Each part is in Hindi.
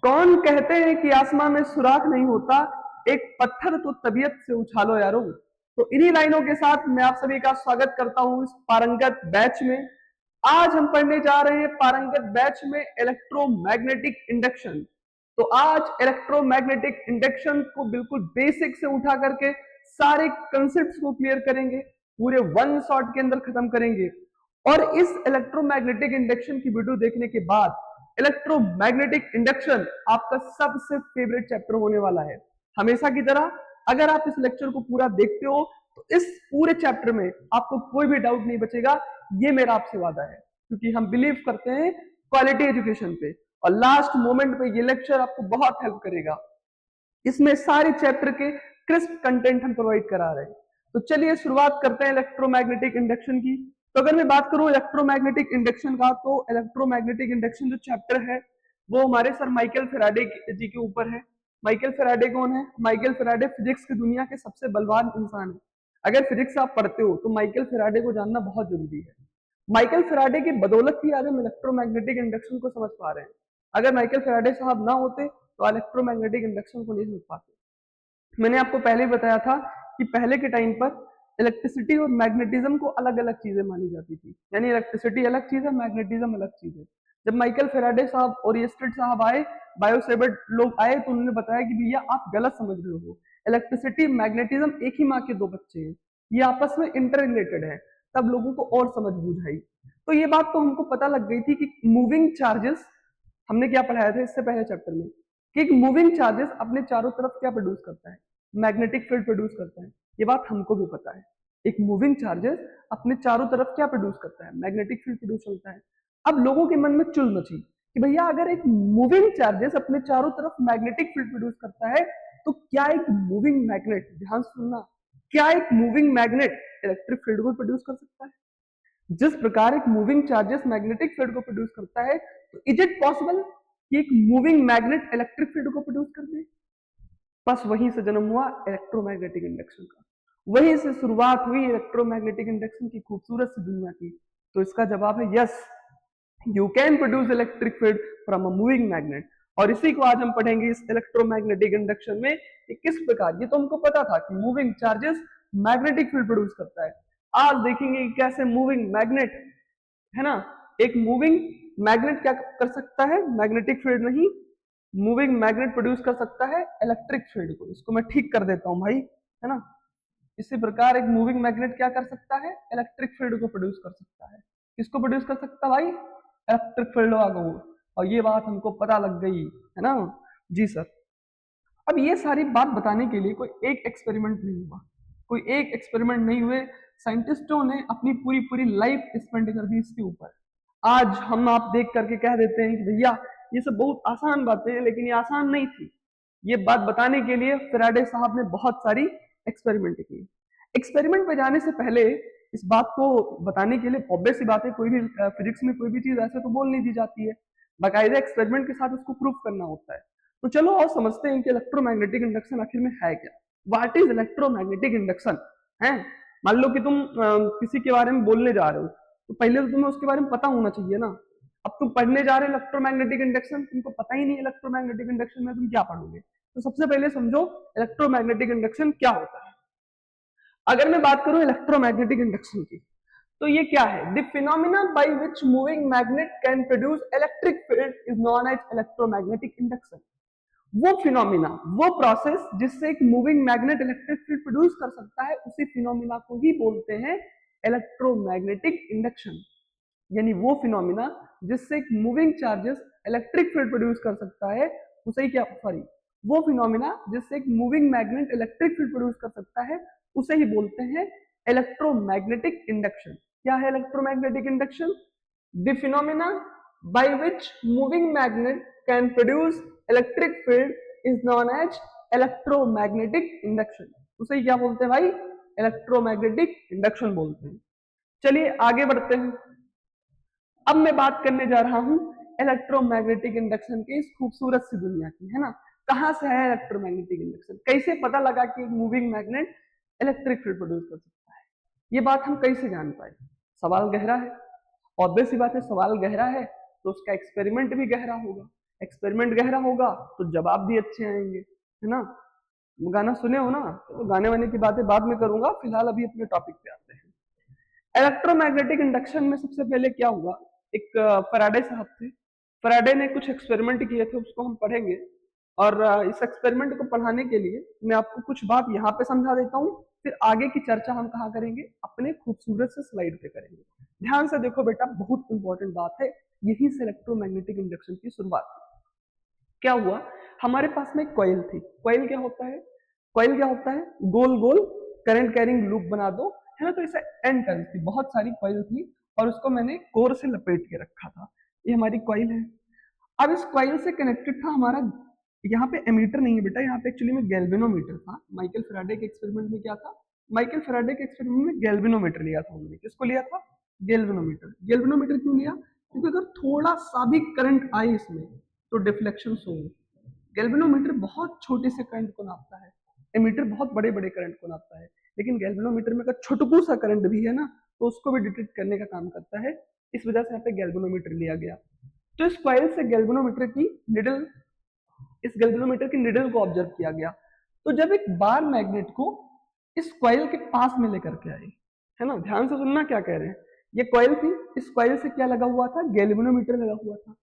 कौन कहते हैं कि आसमां में सुराख नहीं होता, एक पत्थर तो तबीयत से उछालो यारो। तो इन्हीं लाइनों के साथ मैं आप सभी का स्वागत करता हूं इस पारंगत बैच में। आज हम पढ़ने जा रहे हैं पारंगत बैच में इलेक्ट्रोमैग्नेटिक इंडक्शन। तो आज इलेक्ट्रोमैग्नेटिक इंडक्शन को बिल्कुल बेसिक से उठा करके सारे कंसेप्ट को क्लियर करेंगे, पूरे वन शॉट के अंदर खत्म करेंगे। और इस इलेक्ट्रोमैग्नेटिक इंडक्शन की वीडियो देखने के बाद इलेक्ट्रोमैग्नेटिक इंडक्शन आपका सबसे फेवरेट चैप्टर होने वाला है। हमेशा की तरह अगर आप इस लेक्चर को पूरा देखते हो तो इस पूरे चैप्टर में आपको कोई भी डाउट नहीं बचेगा, ये मेरा आपसे वादा है, क्योंकि हम बिलीव करते हैं क्वालिटी एजुकेशन पे और लास्ट मोमेंट पे ये लेक्चर आपको बहुत हेल्प करेगा। इसमें सारे चैप्टर के क्रिस्प कंटेंट हम प्रोवाइड करा रहे हैं। तो चलिए शुरुआत करते हैं इलेक्ट्रोमैग्नेटिक इंडक्शन की। तो अगर मैं बात करूं इलेक्ट्रोमैग्नेटिक इंडक्शन का, तो इलेक्ट्रोमैग्नेटिक इंडक्शन जो चैप्टर है वो हमारे सर माइकल फैराडे जी के ऊपर है। माइकल फैराडे कौन है? माइकल फैराडे फिजिक्स की दुनिया के सबसे बलवान इंसान है। अगर फिजिक्स आप पढ़ते हो तो माइकल फैराडे को जानना बहुत जरूरी है। माइकल फैराडे की बदौलत ही आज हम इलेक्ट्रोमैग्नेटिक इंडक्शन को समझ पा रहे हैं। अगर माइकल फैराडे साहब ना होते तो इलेक्ट्रोमैग्नेटिक इंडक्शन को नहीं समझ पाते। मैंने आपको पहले बताया था कि पहले के टाइम पर इलेक्ट्रिसिटी और मैग्नेटिज्म को अलग अलग चीजें मानी जाती थी, यानी इलेक्ट्रिसिटी अलग चीज है, मैग्नेटिज्म अलग चीज है। जब माइकल फैराडे साहब और येस्टेड साहब आए, बायोसेवर्ट लोग आए, तो उन्होंने बताया कि भैया आप गलत समझ रहे हो, इलेक्ट्रिसिटी मैग्नेटिज्म एक ही माँ के दो बच्चे हैं, ये आपस में इंटर रिलेटेड है। तब लोगों को और समझ बूझ आई। तो ये बात तो हमको पता लग गई थी कि मूविंग चार्जेस, हमने क्या पढ़ाया था इससे पहले चैप्टर में, कि एक मूविंग चार्जेस अपने चारों तरफ क्या प्रोड्यूस करता है? मैग्नेटिक फील्ड प्रोड्यूस करता है। ये बात हमको भी पता है। एक मूविंग चार्जेस अपने चारों तरफ क्या प्रोड्यूस करता है? मैग्नेटिक फील्ड प्रोड्यूस करता है। अब लोगों के मन में चुल मची कि भैया अगर एक मूविंग चार्जेस अपने चारों तरफ मैग्नेटिक फील्ड प्रोड्यूस करता है, तो क्या एक मूविंग मैग्नेट, ध्यान सुनना, क्या एक मूविंग मैग्नेट इलेक्ट्रिक फील्ड को प्रोड्यूस कर सकता है? जिस प्रकार एक मूविंग चार्जेस मैग्नेटिक फील्ड को प्रोड्यूस करता है, तो इज इट पॉसिबल कि एक मूविंग मैग्नेट इलेक्ट्रिक फील्ड को प्रोड्यूस कर दे? बस वहीं से जन्म हुआ इलेक्ट्रोमैग्नेटिक इंडक्शन का। वहीं से शुरुआत हुई इलेक्ट्रोमैग्नेटिक इंडक्शन की खूबसूरत सी दुनिया की। तो इसका जवाब है yes, you can produce electric field from a moving magnet. और इसी को आज हम पढ़ेंगे इस इलेक्ट्रोमैग्नेटिक इंडक्शन में कि किस प्रकार, ये तो हमको पता था कि moving charges magnetic field produce करता है। आज देखेंगे कि कैसे मूविंग मैग्नेट, है ना, एक मूविंग मैग्नेट क्या कर सकता है? मैग्नेटिक फील्ड नहीं, मूविंग मैग्नेट प्रोड्यूस कर सकता है इलेक्ट्रिक फील्ड को। इसको मैं ठीक कर देता हूं भाई, है ना। इसी प्रकार एक मूविंग मैग्नेट क्या कर सकता है? इलेक्ट्रिक फील्ड को प्रोड्यूस कर सकता है। किसको प्रोड्यूस कर सकता है भाई? इलेक्ट्रिक फील्ड को। और ये बात हमको पता लग गई, है ना जी सर। अब ये सारी बात बताने के लिए कोई एक एक्सपेरिमेंट नहीं हुआ, कोई एक एक्सपेरिमेंट नहीं हुए, साइंटिस्टों ने अपनी पूरी पूरी लाइफ स्पेंड कर दी इसके ऊपर। आज हम आप देख करके कह देते हैं कि भैया ये सब बहुत आसान बातें हैं, लेकिन ये आसान नहीं थी। ये बात बताने के लिए फैराडे साहब ने बहुत सारी एक्सपेरिमेंट की। एक्सपेरिमेंट पे जाने से पहले इस बात को बताने के लिए ऑब्वियस सी बात है, कोई भी फिजिक्स में कोई भी चीज ऐसे तो बोल नहीं दी जाती है, बाकायदा एक्सपेरिमेंट के साथ उसको प्रूफ करना होता है। तो चलो और समझते हैं कि इलेक्ट्रोमैग्नेटिक इंडक्शन आखिर में है क्या। व्हाट इज इलेक्ट्रोमैग्नेटिक इंडक्शन है? मान लो कि तुम किसी के बारे में बोलने जा रहे हो, तो पहले तो तुम्हें उसके बारे में पता होना चाहिए ना। अब तुम पढ़ने जा रहे हो इलेक्ट्रोमैग्नेटिक इंडक्शन, तुमको पता ही नहीं इलेक्ट्रोमैग्नेटिक इंडक्शन में तुम क्या पढ़ोगे। तो सबसे पहले समझो इलेक्ट्रोमैग्नेटिक इंडक्शन क्या होता है। अगर मैं बात करूं इलेक्ट्रोमैग्नेटिक इंडक्शन की, तो ये क्या है? The phenomena by which moving magnet can produce electric field is known as electromagnetic induction. वो फिनोमिना, वो प्रोसेस जिससे एक moving magnet electric field produce कर सकता है, उसी फिनोमिना को ही बोलते हैं इलेक्ट्रोमैग्नेटिक इंडक्शन। यानी वो फिनोमिना जिससे एक moving charges electric field produce कर सकता है, उसे ही क्या, सॉरी, वो फिनोमिना जिससे एक moving magnet electric field produce कर सकता है, उसे ही बोलते हैं इलेक्ट्रोमैग्नेटिक इंडक्शन। क्या है electromagnetic induction? The phenomena by which moving magnet can produce electric field is known as electromagnetic induction. उसे ही क्या बोलते हैं भाई? इलेक्ट्रोमैग्नेटिक इंडक्शन बोलते हैं। चलिए आगे बढ़ते हैं। अब मैं बात करने जा रहा हूं इलेक्ट्रोमैग्नेटिक इंडक्शन की इस खूबसूरत सी दुनिया की, है ना। कहां से है इलेक्ट्रोमैग्नेटिक इंडक्शन? कैसे पता लगा कि एक moving magnet electric field produce कर सकता है? ये बात हम कैसे जान पाए? सवाल गहरा है, ऑब्वियस सी बात है, सवाल गहरा है तो उसका एक्सपेरिमेंट भी गहरा होगा। एक्सपेरिमेंट गहरा होगा तो जवाब भी अच्छे आएंगे, है ना। गाना सुने हो ना, तो गाने वाने की बातें बाद में करूंगा, फिलहाल अभी अपने टॉपिक पे आते हैं। इलेक्ट्रोमैग्नेटिक इंडक्शन में सबसे पहले क्या हुआ, एक फैराडे साहब थे, फैराडे ने कुछ एक्सपेरिमेंट किए थे, उसको हम पढ़ेंगे। और इस एक्सपेरिमेंट को पढ़ाने के लिए मैं आपको कुछ बात यहाँ पे समझा देता हूँ, फिर आगे की चर्चा हम कहाँ करेंगे, अपने खूबसूरत से स्लाइड पे करेंगे। ध्यान से देखो बेटा, बहुत इंपॉर्टेंट बात है, यही से इलेक्ट्रोमैग्नेटिक इंडक्शन की शुरुआत। क्या हुआ, हमारे पास में एक कॉइल थी। कॉइल क्या होता है, कॉइल क्या होता है, गोल गोल करंट कैरिंग लूप बना दो, है ना। तो इसे एन टर्न्स थी, बहुत सारी कॉइल थी और उसको मैंने कोर से लपेट के रखा था। ये हमारी कॉइल है। अब इस कॉइल से कनेक्टेड था हमारा, यहाँ पे एमीटर नहीं है बेटा, यहाँ पे एक्चुअली में गैल्वेनोमीटर था। माइकल फैराडे के एक्सपेरिमेंट में क्या था, माइकल फैराडे के एक्सपेरिमेंट में गैल्वेनोमीटर लिया था उन्होंने। किसको लिया था, गैल्वेनोमीटर। गैल्वेनोमीटर क्यों लिया, क्योंकि अगर थोड़ा सा भी करंट आए इसमें तो डिफ्लेक्शन शो हो। गैल्वेनोमीटर बहुत छोटे से करंट को नापता है, एमीटर बहुत बड़े बड़े करंट को नापता है, लेकिन गैल्वेनोमीटर में अगर छोटकू सा करंट भी है ना तो उसको भी डिटेक्ट करने का काम करता है। इस वजह से यहाँ पे गैल्वेनोमीटर लिया गया। तो इस कॉइल से गैल्वेनोमीटर की निडल, इस गैल्वेनोमीटर की निडल को ऑब्जर्व किया गया। तो जब एक बार मैग्नेट को इस कॉइल के पास में लेकर के आए, है ना, ध्यान से सुनना क्या कह रहे हैं। ये कॉइल थी, इस कॉइल से क्या लगा हुआ था, गैल्वेनोमीटर लगा हुआ था।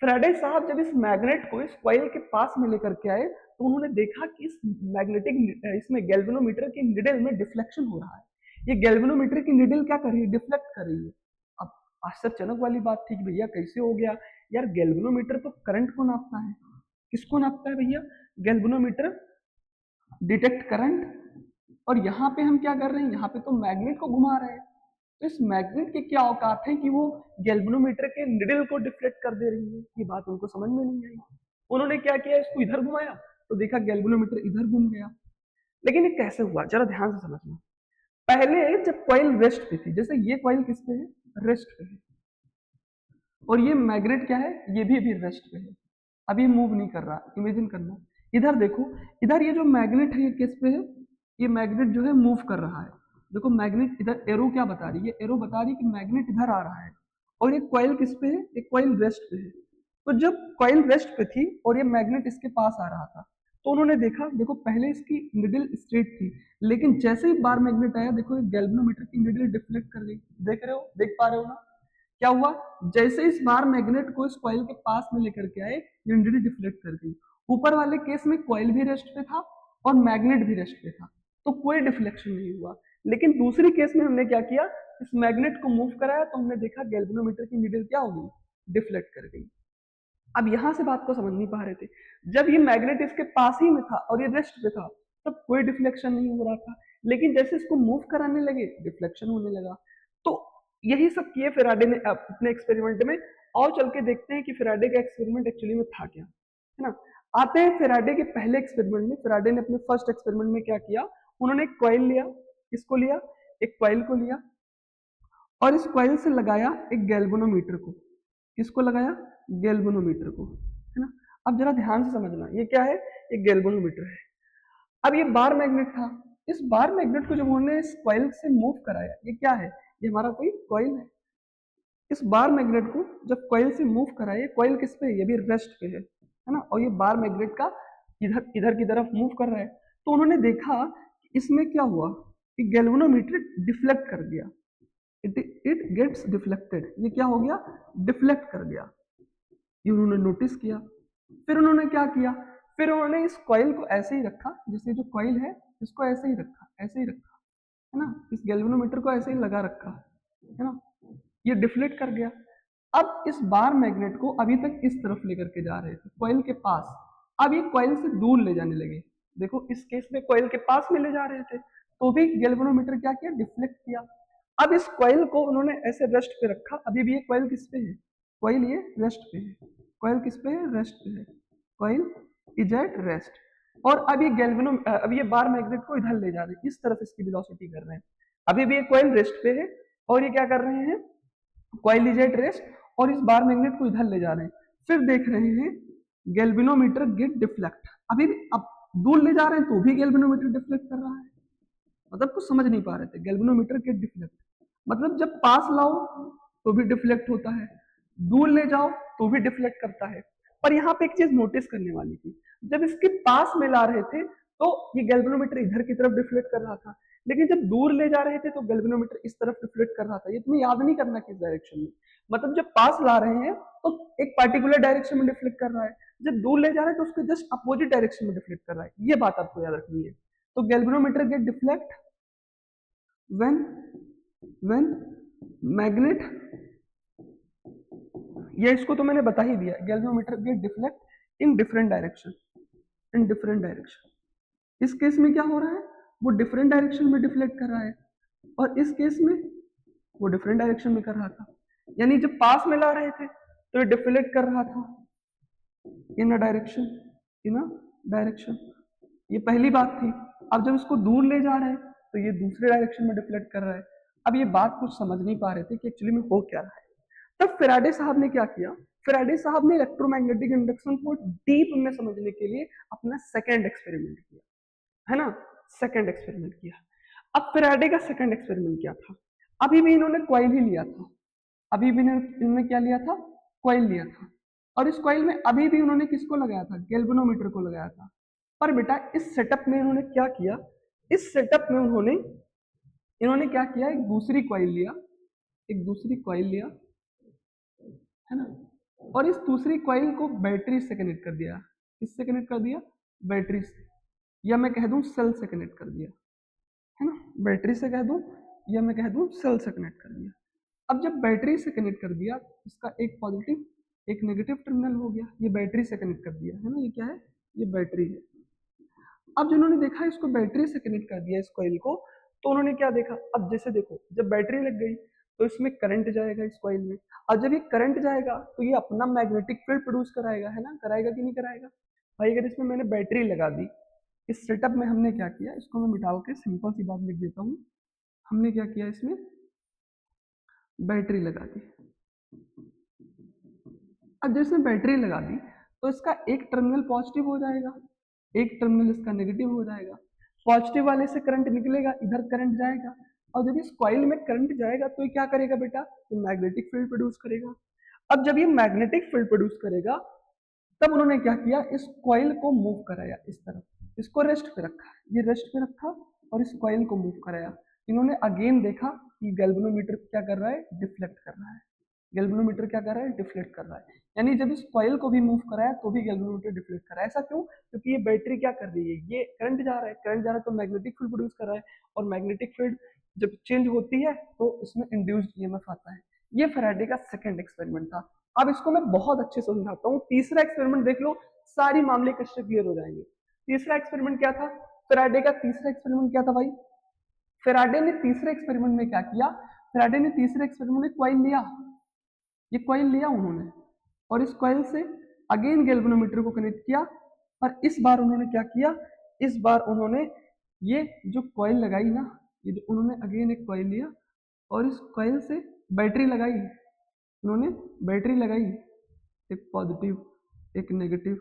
फैराडे साहब जब इस मैग्नेट को इस कॉइल के पास में लेकर के आए तो उन्होंने देखा कि इस मैग्नेटिक, इसमें गैल्वेनोमीटर की निडल में डिफ्लेक्शन हो रहा है। ये गैल्वेनोमीटर की निडल क्या कर रही है, डिफ्लेक्ट कर रही है। अब आश्चर्यजनक वाली बात थी कि भैया कैसे हो गया, यार गैल्वेनोमीटर तो करंट को नापता है। किसको नापता है भैया, गैल्वेनोमीटर डिटेक्ट करंट, और यहाँ पे हम क्या कर रहे हैं, यहाँ पे तो मैग्नेट को घुमा रहे हैं। तो इस मैग्नेट की क्या औकात है कि वो गैल्वेनोमीटर के निडल को डिफ्लेक्ट कर दे रही है। ये बात उनको समझ में नहीं आई। उन्होंने क्या किया, इसको इधर घुमाया तो देखा गैल्वेनोमीटर इधर घूम गया। लेकिन ये कैसे हुआ, जरा ध्यान से समझना। पहले जब कॉइल रेस्ट पे थी, जैसे ये कॉइल किस पे है, रेस्ट पे है, और ये मैग्नेट क्या है, ये भी अभी रेस्ट पे है, अभी मूव नहीं कर रहा। इमेजिन करना, इधर देखो, इधर ये जो मैग्नेट है ये किस पे है, ये मैग्नेट जो है मूव कर रहा है। देखो मैग्नेट इधर, एरो क्या बता रही है, एरो बता रही है कि मैग्नेट इधर आ रहा है, और ये कॉइल किस पे है, ये कॉइल रेस्ट पे है। तो जब कॉइल रेस्ट पे थी और ये मैग्नेट इसके पास आ रहा था तो उन्होंने देखा, देखो पहले इसकी निडल स्ट्रेट थी, लेकिन जैसे ही बार मैग्नेट आया देखो ये गैल्वेनोमीटर की निडल डिफ्लेक्ट कर गई। देख रहे हो, देख पा रहे हो ना, क्या हुआ, जैसे इस बार मैग्नेट को इस कॉइल के पास में लेकर के आए ये निडल डिफ्लेक्ट कर गई। ऊपर वाले केस में कॉइल भी रेस्ट पे था और मैग्नेट भी रेस्ट पे था, तो कोई डिफ्लेक्शन नहीं हुआ। लेकिन दूसरी केस में हमने क्या किया, इस मैग्नेट को मूव कराया तो हमने देखा गैल्वेनोमीटर की निडल क्या हो गई, डिफ्लेक्ट कर गई। अब यहां से बात को समझ नहीं पा रहे थे, जब ये मैग्नेट इसके पास ही में था और ये रेस्ट पे था तब कोई डिफ्लेक्शन नहीं हो रहा था, लेकिन जैसे इसको मूव कराने लगे डिफ्लेक्शन होने लगा। तो यही सब किए फैराडे ने अपने एक्सपेरिमेंट में। और चल के देखते हैं कि फैराडे का एक्सपेरिमेंट एक्चुअली में था क्या, है ना। आते हैं फैराडे के पहले एक्सपेरिमेंट में। फैराडे ने अपने फर्स्ट एक्सपेरिमेंट में क्या किया, उन्होंने एक कॉइल लिया, किसको लिया, एक कॉइल को लिया, और इस कॉइल से लगाया एक गैल्वेनोमीटर को। किसको लगाया, गैल्वेनोमीटर को, है ना। अब जरा ध्यान से समझना, ये क्या है, एक गैल्वेनोमीटर है। अब ये बार मैग्नेट था, इस बार मैग्नेट को जब उन्होंने इस कॉइल से मूव कराया, ये क्या है, ये हमारा कोई कॉइल है। इस बार मैग्नेट को जब कॉइल से मूव कराया, कॉइल किस पे है, ये भी रेस्ट पे है ना, और ये बार मैग्नेट का इधर इधर की तरफ मूव कर रहा है। तो उन्होंने देखा कि इसमें क्या हुआ कि गैल्वेनोमीटर डिफ्लेक्ट कर गया, इट गेट्स डिफ्लेक्टेड, ये क्या हो गया, डिफ्लेक्ट कर गया। ये उन्होंने नोटिस किया। फिर उन्होंने क्या किया, फिर उन्होंने इस कॉइल को ऐसे ही रखा, जैसे जो कॉइल है इसको ऐसे ही रखा, ऐसे ही रखा, है ना, इस गैल्वेनोमीटर को ऐसे ही लगा रखा, है ना, ये डिफ्लेक्ट कर गया। अब इस बार मैग्नेट को अभी तक इस तरफ लेकर के जा रहे थे कॉइल के पास, अब ये कॉइल से दूर ले जाने लगे। देखो इस केस में कॉइल के पास में ले जा रहे थे तो भी गैल्वेनोमीटर क्या किया, डिफ्लेक्ट किया। अब इस कॉइल को उन्होंने ऐसे रेस्ट पे रखा, अभी भी ये कॉइल किस पे है, कॉइल ये रेस्ट पे है, कॉइल किस पे है, रेस्ट पे है, कॉइल इज एट रेस्ट। और अब ये बार मैग्नेट को इधर ले जा रहे हैं, इस तरफ इसकी वेलोसिटी कर रहे हैं। अभी भी ये कॉइल रेस्ट पे है और ये क्या कर रहे हैं, कॉइल इज एट रेस्ट, और इस बार मैग्नेट को इधर ले जा रहे हैं। फिर देख रहे हैं गैल्वेनोमीटर गेट डिफ्लेक्ट, अभी भी अब दूर ले जा रहे हैं तो भी गैल्वेनोमीटर डिफ्लेक्ट कर रहा है। मतलब कुछ समझ नहीं पा रहे थे, गैल्वेनोमीटर गेट डिफ्लेक्ट मतलब जब पास लाओ तो भी डिफ्लेक्ट होता है, दूर ले जाओ तो भी डिफ्लेक्ट करता है। पर यहाँ पे एक चीज नोटिस करने वाली थी, जब इसके पास में ला रहे थे तो ये गैल्वेनोमीटर इधर की तरफ डिफ्लेक्ट कर रहा था, लेकिन जब दूर ले जा रहे थे तो गैल्वेनोमीटर इस तरफ डिफ्लेक्ट कर रहा था। ये तुम्हें याद नहीं करना किस डायरेक्शन में, मतलब जब पास ला रहे हैं तो एक पार्टिकुलर डायरेक्शन में डिफ्लेक्ट कर रहा है, जब दूर ले जा रहे हैं तो उसके जस्ट अपोजिट डायरेक्शन में डिफ्लेक्ट कर रहा है। ये बात आपको याद रखनी है। तो galvanometer get deflect when magnet, ये इसको तो मैंने बता ही दिया, galvanometer get deflect in different direction, in different direction. इस केस में क्या हो रहा है, वो डिफरेंट डायरेक्शन में डिफ्लेक्ट कर रहा है, और इस केस में वो डिफरेंट डायरेक्शन में कर रहा था। यानी जब पास में ला रहे थे तो ये डिफ्लेक्ट कर रहा था इन a direction, in a direction. ये पहली बात थी। अब जब इसको दूर ले जा रहे हैं तो ये दूसरे डायरेक्शन में डिफ्लेक्ट कर रहा है। अब ये बात कुछ समझ नहीं पा रहे थे कि एक्चुअली में हो क्या रहा है। तब फैराडे साहब ने क्या किया, फैराडे साहब ने इलेक्ट्रोमैग्नेटिक इंडक्शन को डीप में समझने के लिए अपना सेकंड एक्सपेरिमेंट किया, है ना, सेकंड एक्सपेरिमेंट किया। अब फैराडे का सेकंड एक्सपेरिमेंट क्या था, अभी भी इन्होंने कॉइल ही लिया था, अभी भी इन्होंने क्या लिया था, कॉइल लिया था, और इस कॉइल में अभी भी उन्होंने किसको लगाया था, गैल्वेनोमीटर को लगाया था। पर बेटा इस सेटअप में इन्होंने क्या किया, इस सेटअप में इन्होंने क्या किया, एक दूसरी कॉइल लिया, एक दूसरी कॉइल लिया, है ना, और इस दूसरी कॉइल को बैटरी से कनेक्ट कर दिया। किससे कनेक्ट कर दिया, बैटरी से, या मैं कह दूं सेल से कनेक्ट कर दिया, है ना, बैटरी से कह दूं या मैं कह दूं सेल से कनेक्ट कर दिया। अब जब बैटरी से कनेक्ट कर दिया, इसका एक पॉजिटिव एक नेगेटिव टर्मिनल हो गया, ये बैटरी से कनेक्ट कर दिया, है ना, ये क्या है, ये बैटरी है। अब जिन्होंने देखा इसको बैटरी से कनेक्ट कर दिया इस कॉइल को, तो उन्होंने क्या देखा, अब जैसे देखो जब बैटरी लग गई तो इसमें करंट जाएगा इस कॉइल में, और जब ये करंट जाएगा तो ये अपना मैग्नेटिक फील्ड प्रोड्यूस कराएगा, है ना, कराएगा कि नहीं कराएगा भाई। अगर इसमें मैंने बैटरी लगा दी, इस सेटअप में हमने क्या किया, इसको मैं मिटा के सिंपल सी बात लिख देता हूँ, हमने क्या किया, इसमें बैटरी लगा दी। अब जब इसमें बैटरी लगा दी तो इसका एक टर्मिनल पॉजिटिव हो जाएगा, एक टर्मिनल इसका नेगेटिव हो जाएगा। पॉजिटिव वाले से करंट निकलेगा, इधर करंट जाएगा, और जब इस कॉइल में करंट जाएगा तो ये क्या करेगा बेटा, तो मैग्नेटिक फील्ड प्रोड्यूस करेगा। अब जब ये मैग्नेटिक फील्ड प्रोड्यूस करेगा तब उन्होंने क्या किया, इस कॉइल को मूव कराया इस तरफ, इसको रेस्ट पे रखा, ये रेस्ट पे रखा और इस कॉइल को मूव कराया। इन्होंने अगेन देखा कि गैल्वेनोमीटर क्या कर रहा है, डिफ्लेक्ट कर रहा है, गैल्वेनोमीटर क्या कर रहा है, डिफ्लेक्ट कर रहा है। यानी जब इस कॉइल को भी मूव कराया तो भी गैल्वेनोमीटर डिफ्लेक्ट कर रहा है। ऐसा क्यों, क्योंकि ये बैटरी क्या कर रही है, ये करंट जा रहा है, करंट जा रहा है तो मैग्नेटिक फील्ड प्रोड्यूस कर रहा है, और मैग्नेटिक फील्ड जब चेंज होती है तो इसमें इंड्यूस्ड ईएमएफ आता है। ये फैराडे का सेकंड एक्सपेरिमेंट था। अब इसको मैं बहुत अच्छे से समझाता हूँ। तीसरा एक्सपेरिमेंट देख लो, सारी मामले क्लियर क्लियर हो जाएंगे। तीसरा एक्सपेरिमेंट क्या था, फैराडे का तीसरा एक्सपेरिमेंट क्या था भाई, फैराडे ने तीसरे एक्सपेरिमेंट में क्या किया, फैराडे ने तीसरे एक्सपेरिमेंट में कॉइल लिया, ये कॉइल लिया उन्होंने, और इस कॉइल से अगेन गैल्वेनोमीटर को कनेक्ट किया, और इस बार उन्होंने क्या किया, इस बार उन्होंने ये जो कॉइल लगाई ना, ये जो उन्होंने अगेन एक कॉइल लिया और इस कॉइल से बैटरी लगाई, उन्होंने बैटरी लगाई, एक पॉजिटिव एक नेगेटिव,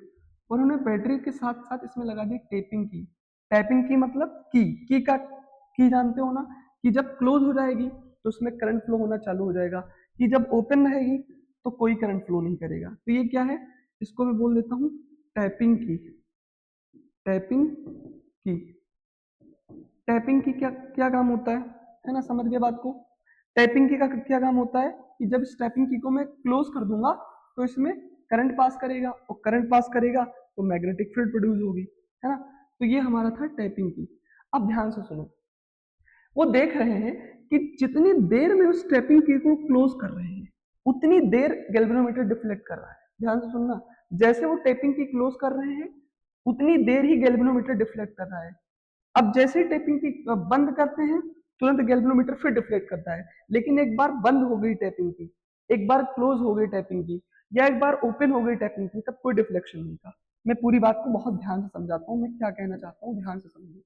और उन्होंने बैटरी के साथ साथ इसमें लगा दी टेपिंग की। टैपिंग की मतलब की का की जानते हो ना, कि जब क्लोज हो जाएगी तो उसमें करंट फ्लो होना चालू हो जाएगा, कि जब ओपन रहेगी तो कोई करंट फ्लो नहीं करेगा। तो ये क्या है, इसको मैं बोल देता हूं टैपिंग की। टैपिंग की, टैपिंग की क्या क्या काम होता है ना, समझ गए बात को। टैपिंग की का क्या काम होता है कि जब इस टैपिंग की को मैं क्लोज कर दूंगा तो इसमें करंट पास करेगा, और करंट पास करेगा तो मैग्नेटिक फील्ड प्रोड्यूस होगी, है ना। तो ये हमारा था टैपिंग की। अब ध्यान से सुनो, वो देख रहे हैं कि जितनी देर में उस टैपिंग की को क्लोज कर रहे हैं उतनी देर गैल्वेनोमीटर डिफ्लेक्ट कर रहा है। ध्यान से सुनना, जैसे वो टैपिंग की क्लोज कर रहे हैं उतनी देर ही गैल्वेनोमीटर डिफ्लेक्ट कर रहा है। अब जैसे ही टैपिंग की बंद करते हैं तुरंत गैल्वेनोमीटर फिर डिफ्लेक्ट करता है। लेकिन एक बार बंद हो गई टैपिंग की, एक बार क्लोज हो गई टैपिंग की, या एक बार ओपन हो गई टैपिंग की, तब कोई डिफ्लेक्शन नहीं था। मैं पूरी बात को बहुत ध्यान से समझाता हूँ, मैं क्या कहना चाहता हूँ, ध्यान से समझिए।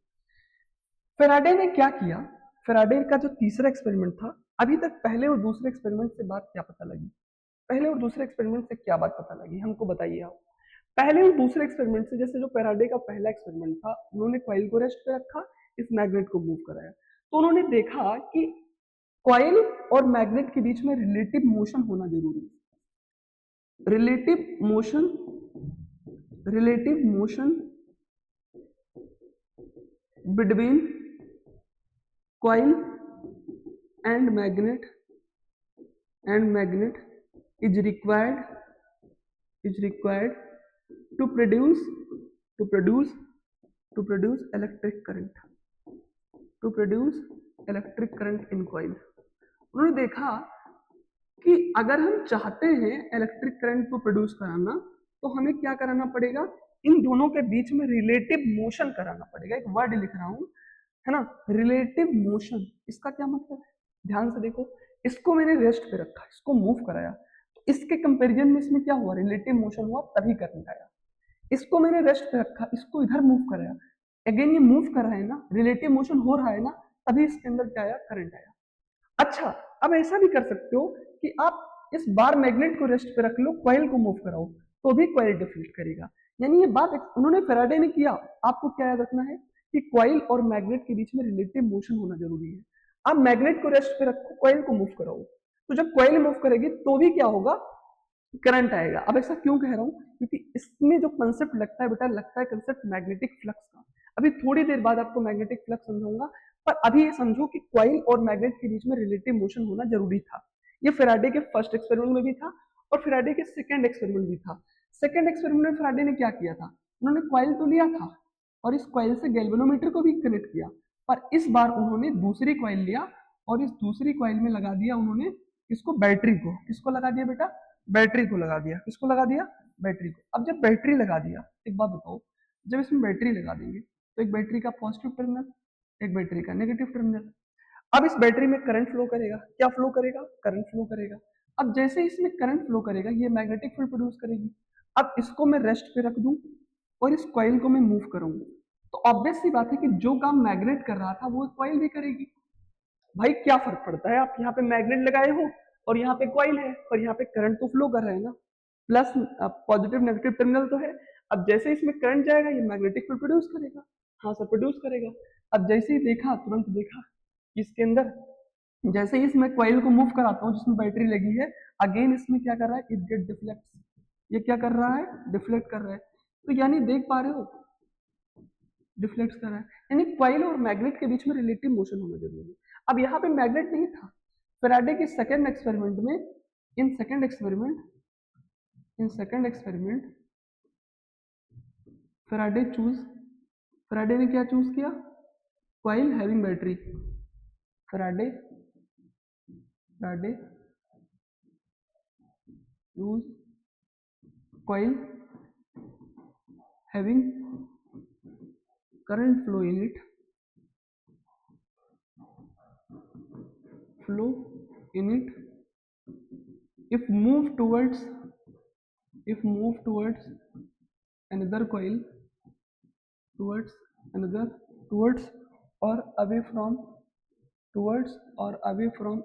फैराडे ने क्या किया, फैराडे का जो तीसरा एक्सपेरिमेंट था, अभी तक पहले और दूसरे एक्सपेरिमेंट से बात क्या पता लगी, पहले और दूसरे एक्सपेरिमेंट से क्या बात पता लगी, हमको बताइए आप। पहले और दूसरे एक्सपेरिमेंट से, जैसे जो फैराडे का पहला एक्सपेरिमेंट था, उन्होंने कॉइल को रेस्ट पे रखा, इस मैग्नेट को मूव कराया, तो उन्होंने देखा कि कॉइल और मैग्नेट के बीच में रिलेटिव मोशन होना जरूरी है। Relative motion between coil and magnet is required to produce electric current in coil। उन्होंने देखा कि अगर हम चाहते हैं इलेक्ट्रिक करंट को प्रोड्यूस कराना तो हमें क्या कराना पड़ेगा, इन दोनों के बीच में रिलेटिव मोशन कराना पड़ेगा। एक वर्ड लिख रहा हूं, है ना, रिलेटिव मोशन। इसका क्या मतलब है, ध्यान से देखो, इसको मैंने रेस्ट पे रखा, इसको मूव कराया, तो इसके कंपैरिजन में इसमें क्या हुआ, रिलेटिव मोशन हुआ, तभी करंट आया। इसको मैंने रेस्ट पे रखा, इसको इधर मूव कराया, अगेन ये मूव कर रहा है ना, रिलेटिव मोशन हो रहा है ना, तभी इसके अंदर क्या आया, करंट आया। अच्छा, अब ऐसा भी कर सकते हो कि आप इस बार मैग्नेट को रेस्ट पे रख लो, कॉइल को मूव कराओ, तो भी कॉइल डिफ्लेक्ट करेगा। यानी ये बात उन्होंने फैराडे ने किया। आपको क्या याद रखना है कि कॉइल और मैग्नेट के बीच में रिलेटिव मोशन होना जरूरी है। आप मैग्नेट को रेस्ट पे रखो, कॉइल को मूव कराओ, तो जब कॉइल मूव करेगी तो भी क्या होगा, करंट आएगा। अब ऐसा क्यों कह रहा हूं, क्योंकि इसमें जो कंसेप्ट लगता है बेटा, लगता है कंसेप्ट मैग्नेटिक फ्लक्स का। अभी थोड़ी देर बाद आपको मैग्नेटिक फ्लक्स समझाऊंगा, पर अभी ये समझो कि कॉइल और मैग्नेट के बीच में रिलेटिव मोशन होना जरूरी था। ये फैराडे के फर्स्ट एक्सपेरिमेंट में भी था और फैराडे के सेकंड एक्सपेरिमेंट भी था। सेकंड एक्सपेरिमेंट में फैराडे ने क्या किया था, उन्होंने कॉइल तो लिया था और इस कॉइल से गैल्वेनोमीटर को भी कनेक्ट किया, पर इस बार उन्होंने दूसरी कॉइल लिया और इस दूसरी कॉइल में लगा दिया उन्होंने इसको, बैटरी को। किसको लगा दिया बेटा, बैटरी को लगा दिया। किसको लगा दिया, बैटरी को। अब जब बैटरी लगा दिया, एक बात बताओ, जब इसमें बैटरी लगा देंगे तो एक बैटरी का पॉजिटिव टर्मिनल, एक बैटरी का नेगेटिव टर्मिनल। अब इस बैटरी में करंट फ्लो करेगा, क्या फ्लो करेगा, करंट फ्लो करेगा। अब जैसे इसमें करंट फ्लो करेगा, ये मैग्नेटिक फील्ड प्रोड्यूस करेगी। अब इसको मैं रेस्ट पे रख दूं और इस कॉइल को मैं मूव करूंगा, तो ऑब्वियस सी बात है कि जो काम मैग्नेट कर रहा था वो कॉइल भी करेगी। भाई क्या फर्क पड़ता है, आप यहाँ पे मैग्नेट लगाए हो और यहाँ पे कॉइल है, पर यहाँ पे करंट तो फ्लो कर रहा है ना, प्लस पॉजिटिव नेगेटिव टर्मिनल तो है। अब जैसे इसमें करंट जाएगा, ये मैग्नेटिक फील्ड प्रोड्यूस करेगा। हाँ सर, प्रोड्यूस करेगा। अब जैसे ही देखा, तुरंत देखा इसके अंदर, जैसे ही इसमें कॉइल को मूव कराता हूँ जिसमें बैटरी लगी है, अगेन इसमें क्या कर रहा है, इट गेट डिफ्लेक्ट। ये क्या कर रहा है, डिफ्लेक्ट कर रहा है। तो यानी देख पा रहे हो, डिफ्लेक्ट कर रहा है, यानी कॉइल और मैग्नेट के बीच में रिलेटिव मोशन होना जरूरी है। अब यहाँ पे मैग्नेट नहीं था। फैराडे के सेकंड एक्सपेरिमेंट में, इन सेकंड एक्सपेरिमेंट फैराडे ने क्या चूज किया, coil having battery. Faraday use coil having current flow in it if move towards another coil, towards or away from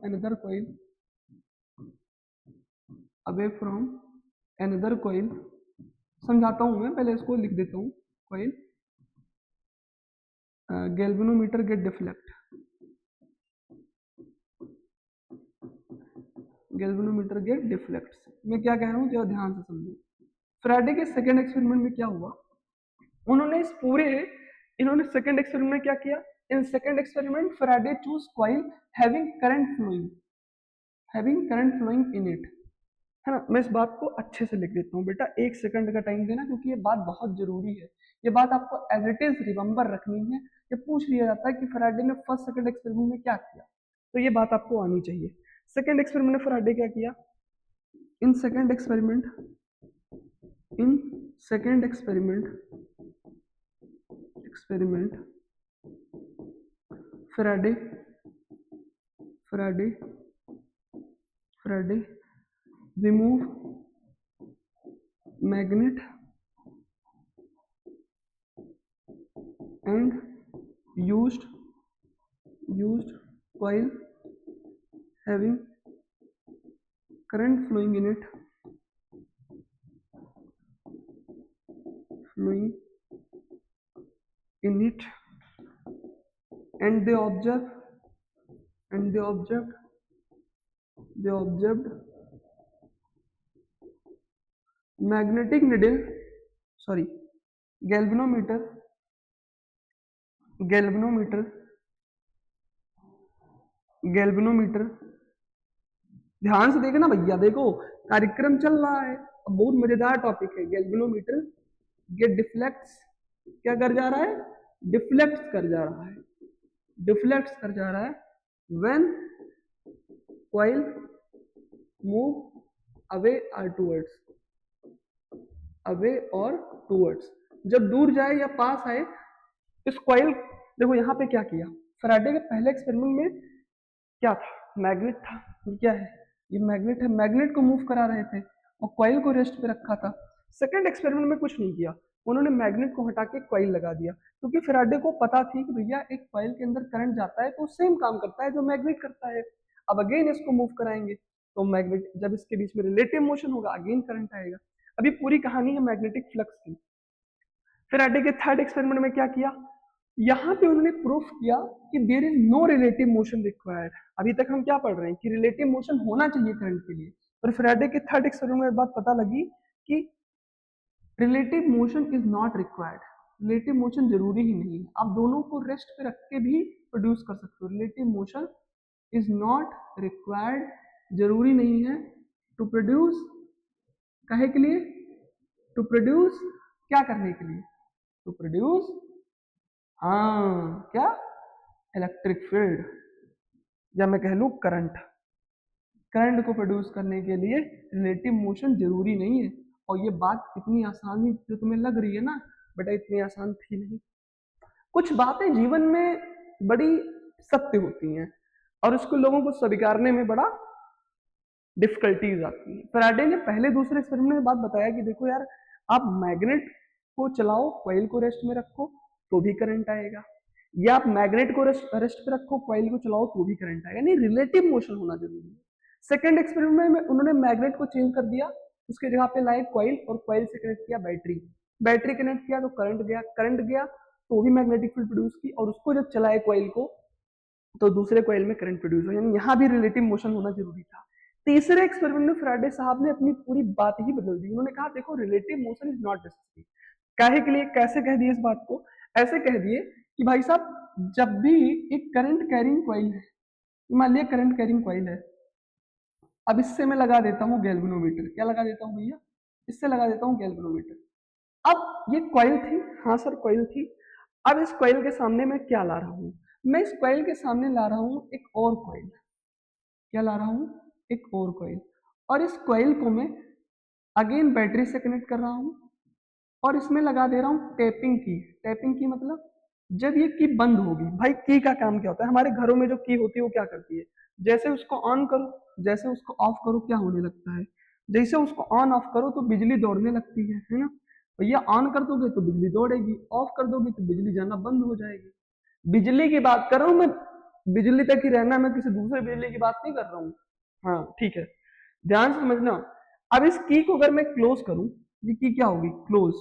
another coil, समझाता हूं मैं, पहले इसको लिख देता हूं। कॉइल गैल्वेनोमीटर गेट डिफ्लेक्ट, मैं क्या कह रहा हूं जरा ध्यान से समझो। फैराडे के सेकंड एक्सपेरिमेंट में क्या हुआ, उन्होंने इन्होंने सेकंड एक्सपेरिमेंट में क्या किया, in second experiment Faraday choose coil having current flowing in it, है ना। मैं इस बात को अच्छे से लिख देता हूँ बेटा, एक सेकंड का टाइम देना, क्योंकि ये बात बहुत जरूरी है। ये बात आपको एज इट इज रिमेंबर रखनी है। ये पूछ लिया जाता है कि फैराडे ने फर्स्ट सेकंड एक्सपेरिमेंट में क्या किया, तो ये बात आपको आनी चाहिए। सेकंड एक्सपेरिमेंट में फैराडे क्या किया, in second experiment Faraday remove magnet and used coil having current flowing in it, and they observed magnetic needle, sorry, galvanometer, galvanometer, galvanometer, ध्यान से देखना भैया, देखो कार्यक्रम चल रहा है, बहुत मजेदार टॉपिक है। गैल्वेनोमीटर गेट डिफ्लेक्ट्स, क्या कर जा रहा है, डिफ्लेक्ट कर जा रहा है, डिफ्लेक्ट कर जा रहा है व्हेन कॉइल मूव अवे और टूवर्ड्स, अवे और टूवर्ड्स, जब दूर जाए या पास आए। इस कॉइल, देखो यहाँ पे क्या किया फैराडे के पहले एक्सपेरिमेंट में, क्या था, मैग्नेट था, ये क्या है, ये मैग्नेट है, मैग्नेट को मूव करा रहे थे और कॉइल को रेस्ट पे रखा था। सेकंड एक्सपेरिमेंट में कुछ नहीं किया, उन्होंने मैग्नेट को हटा के कॉइल लगा दिया, क्योंकि फैराडे को पता थी कि भैया एक कॉइल के अंदर करंट जाता है तो सेम काम करता है जो मैग्नेट करता है। अब अगेन इसको मूव कराएंगे तो मैग्नेट, जब इसके बीच में रिलेटिव मोशन होगा अगेन करंट आएगा। अभी पूरी कहानी है मैग्नेटिक फ्लक्स की। फैराडे के थर्ड एक्सपेरिमेंट में क्या किया, यहाँ पे उन्होंने प्रूफ किया कि there is no relative motion required. अभी तक हम क्या पढ़ रहे हैं कि रिलेटिव मोशन होना चाहिए करंट के लिए, पर फैराडे के थर्ड एक्सपेरिमेंट में बात पता लगी कि relative motion is not required, relative motion जरूरी ही नहीं है, आप दोनों को रेस्ट पे रख के भी प्रोड्यूस कर सकते हो। Relative motion is not required, जरूरी नहीं है टू प्रोड्यूस, काहे के लिए, टू प्रोड्यूस, क्या करने के लिए, टू प्रोड्यूस, हाँ क्या, इलेक्ट्रिक फील्ड, या मैं कह लूं करंट। करंट को प्रोड्यूस करने के लिए रिलेटिव मोशन जरूरी नहीं है। और ये बात इतनी आसान ही जो तुम्हें लग रही है ना बेटा, इतनी आसान थी नहीं। कुछ बातें जीवन में बड़ी सत्य होती हैं और उसको लोगों को स्वीकारने में बड़ा डिफिकल्टीज आती है। फैराडे ने पहले दूसरे एक्सपेरिमेंट में बात बताया कि देखो यार, आप मैग्नेट को चलाओ, कॉइल को रेस्ट में रखो तो भी करंट आएगा, या आप मैग्नेट को रेस्ट पे रखो, कॉइल को चलाओ तो भी करंट आएगा, यानी रिलेटिव मोशन होना जरूरी है। सेकंड एक्सपेरिमेंट में उन्होंने मैग्नेट को चेंज कर दिया, उसके जगह पे लाए कॉइल और कॉइल से कनेक्ट किया बैटरी, बैटरी कनेक्ट किया तो करंट गया, करंट गया तो भी मैग्नेटिक फील्ड प्रोड्यूस की, और उसको जब चलाए कॉइल को तो दूसरे कॉइल में करंट प्रोड्यूस हो, यानी यहाँ भी रिलेटिव मोशन होना जरूरी था। तीसरे एक्सपेरिमेंट में फैराडे साहब ने अपनी पूरी बात ही बदल दी, उन्होंने कहा देखो relative motion is not necessary. काहे के लिए, कैसे कह दिए इस बात को, ऐसे कह दिए कि भाई साहब जब भी एक करंट कैरिंग कॉइल है, मान लिया करंट कैरिंग कॉइल है, अब इससे मैं लगा देता हूं गैल्वेनोमीटर, क्या लगा देता हूं भैया, इससे लगा देता हूं गैल्वेनोमीटर। अब ये कॉइल थी, हाँ सर कॉइल थी, अब इस कॉइल के सामने मैं क्या ला रहा हूं, मैं इस कॉइल के सामने ला रहा हूं एक और कॉइल, क्या ला रहा हूं, एक और कॉइल, और इस कॉइल को मैं अगेन बैटरी से कनेक्ट कर रहा हूं और इसमें लगा दे रहा हूं टैपिंग की। टैपिंग की मतलब जब ये की बंद होगी, भाई की का काम क्या होता है, हमारे घरों में जो की होती है वो क्या करती है, जैसे उसको ऑन करो जैसे उसको ऑफ करो क्या होने लगता है, जैसे उसको ऑन ऑफ करो तो बिजली दौड़ने लगती है ना, भैया ऑन कर दोगे तो बिजली दौड़ेगी, ऑफ कर दोगे तो बिजली जाना बंद हो जाएगी। बिजली की बात कर रहा हूं मैं, बिजली तक ही रहना, मैं किसी दूसरे बिजली की बात नहीं कर रहा हूँ, हाँ ठीक है, ध्यान से समझना। अब इस की को अगर मैं क्लोज करूं, ये की क्या होगी, क्लोज,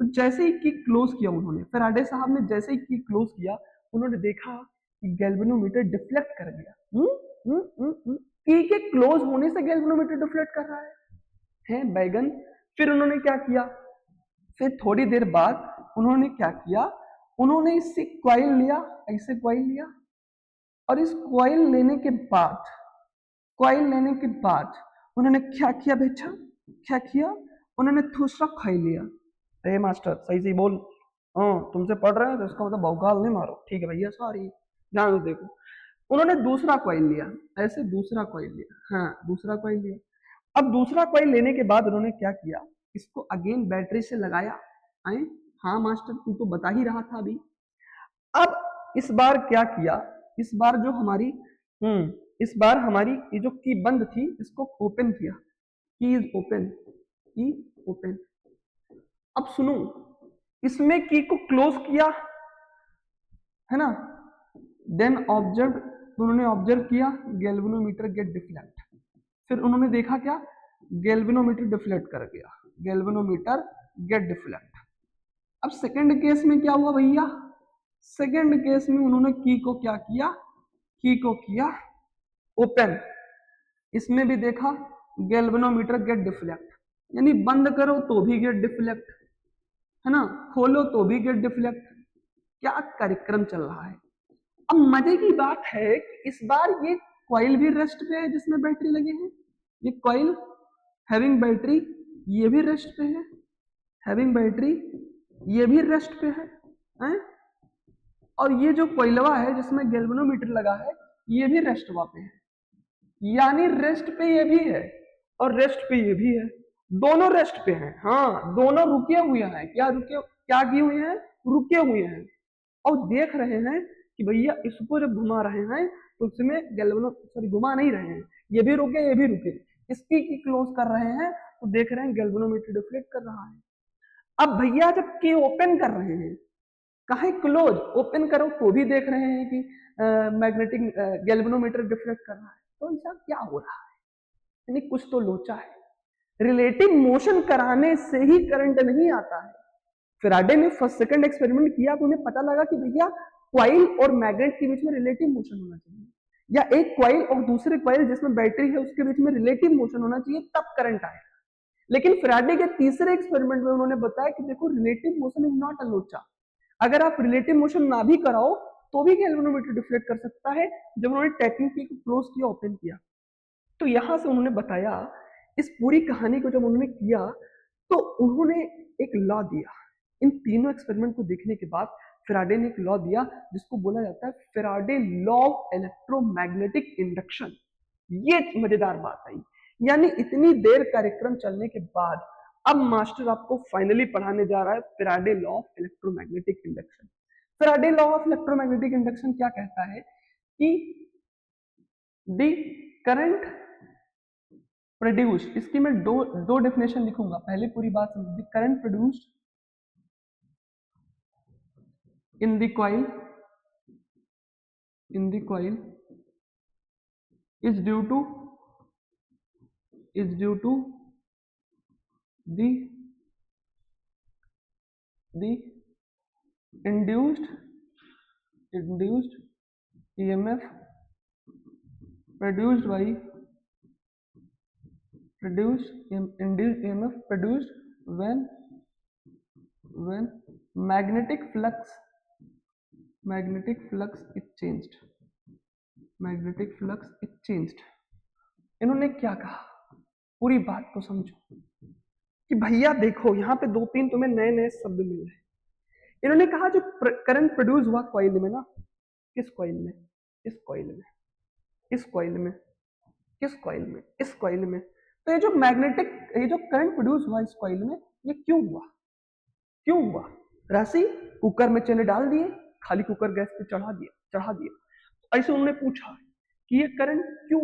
तो जैसे ही की क्लोज किया उन्होंने, फैराडे साहब ने जैसे ही की क्लोज किया, उन्होंने देखा कि गैल्वेनोमीटर डिफ्लेक्ट कर गया। की के क्लोज होने से गैल्वेनोमीटर डिफ्लेक्ट कर रहा है बैगन। फिर उन्होंने क्या किया, फिर थोड़ी देर बाद उन्होंने क्या किया, उन्होंने इससे कॉइल लिया, ऐसे कॉइल लिया, और इस कॉइल लेने के बाद, कॉइल लेने के बाद उन्होंने क्या किया बेटा, क्या किया, उन्होंने दूसरा कॉइल लिया। अरे मास्टर सही से बोल, हाँ तुमसे पढ़ रहे हैं तो इसका मतलब भौकाल नहीं मारो, ठीक है भैया सॉरी, ध्यान से देखो। उन्होंने दूसरा कॉइल लिया, ऐसे दूसरा कॉइल लिया, हाँ दूसरा कॉइल लिया। अब दूसरा कॉइल लेने के बाद उन्होंने क्या किया, इसको अगेन बैटरी से लगाया, आए, हाँ मास्टर तू तो बता ही रहा था अभी। अब इस बार क्या किया, इस बार जो हमारी इस बार हमारी ये जो की बंद थी इसको ओपन किया, की इज ओपन, की ओपन। अब सुनो, इसमें की को क्लोज किया है ना, देन ऑब्जर्व, उन्होंने ऑब्जर्व किया गैल्वेनोमीटर गेट डिफ्लेक्ट, फिर उन्होंने देखा क्या, गैल्वेनोमीटर डिफ्लेक्ट कर गया, गैल्वेनोमीटर गेट डिफ्लेक्ट। अब सेकंड केस में क्या हुआ भैया, सेकंड केस में उन्होंने की को क्या किया, की को किया ओपन, इसमें भी देखा गैल्वेनोमीटर गेट डिफ्लेक्ट। यानी बंद करो तो भी गेट डिफ्लेक्ट, है ना, खोलो तो भी गेट डिफ्लेक्ट। क्या कार्यक्रम चल रहा है। अब मजे की बात है कि इस बार ये कॉइल भी रेस्ट पे है जिसमें बैटरी लगे हैं। ये कॉइल हैविंग बैटरी, ये भी रेस्ट पे है, हैविंग बैटरी ये भी रेस्ट पे है? और ये जो कोयलवा है जिसमें गैल्वेनोमीटर लगा है ये भी रेस्ट पे है। यानी रेस्ट पे ये भी है और रेस्ट पे ये भी है, दोनों रेस्ट पे हैं। हाँ, दोनों रुके हुए हैं। क्या किए हुए हैं? रुके हुए हैं और देख रहे हैं कि भैया इसको जब घुमा रहे हैं तो इसमें घुमा नहीं रहे हैं, ये भी रुके ये भी रुके। इसकी की क्लोज कर रहे हैं तो देख रहे हैं गैल्वेनोमीटर डिफ्लेक्ट कर रहा है। अब भैया जब की ओपन कर रहे हैं, कहे क्लोज, ओपन करो तो भी देख रहे हैं कि मैग्नेटिक गैल्वेनोमीटर डिफ्लेक्ट कर रहा है। तो ऐसा क्या हो रहा है? यानी कुछ तो लोचा है। रिलेटिव मोशन कराने से ही करंट नहीं आता है। फैराडे ने फर्स्ट सेकंड एक्सपेरिमेंट किया तो उन्हें पता लगा कि भैया क्वाइल और मैग्नेट के बीच में रिलेटिव मोशन होना चाहिए, या एक क्वाइल और दूसरे क्वाइल जिसमें बैटरी है उसके बीच में रिलेटिव मोशन होना चाहिए, तब करंट आएगा। लेकिन फैराडे के तीसरे एक्सपेरिमेंट में उन्होंने बताया कि देखो relative motion is not a लोचा। अगर आप रिलेटिव मोशन ना भी कराओ तो भी गैल्वेनोमीटर डिफ्लेक्ट कर सकता है। जब उन्होंने टेक्निक को क्लोज किया, ओपन किया, तो यहां से उन्होंने बताया, इस पूरी कहानी को जब उन्होंने किया तो उन्होंने एक लॉ दिया। इन तीनों एक्सपेरिमेंट को देखने के बाद फैराडे ने एक लॉ दिया जिसको बोला जाता है Faraday law of electromagnetic induction. ये मजेदार बात आई। यानी इतनी देर कार्यक्रम चलने के बाद अब मास्टर आपको फाइनली पढ़ाने जा रहा है Faraday law of electromagnetic induction. Faraday law of electromagnetic induction क्या कहता है कि द करंट प्रोड्यूस्ड, इसकी मैं दो डेफिनेशन लिखूंगा, पहले पूरी बात समझ। The current produced in the coil is due to the induced EMF produced when magnetic flux is changed। इन्होंने क्या कहा, पूरी बात को समझो कि भैया देखो यहाँ पे दो तीन तुम्हें नए नए शब्द मिल रहे हैं। इन्होंने कहा जो करंट प्रोड्यूस हुआ कॉइल में ना, किस कॉइल में? इस कॉइल में, इस कॉइल में, किस कॉइल में? इस कॉइल में। तो ये जो करंट प्रोड्यूस हुआ इस कॉइल में, ये क्यों हुआ? राशि कुकर में चने डाल दिए, खाली कुकर गैस पे चढ़ा दिया। ऐसे उन्होंने पूछा कि ये करंट क्यों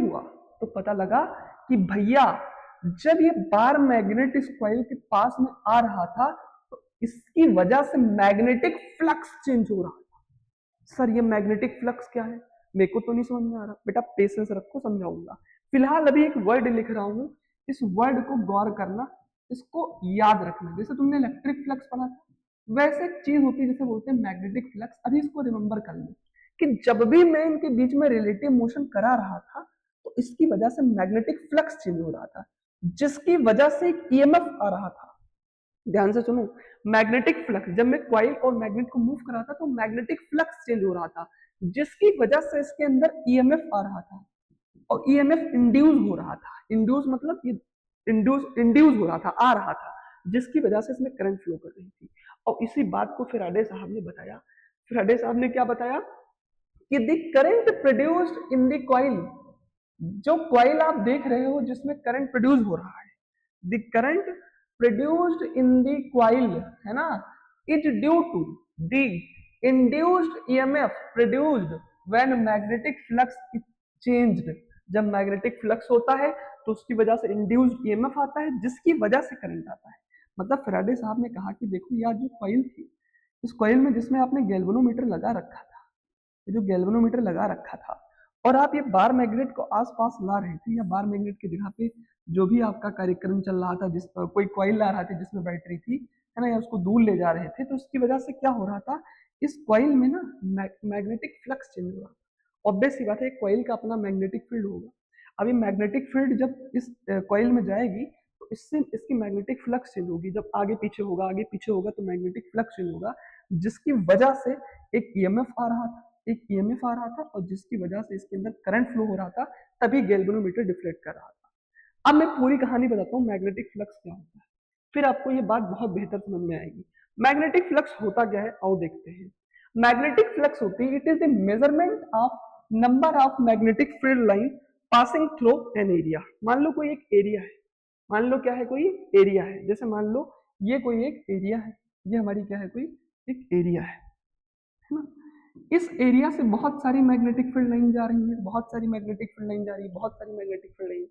हुआ? तो पता लगा कि भैया जब ये बार मैग्नेट इस कॉइल के पास में आ रहा था तो इसकी वजह से मैग्नेटिक फ्लक्स चेंज हो रहा था। सर ये मैग्नेटिक फ्लक्स क्या है? मेरे को तो नहीं समझ में आ रहा। बेटा पेशेंस रखो, समझाऊंगा। फिलहाल अभी एक वर्ड लिख रहा हूं, इस वर्ड को गौर करना, इसको याद रखना। जैसे तुमने इलेक्ट्रिक फ्लक्स पढ़ा था, वैसे एक चीज होती है जिसे बोलते हैं मैग्नेटिक फ्लक्स। अभी इसको रिमेंबर कर लो कि जब भी मैं इनके बीच में रिलेटिव मोशन करा रहा था तो इसकी वजह से मैग्नेटिक फ्लक्स चेंज हो रहा था, जिसकी वजह से एक ईएमएफ आ रहा था। ध्यान से सुनो, मैग्नेटिक फ्लक्स, जब मैं कॉइल और मैग्नेट को मूव कर रहा था तो मैग्नेटिक फ्लक्स चेंज हो रहा था, जिसकी वजह से इसके अंदर ईएमएफ आ रहा था और ईएमएफ इंड्यूस हो रहा था। इंड्यूस मतलब इंड्यूस हो रहा था, आ रहा था, जिसकी वजह से इसमें करंट फ्लो कर रही थी। और इसी बात को फैराडे साहब ने बताया। फैराडे साहब ने क्या बताया कि the current produced in the coil, जो कॉइल आप देख रहे हो जिसमें करंट प्रोड्यूस हो रहा है, the current produced in the coil, है ना, is due to the induced EMF produced when magnetic flux is changed. जब मैग्नेटिक फ्लक्स होता है तो उसकी वजह से इंड्यूस्ड ईएमएफ आता है, जिसकी वजह से करंट आता है। मतलब फैराडे साहब ने कहा कि देखो यार जो कॉइल थी, इस कॉइल में जिसमें आपने गैल्वेनोमीटर लगा रखा था, ये जो गैल्वेनोमीटर लगा रखा था, और आप ये बार मैग्नेट को आसपास ला रहे थे, या बार मैग्नेट की जगह पे जो भी आपका कार्यक्रम चल रहा था, जिस कोई कॉइल ला रहा था जिसमें बैटरी थी, है ना, या उसको दूर ले जा रहे थे, तो उसकी वजह से क्या हो रहा था, इस कॉइल में ना मैग्नेटिक फ्लक्स चेंज हो रहा था। ऑब्वियस सी बात है, कॉइल का अपना मैग्नेटिक फील्ड होगा। अभी मैग्नेटिक फील्ड जब इस कॉइल में जाएगी तो इससे इसकी मैग्नेटिक फ्लक्स चेंज होगी, जब आगे पीछे होगा तो मैग्नेटिक फ्लक्स चेंज होगा, जिसकी वजह से एक ईएमएफ आ रहा था, और जिसकी वजह से इसके अंदर करंट फ्लो हो रहा था, तभी गैल्वेनोमीटर डिफ्लेक्ट कर रहा था। अब मैं पूरी कहानी बताता हूँ मैग्नेटिक फ्लक्स क्या होता है, फिर आपको ये बात बहुत बेहतर समझ में आएगी। मैग्नेटिक फ्लक्स होता क्या है, आओ देखते हैं। मैग्नेटिक फ्लक्स होती है, it is the measurement of number of magnetic field line passing through an area. मान लो कोई एक एरिया है, मान लो क्या है, कोई एरिया है, जैसे मान लो ये कोई एक एरिया है, ये हमारी क्या है, कोई एक एरिया है ना। इस एरिया से बहुत सारी मैग्नेटिक फील्ड लाइन जा रही है, बहुत सारी मैग्नेटिक फील्ड लाइन जा रही है, बहुत सारी मैग्नेटिक फील्ड लाइन।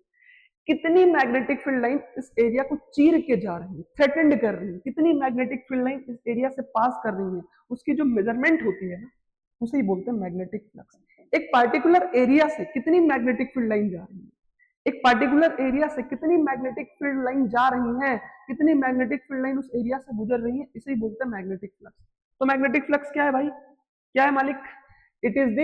कितनी मैग्नेटिक फील्ड लाइन इस एरिया को चीर के जा रही है, थ्रेटेंड कर रही है, कितनी मैग्नेटिक फील्ड लाइन इस एरिया से पास कर रही है, उसकी जो मेजरमेंट होती है ना, उसे ही बोलते हैं मैग्नेटिक फ्लक्स। एक पार्टिकुलर एरिया से कितनी मैग्नेटिक फील्ड लाइन जा रही है, एक पार्टिकुलर एरिया से कितनी मैग्नेटिक फील्ड लाइन जा रही है, कितनी मैग्नेटिक फील्ड लाइन उस एरिया से गुजर रही है, इसे ही बोलते हैं मैग्नेटिक फ्लक्स। तो मैग्नेटिक फ्लक्स क्या है भाई, क्या है मालिक? It is the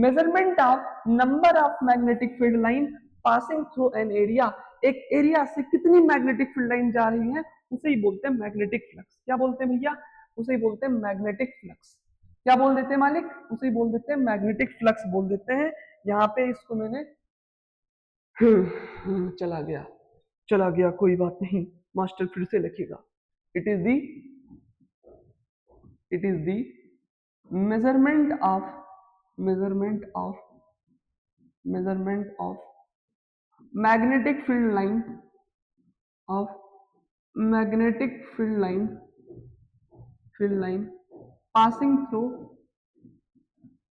measurement of number of magnetic field line passing through an area. एक एरिया से कितनी मैग्नेटिक फील्ड लाइन जा रही है, उसे ही बोलते हैं मैग्नेटिक फ्लक्स। क्या बोलते हैं भैया? उसे ही बोलते हैं मैग्नेटिक फ्लक्स। क्या बोल देते हैं मालिक? उसे ही बोल देते हैं मैग्नेटिक फ्लक्स बोल देते हैं। यहाँ पे इसको मैंने चला गया, कोई बात नहीं, मास्टर फिर से लिखेगा। It is the measurement of magnetic field line passing through an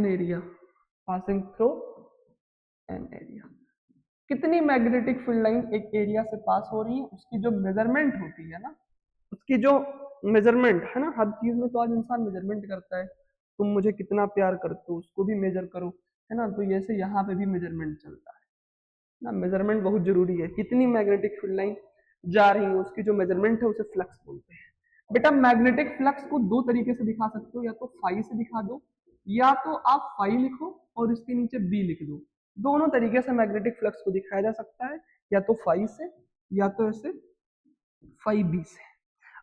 area, कितनी मैग्नेटिक फील्ड लाइन एक एरिया से पास हो रही है, उसकी जो मेजरमेंट होती है ना, उसकी जो मेजरमेंट है ना, हर चीज में तो आज इंसान मेजरमेंट करता है, तुम मुझे कितना प्यार करते हो उसको भी मेजर करो, है ना। तो जैसे यहाँ पे भी मेजरमेंट चलता है ना, मेजरमेंट बहुत जरूरी है। कितनी मैग्नेटिक फील्ड लाइन जा रही है, उसकी जो मेजरमेंट है उसे फ्लक्स बोलते हैं। बेटा मैग्नेटिक फ्लक्स को दो तरीके से दिखा सकते हो, या तो फाई से दिखा दो, या तो आप फाई लिखो और इसके नीचे बी लिख दो। दोनों तरीके से मैग्नेटिक फ्लक्स को दिखाया जा सकता है, या तो फाई से, या तो ऐसे फाई बी से।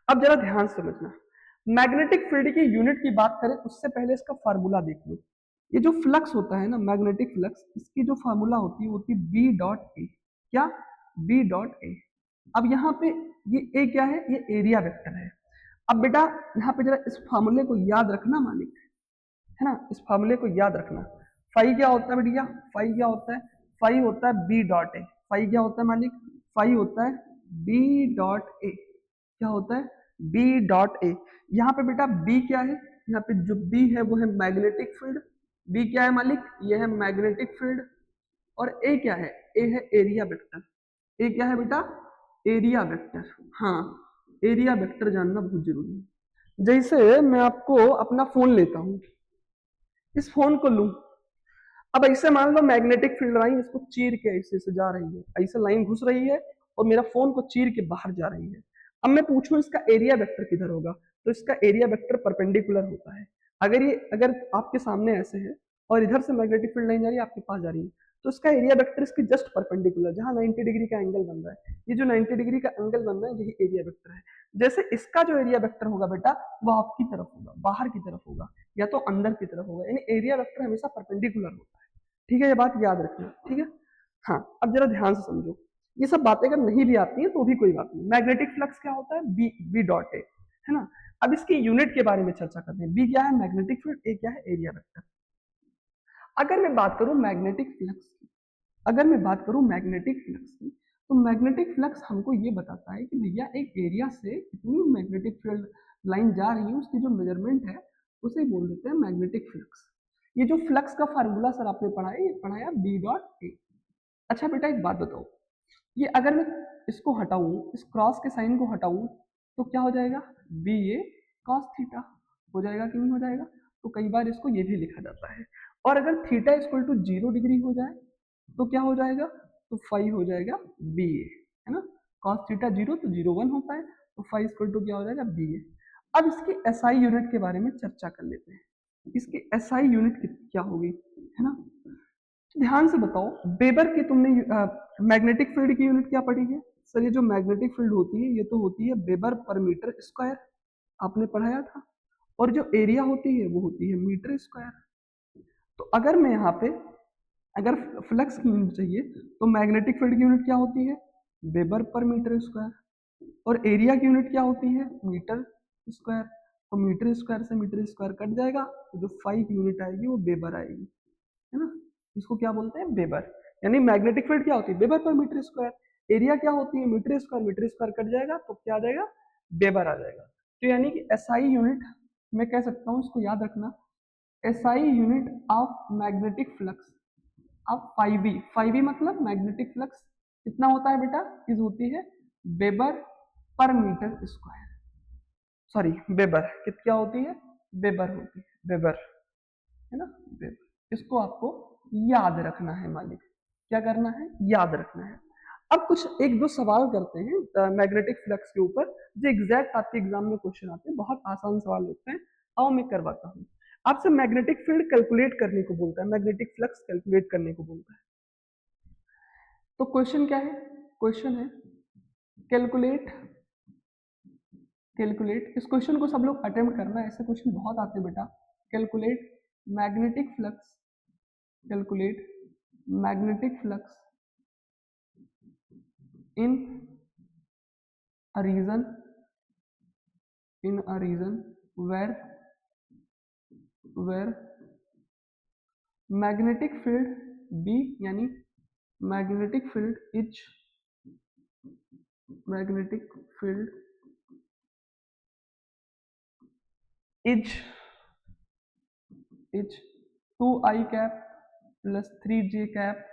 अब जरा ध्यान से समझना, मैग्नेटिक फील्ड की यूनिट की बात करें उससे पहले इसका फार्मूला देख लो। ये जो फ्लक्स होता है ना, मैग्नेटिक फ्लक्स, इसकी जो फार्मूला होती है वो होती है बी डॉट ए। क्या? B dot A. अब यहाँ पे ये ए क्या है, ये एरिया वेक्टर है। अब बेटा यहाँ पे जरा इस फार्मूले को याद रखना मालिक, है ना, इस फार्मूले को याद रखना। फाई क्या होता है बेटिया? फाई क्या होता है? फाई होता है बी डॉट ए। फाई क्या होता है मालिक? फाई होता है बी डॉट ए। क्या होता है? B dot A. यहाँ पे बेटा बी क्या है? यहाँ पे जो बी है वो है मैग्नेटिक फील्ड। बी क्या है मालिक? ये है मैग्नेटिक फील्ड। और ए क्या है? ए है एरिया वेक्टर। ए क्या है बेटा? Area vector. हाँ, एरिया वेक्टर जानना बहुत जरूरी है। जैसे मैं आपको अपना फोन लेता हूं, इस फोन को लूं, अब ऐसे मान लो मैग्नेटिक फील्ड लाइन इसको चीर के ऐसे से जा रही है, ऐसे लाइन घुस रही है और मेरा फोन को चीर के बाहर जा रही है। अब मैं पूछूं इसका एरिया वेक्टर किधर होगा, तो इसका एरिया वेक्टर परपेंडिकुलर होता है। अगर आपके सामने ऐसे है और इधर से मैग्नेटिक फील्ड लाइन जा रही है, आपके पास जा रही है, तो इसका एरिया वेक्टर इसके जस्ट परपेंडिकुलर, जहां 90 डिग्री का एंगल बन रहा है, ये जो 90 डिग्री का एंगल बन रहा है यही एरिया वेक्टर है। जैसे इसका जो एरिया वेक्टर होगा बेटा वो आपकी तरफ होगा, बाहर की तरफ होगा, या तो अंदर की तरफ होगा, यानी एरिया वेक्टर हमेशा परपेंडिकुलर होता है। ठीक है, ये बात याद रखना। ठीक है, हाँ। अब जरा ध्यान से समझो, ये सब बातें अगर नहीं भी आती हैं तो भी कोई बात नहीं। मैग्नेटिक फ्लक्स क्या होता है? बी डॉट ए, है ना। अब इसकी यूनिट के बारे में चर्चा करते हैं। बी क्या है? Magnetic field. ए क्या है? Area vector. अगर मैं बात करूं मैग्नेटिक फ्लक्स की, तो मैग्नेटिक फ्लक्स हमको ये बताता है कि भैया एक एरिया से कितनी मैग्नेटिक फील्ड लाइन जा रही है, उसकी जो मेजरमेंट है उसे बोल देते हैं मैग्नेटिक फ्लक्स। ये जो फ्लक्स का फार्मूला सर आपने पढ़ाया, ये पढ़ाया बी डॉट ए। अच्छा बेटा एक बात बताओ, ये अगर मैं इसको हटाऊं, इस क्रॉस के साइन को हटाऊं, तो क्या हो जाएगा? बी ए कॉस थीटा हो जाएगा कि नहीं हो जाएगा? तो कई बार इसको ये भी लिखा जाता है। और अगर थीटा इक्वल टू 0 डिग्री हो जाए तो क्या हो जाएगा? तो फाइव हो जाएगा बी ए, है ना। कॉस थीटा 0 तो 0 1 होता है, तो फाइव इक्वल टू क्या हो जाएगा? बी ए। अब इसकी एसआई यूनिट के बारे में चर्चा कर लेते हैं। इसकी एसआई यूनिट क्या होगी, है ना। ध्यान से बताओ, वेबर की तुमने मैग्नेटिक फील्ड की यूनिट क्या पढ़ी है? सर ये जो मैग्नेटिक फील्ड होती है ये तो होती है वेबर पर मीटर स्क्वायर, आपने पढ़ाया था। और जो एरिया होती है वो होती है मीटर स्क्वायर। तो अगर मैं यहाँ पे अगर फ्लक्स की यूनिट चाहिए तो मैग्नेटिक फील्ड की यूनिट क्या होती है? Weber per metre square. और एरिया की यूनिट क्या होती है? Metre square. तो मीटर स्क्वायर से मीटर स्क्वायर कट जाएगा, तो जो 5 यूनिट आएगी वो वेबर आएगी, है ना। इसको क्या बोलते हैं? वेबर। यानी मैग्नेटिक फील्ड क्या होती है? Weber per metre square. Area क्या होती है? मीटर स्क्वायर कट जाएगा तो क्या आ जाएगा? वेबर आ जाएगा। तो यानी कि एसआई यूनिट मैं कह सकता हूं, इसको याद रखना, SI unit of magnetic flux अब 5V मतलब मैग्नेटिक फ्लक्स कितना होता है बेटा? इज होती है weber per metre square. Sorry, weber क्या होती है? वेबर होती है, वेबर, है ना, वेबर। इसको आपको याद रखना है मालिक। क्या करना है? याद रखना है। अब कुछ एक दो सवाल करते हैं मैग्नेटिक फ्लक्स के ऊपर, जो एग्जैक्ट आपके एग्जाम में क्वेश्चन आते हैं, बहुत आसान सवाल होते हैं। आओ मैं करवाता हूँ आपसे। मैग्नेटिक फील्ड कैलकुलेट करने को बोलता है, मैग्नेटिक फ्लक्स कैलकुलेट करने को बोलता है। तो क्वेश्चन क्या है? क्वेश्चन है कैलकुलेट, कैलकुलेट। इस क्वेश्चन को सब लोग अटेम्प्ट करना है, ऐसे क्वेश्चन बहुत आते हैं बेटा। Calculate magnetic flux, calculate magnetic flux in a region, in a region where magnetic field B यानी magnetic field is magnetic field is 2I cap plus 3J cap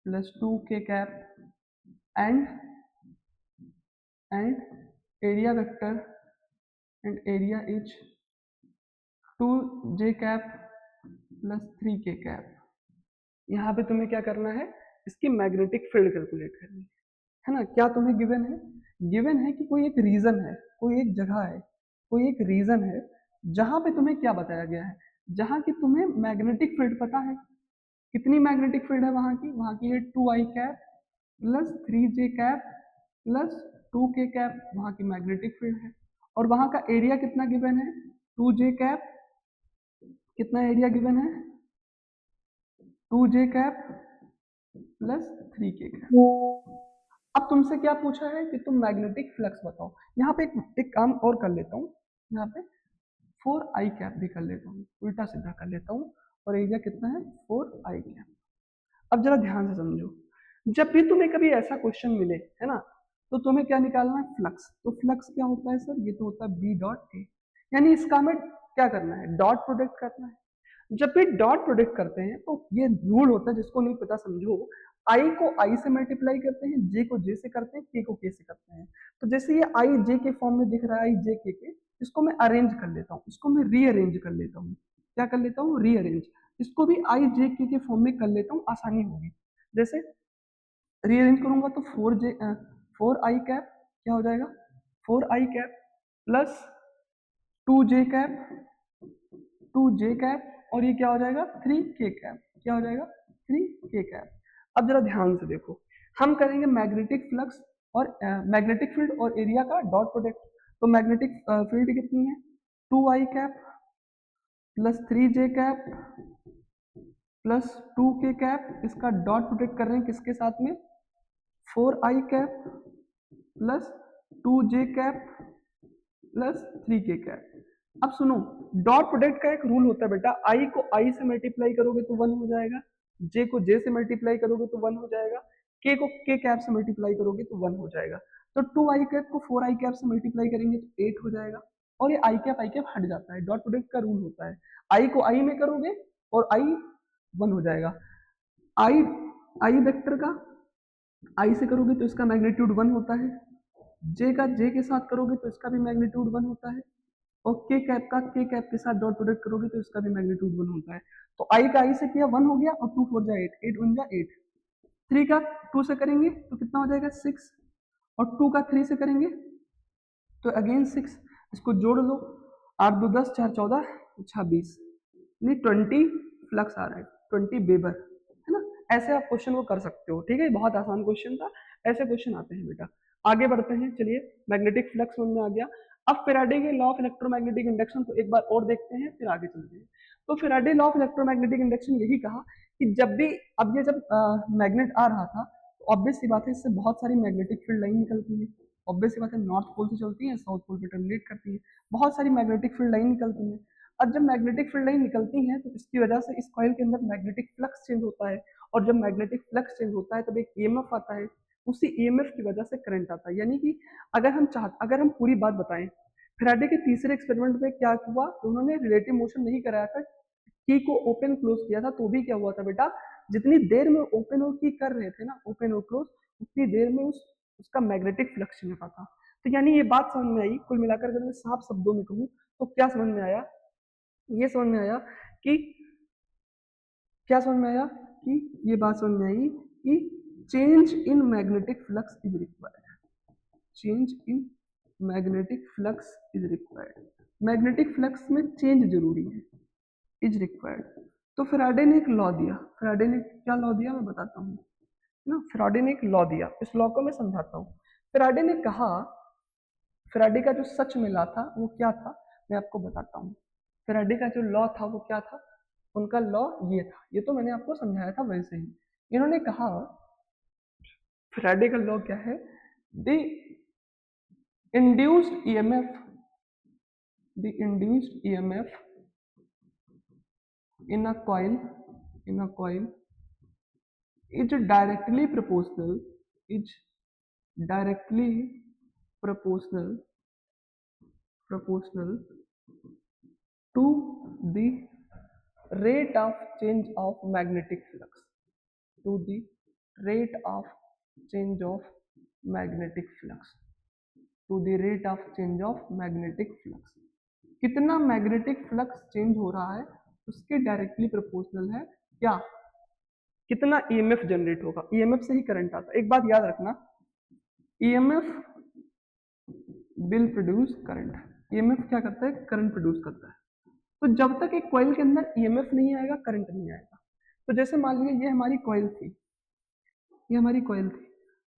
plus 2K cap and area vector and area is 2J cap plus 3K cap। यहाँ पे तुम्हें क्या करना है? इसकी मैग्नेटिक फील्ड कैलकुलेट करनी है ना। क्या तुम्हें गिवन है? गिवन है कि कोई एक रीजन है, कोई एक जगह है, कोई एक रीजन है जहां पे तुम्हें क्या बताया गया है? जहां की तुम्हें मैग्नेटिक फील्ड पता है। कितनी मैग्नेटिक फील्ड है वहां की? वहां की है 2I cap plus 3J cap plus 2K cap, वहां की मैग्नेटिक फील्ड है। और वहां का एरिया कितना गिवन है? 2J कैप, कितना एरिया गिवन है? 2J cap plus 3K cap. अब तुमसे क्या पूछा है कि तुम मैग्नेटिक फ्लक्स बताओ। यहाँ पे एक काम और कर लेता हूँ, यहाँ पे 4I कैप भी कर लेता हूँ, उल्टा सीधा कर लेता हूँ। और एरिया कितना है? 4I cap. अब जरा ध्यान से समझो, जब भी तुम्हें कभी ऐसा क्वेश्चन मिले, है ना, तो तुम्हें क्या निकालना है? फ्लक्स। तो फ्लक्स क्या होता है सर? ये तो होता है B डॉट A। यानी इसका हमें क्या करना है? डॉट प्रोडक्ट करना है। जब भी डॉट प्रोडक्ट करते हैं तो ये रूल होता है, जिसको नहीं पता समझो, आई को आई से मल्टीप्लाई करते हैं, जे को जे से करते हैं, के को के से करते हैं। तो जैसे ये आई जे के फॉर्म में दिख रहा है, आई जे के, इसको मैं अरेंज कर लेता हूँ, इसको मैं रीअरेंज कर लेता हूँ। क्या कर लेता हूँ? रीअरेंज। इसको भी आई जे के फॉर्म में कर लेता हूँ, आसानी होगी। जैसे रीअरेंज करूंगा तो 4I कैप क्या हो जाएगा? 4I cap plus 2J cap, 2J cap, और ये क्या हो जाएगा? 3K cap. क्या हो जाएगा? 3K cap. अब जरा ध्यान से देखो, हम करेंगे मैग्नेटिक फ्लक्स और मैग्नेटिक फील्ड और एरिया का डॉट प्रोडक्ट। तो मैग्नेटिक फील्ड कितनी है? 2I cap plus 3J cap plus 2K cap. इसका डॉट प्रोडक्ट कर रहे हैं किसके साथ में? 4I cap plus 2J cap plus 3K cap. अब सुनो, डॉट प्रोडक्ट का एक रूल होता है बेटा, आई को आई से मल्टीप्लाई करोगे तो 1 हो जाएगा, जे को जे से मल्टीप्लाई करोगे तो 1 हो जाएगा, के को के कैप से मल्टीप्लाई करोगे तो 1 हो जाएगा। तो 2I कैप को 4I कैप से मल्टीप्लाई करेंगे तो 8 हो जाएगा। और ये आई कैप हट जाता है, डॉट प्रोडक्ट का रूल होता है। आई को आई में करोगे और आई 1 हो जाएगा। आई आई वेक्टर का आई से करोगे तो इसका मैग्नीट्यूड 1 होता है, जे का जे के साथ करोगे तो इसका भी मैग्नीट्यूड 1 होता है, और के कैप का के कैप के साथ डॉट प्रोडक्ट करोगे तो इसका भी मैग्नीट्यूड 1 होता है। तो आई का आई से किया 1 हो गया, और 2 4 जा 8, 8 1 जा 8। 3 का 2 से करेंगे तो कितना हो जाएगा? 6। और 2 का 3 से करेंगे तो अगेन 6। इसको जोड़ लो, 8 2 10 4 14 26, यानी 20 फ्लक्स आ रहा है, 20 वेबर, है ना। ऐसे आप क्वेश्चन को कर सकते हो, ठीक है, बहुत आसान क्वेश्चन था, ऐसे क्वेश्चन आते हैं बेटा। आगे बढ़ते हैं, चलिए मैग्नेटिक फ्लक्स समझ में आ गया। अब फैराडे के लॉ ऑफ इलेक्ट्रोमैग्नेटिक इंडक्शन को एक बार और देखते हैं, फिर आगे चलते हैं। तो Faraday law of electromagnetic induction यही कहा कि जब भी, अब ये जब मैग्नेट आ रहा था, तो ऑब्वियस सी बात है इससे बहुत सारी मैग्नेटिक फील्ड लाइन निकलती है, ऑब्वियस सी बात है नॉर्थ पोल से चलती है, साउथ पोल पे टर्मिनेट करती है, बहुत सारी मैग्नेटिक फील्ड लाइन निकलती है। अब जब मैग्नेटिक फील्ड लाइन निकलती हैं तो इसकी वजह से इस कॉइल के अंदर मैग्नेटिक फ्लक्स चेंज होता है, और जब मैग्नेटिक फ्लक्स चेंज होता है तब एक ईएमएफ आता है, उसी ईएमएफ की वजह से करंट आता है। यानी कि अगर हम पूरी बात बताएं, फैराडे के तीसरे एक्सपेरिमेंट में क्या हुआ, उन्होंने रिलेटिव मोशन नहीं कराया था, की को ओपन क्लोज किया था, तो भी क्या हुआ था बेटा, जितनी देर में ओपन और की कर रहे थे ना, ओपन और क्लोज, उतनी देर में उसका मैग्नेटिक फ्लक्स चेंज होता था। तो यानी ये बात समझ में आई, कुल मिलाकर अगर मैं साफ शब्दों में कहूँ तो क्या समझ में आया, ये समझ में आया कि क्या समझ में आया कि ये बात समझ में आई कि change in magnetic flux is required, change in magnetic flux is required, magnetic flux में चेंज जरूरी है, इज रिक्वायर्ड। तो फैराडे ने एक लॉ दिया, फैराडे ने क्या लॉ दिया मैं बताता हूँ ना, फैराडे ने एक लॉ दिया, इस लॉ को मैं समझाता हूँ। फैराडे ने कहा, फैराडे का जो सच में लॉ था वो क्या था, मैं आपको बताता हूँ। फैराडे का जो लॉ था वो क्या था, उनका लॉ ये था, ये तो मैंने आपको समझाया था वैसे ही। इन्होंने कहा, फैराडे का लॉ क्या है, the induced EMF, the induced EMF in a coil is directly proportional, is directly proportional to the rate of change of magnetic flux, to the rate of change of magnetic flux, to the rate of change of magnetic flux। कितना मैग्नेटिक फ्लक्स चेंज हो रहा है उसके डायरेक्टली प्रोपोर्शनल है क्या, कितना ईएमएफ जनरेट होगा, ईएमएफ से ही करंट आता है। एक बात याद रखना, EMF will produce current, EMF क्या करता है, करंट प्रोड्यूस करता है। तो जब तक एक कॉइल के अंदर ईएमएफ नहीं आएगा, करंट नहीं आएगा। तो जैसे मान लीजिए ये हमारी कॉइल थी, ये हमारी कॉइल थी,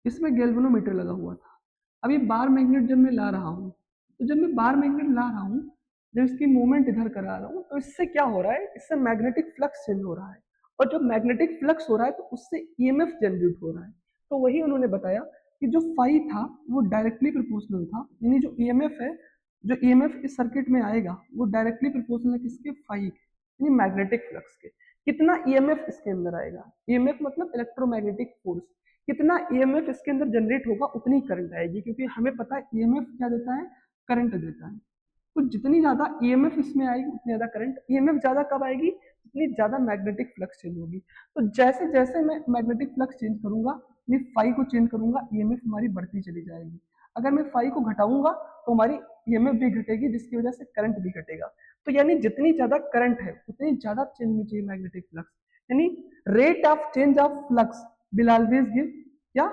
इसमें गैल्वेनोमीटर लगा हुआ था। अब ये बार मैग्नेट जब मैं ला रहा हूँ, तो जब मैं बार मैग्नेट ला रहा हूँ, जब इसकी मूवमेंट इधर करा रहा हूँ, तो इससे क्या हो रहा है, इससे मैग्नेटिक फ्लक्स चेंज हो रहा है, और जब मैग्नेटिक फ्लक्स हो रहा है तो उससे ईएमएफ जनरेट हो रहा है। तो वही उन्होंने बताया कि जो फाई था वो डायरेक्टली प्रोपोर्शनल था, यानी जो ईएमएफ है, जो ईएमएफ इस सर्किट में आएगा वो डायरेक्टली प्रोपोर्शनल है किसके, फाई के, यानी मैग्नेटिक फ्लक्स के। कितना ईएमएफ इसके अंदर आएगा, ईएमएफ मतलब इलेक्ट्रोमैग्नेटिक फोर्स, कितना ईएमएफ इसके अंदर जनरेट होगा उतनी करंट आएगी, क्योंकि हमें पता है ईएमएफ क्या देता है, करंट देता है। तो जितनी ज्यादा ईएमएफ इसमें आएगी उतनी ज्यादा करंट, ईएमएफ ज्यादा कब आएगी, उतनी ज्यादा मैग्नेटिक फ्लक्स चेंज होगी। तो जैसे जैसे मैं मैग्नेटिक फ्लक्स चेंज करूंगा, मैं फाई को चेंज करूंगा, ईएमएफ हमारी बढ़ती चली जाएगी। अगर मैं फाई को घटाऊंगा तो हमारी ईएमएफ भी घटेगी, जिसकी वजह से करंट भी घटेगा। तो यानी जितनी ज्यादा करंट है उतनी ज्यादा चेंज होनी चाहिए मैग्नेटिक फ्लक्स, यानी rate of change of flux will always give क्या,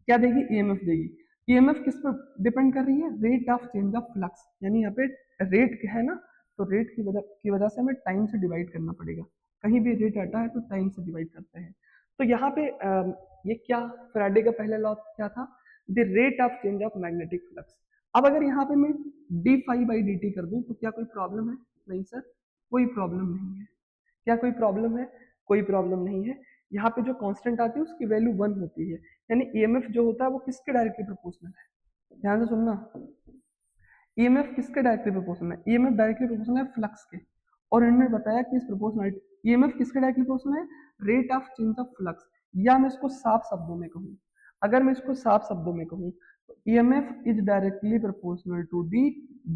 क्या देगी, ईएमएफ देगी। ईएमएफ किस पर डिपेंड कर रही है, rate of change of flux, यानी यहाँ पे रेट है ना, तो रेट की वजह से हमें टाइम से डिवाइड करना पड़ेगा, कहीं भी रेट आता है तो टाइम से डिवाइड करते हैं। तो यहाँ पे ये क्या, फैराडे का पहला लॉ क्या था, the rate of change of magnetic flux. अब अगर यहाँ पे मैं d phi by D t कर दूं तो क्या कोई प्रॉब्लम है, नहीं सर, कोई प्रॉब्लम नहीं है। क्या कोई प्रॉब्लम है, कोई प्रॉब्लम नहीं है। यहाँ पे जो कांस्टेंट आती है उसकी वैल्यू 1 होती है, यानी ईएमएफ जो होता है वो किसके डायरेक्टली प्रोपोर्शनल है, ध्यान से सुनना, ईएमएफ किसके डायरेक्टली प्रोपोर्शनल है, ईएमएफ डायरेक्टली प्रोपोर्शनल है फ्लक्स के। और इन्होंने बताया कि इस प्रोपोर्शनलिटी ईएमएफ किसके डायरेक्टली प्रोपोर्शनल है, rate of change of flux. या मैं इसको साफ शब्दों में कहूँ, अगर मैं इसको साफ शब्दों में कहूँ तो EMF is directly proportional to the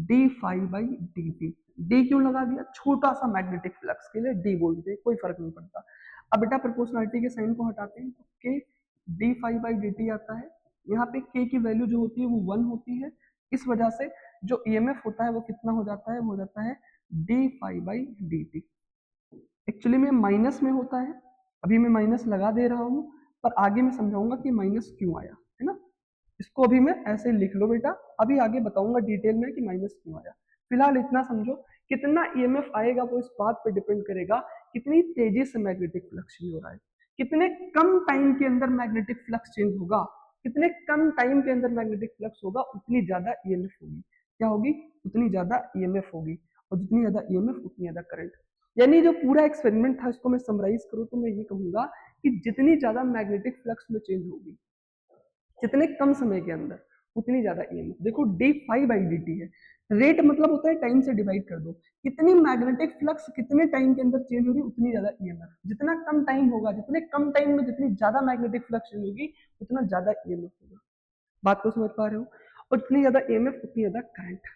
d phi by D T. D क्यों लगा दिया, छोटा सा मैग्नेटिक फ्लक्स के लिए डी बोल दिए, कोई फर्क नहीं पड़ता। अब बेटा प्रोपोर्शनलिटी के साइन को हटाते हैं तो k d phi by D t आता है। यहाँ पे के की वैल्यू जो होती है वो 1 होती है, इस वजह से जो ईएमएफ होता है वो कितना हो जाता है, वो हो जाता है D phi by D t. Actually में माइनस में होता है, अभी मैं माइनस लगा दे रहा हूँ, पर आगे मैं समझाऊंगा कि माइनस क्यों आया, है ना। इसको अभी मैं ऐसे लिख लो बेटा, अभी आगे बताऊंगा डिटेल में कि माइनस क्यों आया। फिलहाल इतना समझो, कितना ईएमएफ आएगा वो इस बात पे डिपेंड करेगा कितनी तेजी से मैग्नेटिक फ्लक्स हो रहा है। कितने कम टाइम के अंदर मैग्नेटिक फ्लक्स चेंज होगा, कितने कम टाइम के अंदर मैग्नेटिक फ्लक्स होगा उतनी ज्यादा ईएमएफ होगी। क्या होगी? उतनी ज्यादा ईएमएफ होगी, और जितनी ज्यादा ईएमएफ उतनी ज्यादा करंट। यानी जो पूरा एक्सपेरिमेंट था इसको मैं समराइज करूं तो मैं ये कहूंगा कि जितनी ज्यादा मैग्नेटिक फ्लक्स में चेंज होगी जितने कम समय के अंदर उतनी ज्यादा ईएमएफ। देखो d∅/dt है, रेट मतलब होता है टाइम से डिवाइड कर दो, कितनी मैग्नेटिक फ्लक्स कितने टाइम के अंदर चेंज होगी उतनी ज्यादा ईएमएफ। जितना कम टाइम होगा, जितने कम टाइम में जितनी ज्यादा मैग्नेटिक फ्लक्स चेंज होगी उतना ज्यादा ईएमएफ होगा। बात को समझ पा रहे हो? और जितनी ज्यादा ईएमएफ उतनी ज्यादा करंट।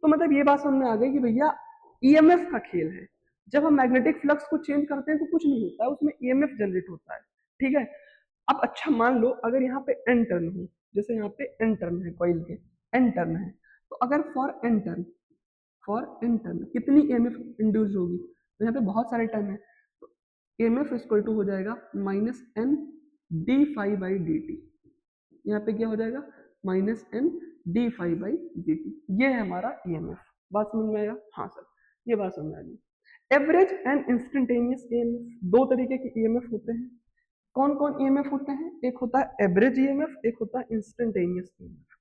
तो मतलब ये बात समझ में आ गई कि भैया ईएमएफ का खेल है। जब हम मैग्नेटिक फ्लक्स को चेंज करते हैं तो कुछ नहीं होता है, उसमें ईएमएफ जनरेट होता है। ठीक है, अब अच्छा मान लो अगर यहाँ पे एन टर्न हो, जैसे यहाँ पे एन टर्न है, कॉइल के एन टर्न है, तो अगर फॉर एन टर्न कितनी ईएमएफ इंड्यूस होगी? तो यहाँ पे बहुत सारे टर्न है, तो ईएमएफ इक्वल टू हो जाएगा माइनस एन d∅/dt। यहाँ पे क्या हो जाएगा? Minus N d∅/dt। ये है हमारा ईएमएफ। बात समझ में आया? हाँ सर, ये बात समझ आ गई। एवरेज एंड इंस्टेंटेनियस ईएमएफ, दो तरीके के ईएमएफ होते हैं। कौन कौन ईएमएफ होते हैं? एक होता है एवरेज ईएमएफ, एक होता है इंस्टेंटेनियस ईएमएफ।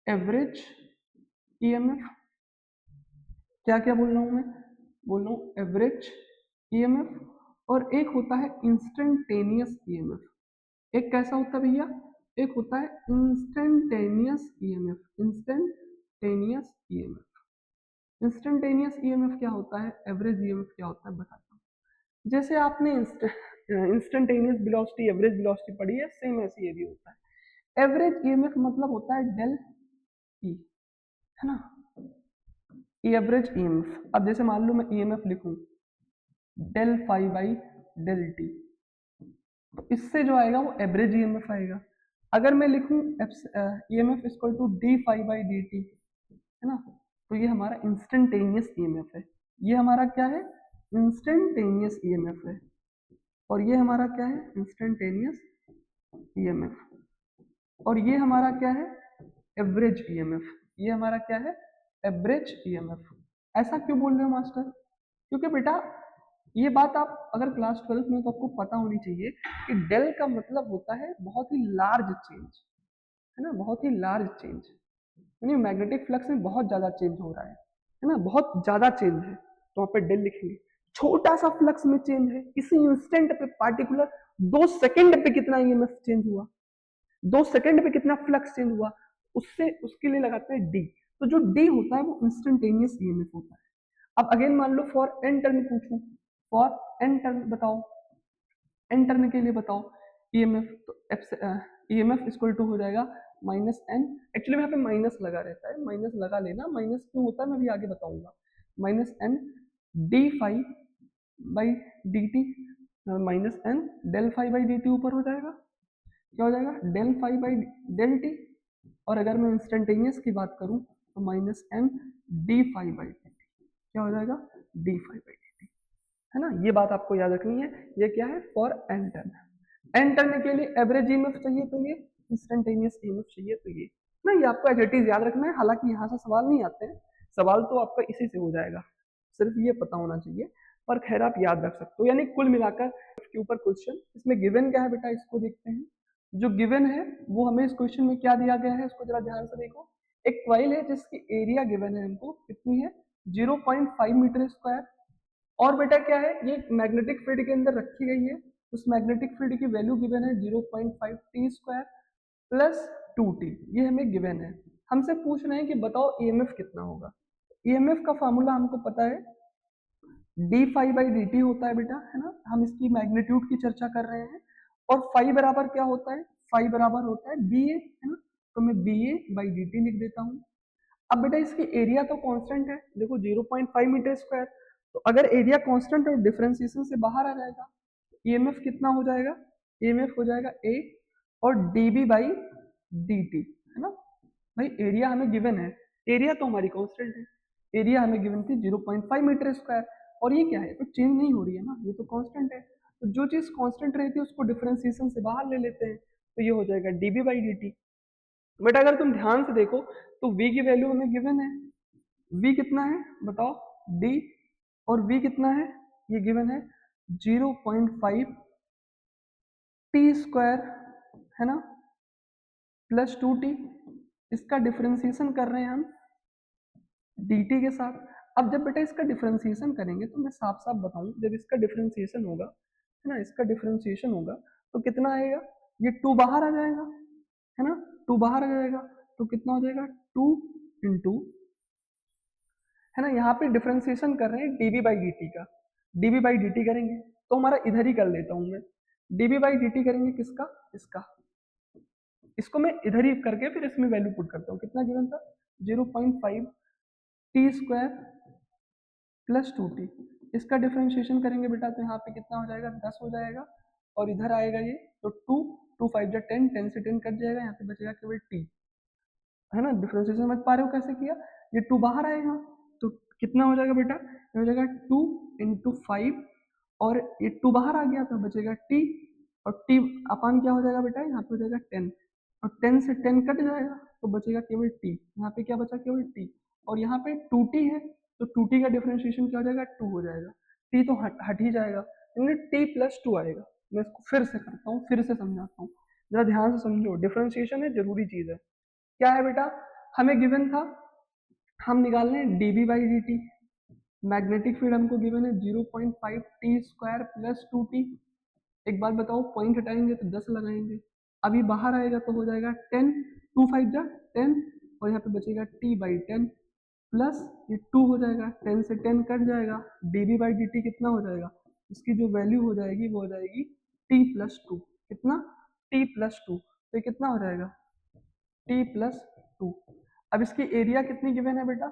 एवरेज ईएमएफ, क्या क्या बोल रहा हूं मैं? बोल रहा हूं एवरेज ईएमएफ, और एक होता है इंस्टेंटेनियस ईएमएफ। एक कैसा होता है भैया? एक होता है instantaneous EMF. Instantaneous EMF, instantaneous EMF क्या होता है, एवरेज ईएमएफ क्या होता है बताता हूँ। जैसे आपने इंस्टेंटेनियस वेलोसिटी, एवरेज वेलोसिटी पढ़ी है, सेम ऐसे ये भी होता है। एवरेज ईएमएफ मतलब होता है डेल ई, है ना, एवरेज ईएमएफ। अब जैसे मान लो मैं ईएमएफ लिखूं del∅/del t, तो इससे जो आएगा वो एवरेज ईएमएफ आएगा। अगर मैं लिखूं ईएमएफ इक्वल टू d∅/dt, है ना, तो ये हमारा इंस्टेंटेनियस ईएमएफ है। ये हमारा क्या है? इंस्टेंटेनियस ईएमएफ है। और ये हमारा क्या है? Instantaneous EMF. और ये हमारा क्या है? Average EMF. ये हमारा क्या है? Average EMF. ऐसा क्यों बोल रहे हो मास्टर? क्योंकि बेटा ये बात आप अगर क्लास 12 में तो आपको पता होनी चाहिए कि डेल का मतलब होता है बहुत ही लार्ज चेंज, है ना, बहुत ही लार्ज चेंज। यानी मैग्नेटिक फ्लक्स में बहुत ज्यादा चेंज हो रहा है ना, बहुत ज्यादा चेंज है, तो वहां पे डेल लिखेंगे। छोटा सा फ्लक्स में चेंज है, इसी इंस्टेंट पे पार्टिकुलर 2 सेकंड पे कितना ईएमएफ चेंज हुआ, 2 सेकंड पे कितना फ्लक्स चेंज हुआ, उससे उसके लिए लगाते हैं डी। तो जो डी होता है वो इंस्टेंटेनियस ईएमएफ होता है। अब अगेन मान लो फॉर एन टर्न पूछूं, फॉर एन टर्न बताओ, एन टर्न के लिए बताओ ईएमएफ, तो ईएमएफ इक्वल टू हो जाएगा माइनस एन। एक्चुअली यहाँ पे माइनस लगा रहता है, माइनस लगा लेना, माइनस क्यों होता है मैं भी आगे बताऊंगा। Minus N d∅/dt, minus N del∅/dt ऊपर हो जाएगा, क्या हो जाएगा? del∅/del t। और अगर मैं इंस्टेंटेनियस की बात करूं तो माइनस एन d∅/dt, क्या हो जाएगा? d∅/dt, है ना। ये बात आपको याद रखनी है। ये क्या है? For N turn. N turn के लिए एवरेज ईएमएफ चाहिए तो ये, इंस्टेंटेनियस ईएमएफ चाहिए तो ये ना, ये आपको एज इट इज याद रखना है। हालांकि यहाँ से सवाल नहीं आते हैं, सवाल तो आपका इसी से हो जाएगा, सिर्फ ये पता होना चाहिए, पर खैर आप याद रख सकते हो। यानी कुल मिलाकर के ऊपर क्वेश्चन, इसमें गिवन क्या है बेटा, इसको देखते हैं। जो गिवन है वो हमें इस क्वेश्चन में क्या दिया गया है, इसको जरा ध्यान से देखो। एक कॉइल है जिसकी एरिया गिवन है हमको, कितनी है? 0.5 मीटर स्क्वायर। और बेटा क्या है, ये मैग्नेटिक फील्ड के अंदर रखी गई है, उस मैग्नेटिक फील्ड की वैल्यू गिवन है 0.5 टी स्क्वायर प्लस 2t, ये हमें गिवन है। हमसे पूछ रहे हैं कि बताओ ईएमएफ कितना होगा। ईएमएफ का फॉर्मूला हमको पता है, d∅/dt होता है बेटा, है ना, हम इसकी मैग्नीट्यूड की चर्चा कर रहे हैं। और फाई बराबर क्या होता है? फाई बराबर होता है ba, है ना, तो मैं ba/dt लिख देता हूँ। अब बेटा इसकी एरिया तो कांस्टेंट है, देखो 0.5 मीटर स्क्वायर, तो अगर एरिया कांस्टेंट और डिफरेंशिएशन से बाहर आ जाएगा, ईएमएफ कितना हो जाएगा? ईएमएफ हो जाएगा a और dB/dt, है ना। भाई एरिया हमें गिवन है, एरिया तो हमारी कांस्टेंट है, एरिया हमें गिवन थी 0.5 मीटर स्क्वायर, और ये क्या है? तो चेंज नहीं हो रही है ना, ये तो कांस्टेंट है। तो जो चीज कांस्टेंट रहती है उसको डिफरेंशिएशन से बाहर ले लेते हैं, तो ये हो जाएगा dB/dt। बेटा अगर तुम ध्यान से देखो तो v की वैल्यू हमें गिवन है, v कितना है बताओ? d, और v कितना है? ये गिवन है 0.5 टी स्क्वायर है ना प्लस 2t, इसका डिफरेंशिएशन कर रहे हैं हम dt के साथ। अब जब बेटा इसका डिफरेंशिएशन करेंगे तो मैं साफ साफ बताऊं, जब इसका डिफरेंशिएशन होगा है ना, इसका डिफरेंशिएशन होगा तो कितना आएगा, ये 2 बाहर आ जाएगा है ना, 2 बाहर आ जाएगा तो कितना हो जाएगा 2 इंटू है ना, यहाँ पे डिफरेंशिएशन कर रहे हैं dv बाई dt का, dv बाई dt करेंगे तो हमारा इधर ही कर लेता हूँ मैं, dv बाई dt करेंगे किसका, इसका, इसको मैं इधर ही करके फिर इसमें वैल्यू पुट करता हूँ, कितना गिवन था 0.5 टी स्क्वायर प्लस 2t, इसका डिफरेंशिएशन करेंगे बेटा तो यहाँ पे कितना हो जाएगा 10 हो जाएगा, और इधर आएगा ये तो 2 2 5 जा 10, 10 से 10 कट जाएगा, यहाँ पे बचेगा केवल t है ना। डिफरेंशिएशन समझ पा रहे हो कैसे किया, ये 2 बाहर आएगा तो कितना हो जाएगा बेटा, ये हो जाएगा 2 इंटू 5, और ये 2 बाहर आ गया तो बचेगा t, और t अपान क्या हो जाएगा बेटा, यहाँ पे हो जाएगा 10, और 10 से 10 कट जाएगा तो बचेगा केवल t, यहाँ पे क्या बचा केवल t, और यहाँ पे 2t है तो 2t का डिफरेंशिएशन क्या हो जाएगा 2 हो जाएगा, t तो हट ही जाएगा, t प्लस 2 आएगा। मैं इसको फिर से करता हूँ, फिर से समझाता हूँ, जरा ध्यान से समझो, डिफरेंशिएशन है जरूरी चीज है। क्या है बेटा, हमें गिवन था, हम निकाल रहे हैं dB by dt, magnetic field हमको गिवन है 0.5 टी स्क्वायर प्लस 2t। एक बात बताओ, पॉइंट हटाएंगे तो 10 लगाएंगे, अभी बाहर आएगा तो हो जाएगा 10, 2 5 जा 10, और यहाँ पे बचेगा t बाई 10 प्लस ये 2 हो जाएगा, 10 से 10 कट जाएगा, dB बाई dt कितना हो जाएगा, इसकी जो वैल्यू हो जाएगी वो हो जाएगी t प्लस 2, कितना t प्लस 2, तो ये कितना हो जाएगा t प्लस 2। अब इसकी एरिया कितनी गिवन है बेटा,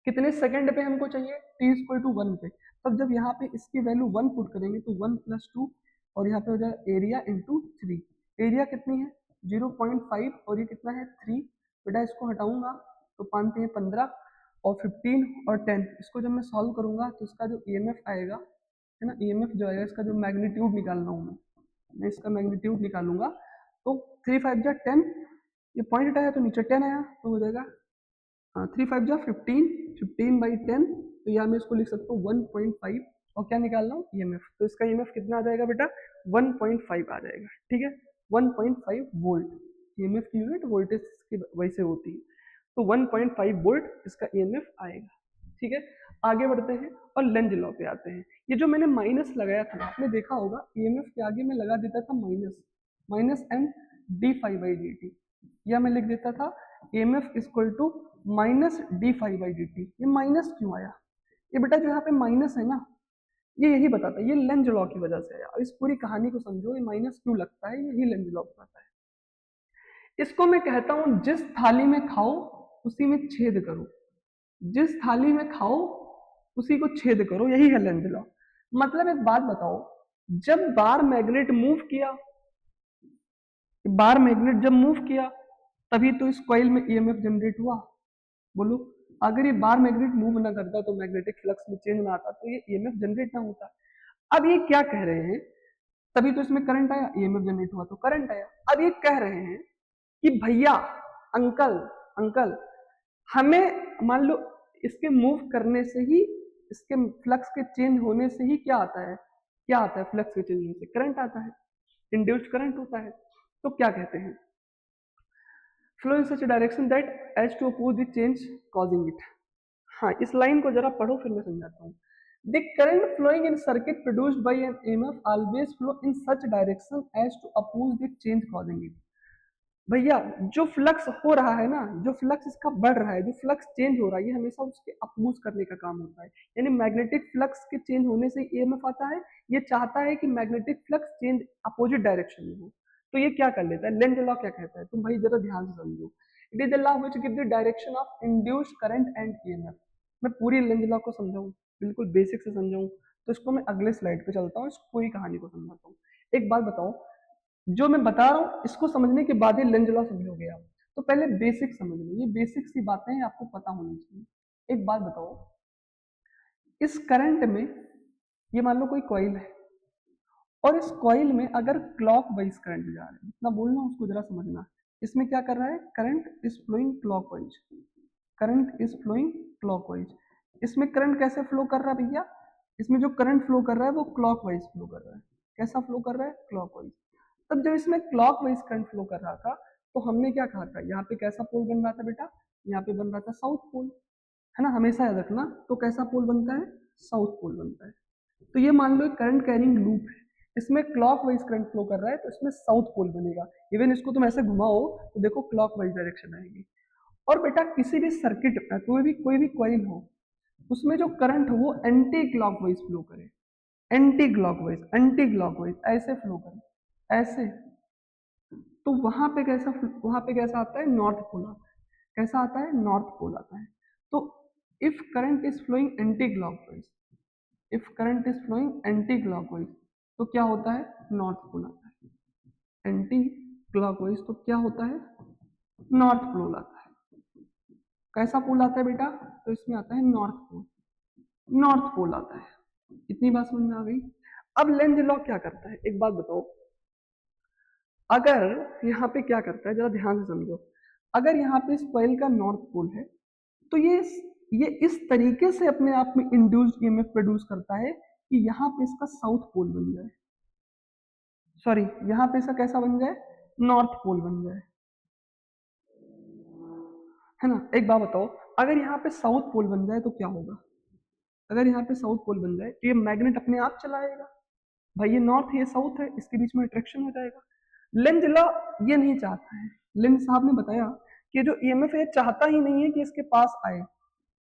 कितने सेकंड पे हमको चाहिए, t इक्वल टू 1 पे, तब जब यहाँ पे इसकी वैल्यू 1 पुट करेंगे तो 1 प्लस 2, और यहाँ पे हो जाएगा एरिया इंटू 3, एरिया कितनी है 0.5 और ये कितना है 3, बेटा इसको हटाऊंगा तो 5 है 15 और 15 और 10, इसको जब मैं सॉल्व करूंगा तो इसका जो EMF आएगा है ना, EMF जो आएगा इसका जो मैग्नीट्यूड निकाल रहा हूँ मैं इसका मैग्नीट्यूड निकालूंगा तो 3 5 जा 10, ये पॉइंट आया तो नीचे 10 आया तो हो जाएगा 3 5 जा 15, 15 बाई 10, तो यहाँ मैं इसको लिख सकता हूँ 1.5, और क्या निकाल रहा हूँ EMF, तो इसका EMF कितना आ जाएगा बेटा 1.5 आ जाएगा, ठीक है 1.5 वोल्ट, EMF की यूनिट वोल्टेज की वैसे होती है, तो 1.5 वोल्ट इसका EMF आएगा, ठीक है। आगे बढ़ते हैं और लेंज लॉ पे आते हैं। ये जो मैंने माइनस लगाया था आपने देखा होगा, EMF के आगे मैं लगा देता था माइनस m d∅dt, या मैं लिख देता था EMF equal to minus d∅dt। ये माइनस क्यों आया, ये बेटा जो यहाँ पे माइनस है ना, ये यही बताता है, ये लेंज लॉ की वजह से आया। इस पूरी कहानी को समझो, ये माइनस क्यों लगता है, यही लेंज लॉ बताता है। इसको मैं कहता हूं जिस थाली में खाओ उसी में छेद करो, जिस थाली में खाओ उसी को छेद करो, यही है लेंज लॉ। मतलब एक बात बताओ, जब बार मैग्नेट मूव किया, बार मैग्नेट जब मूव किया तभी तो इस कॉइल में EMF जनरेट हुआ, बोलो अगर ये बार मैग्नेट मूव ना करता तो मैग्नेटिक फ्लक्स में चेंज ना आता तो ये EMF जनरेट ना होता। अब ये क्या कह रहे हैं, तभी तो इसमें करंट आया, EMF जनरेट हुआ तो करंट आया। अब ये कह रहे हैं कि भैया अंकल हमें मान लो इसके मूव करने से ही, इसके फ्लक्स के चेंज होने से ही क्या आता है, फ्लक्स के चेंज होने से करंट आता है, इंड्यूस्ड करंट होता है। तो क्या कहते हैं, flow in such direction that as to oppose the change causing it. हाँ, इस लाइन को जरा पढ़ो फिर मैं समझाता हूँ। The current flowing in circuit produced by an EMF always flow in such direction as to oppose the change causing it। भैया जो फ्लक्स हो रहा है ना, जो फ्लक्स इसका बढ़ रहा है, जो फ्लक्स चेंज हो रहा है, ये हमेशा उसके अपोज करने का काम होता है। यानी मैग्नेटिक फ्लक्स के चेंज होने से EMF आता है, ये चाहता है कि magnetic flux change opposite direction में हो। तो ये क्या कर लेता है, लेंज लॉ क्या कहता है, तुम भाई जरा ध्यान से समझो। It is the law which give the direction of induced current and EMF। मैं पूरी लेंज लॉ को समझाऊं, बिल्कुल बेसिक से समझाऊं, तो इसको मैं अगले स्लाइड पे चलता हूँ, इस पूरी कहानी को समझाता हूँ। एक बात बताओ, जो मैं बता रहा हूँ इसको समझने के बाद ही लेंज लॉ समझोगे आप, तो पहले बेसिक समझ लो, ये बेसिक सी बातें हैं आपको पता होनी चाहिए। एक बात बताओ, इस करंट में ये मान लो कोई कॉइल है, और इस कॉइल में अगर क्लॉक वाइज करंट जा रहा है, जितना बोलना उसको जरा समझना, इसमें क्या कर रहा है, current is flowing clockwise, current is flowing clockwise. इसमें करंट कैसे फ्लो कर रहा है भैया, इसमें जो करंट फ्लो कर रहा है वो क्लॉकवाइज फ्लो कर रहा है, कैसा फ्लो कर रहा है, क्लॉकवाइज। तब जब इसमें क्लॉकवाइज करंट फ्लो कर रहा था तो हमने क्या कहा था, यहाँ पे कैसा पोल बन रहा था बेटा, यहाँ पे बन रहा था साउथ पोल, है ना, हमेशा याद रखना। तो कैसा पोल बनता है, साउथ पोल बनता है। तो ये मान लो करंट कैरिंग लूप है, इसमें क्लॉकवाइज करंट फ्लो कर रहा है तो इसमें साउथ पोल बनेगा। इवन इसको तुम ऐसे घुमाओ तो देखो क्लॉकवाइज डायरेक्शन आएगी। और बेटा किसी भी सर्किट में कोई भी कॉइल हो, उसमें जो करंट हो वो एंटी क्लॉकवाइज फ्लो करे, एंटी क्लॉकवाइज ऐसे फ्लो करे, ऐसे। तो वहां पे कैसा आता है, नॉर्थ पोल आता है। कैसा आता है, नॉर्थ पोल आता है। तो if current is flowing anti clockwise, if current is flowing anti clockwise तो क्या होता है, नॉर्थ पोल आता है। एंटी क्लॉकवाइज तो क्या होता है, नॉर्थ पोल आता है। कैसा पोल आता है बेटा, तो इसमें आता है नॉर्थ पोल, नॉर्थ पोल आता है। इतनी बात समझ में आ गई। अब लेंज लॉ क्या करता है, एक बात बताओ, अगर यहाँ पे क्या करता है, जरा ध्यान से समझो। अगर यहाँ पे इस कॉइल का नॉर्थ पोल है तो ये इस तरीके से अपने आप में इंड्यूस्ड ईएमएफ प्रोड्यूस करता है कि यहाँ पे इसका साउथ पोल बन जाए, सॉरी यहाँ पे इसका कैसा बन जाए, नॉर्थ पोल बन जाए, है ना। एक बात बताओ, अगर यहाँ पे साउथ पोल बन जाए तो क्या होगा, अगर यहाँ पे साउथ पोल बन जाए तो ये मैग्नेट अपने आप चला आएगा। भाई ये नॉर्थ ये साउथ है, इसके बीच में अट्रैक्शन हो जाएगा। लेंज लॉ ये नहीं चाहता है। लेंज साहब ने बताया कि जो ईएमएफ है चाहता ही नहीं है कि इसके पास आए,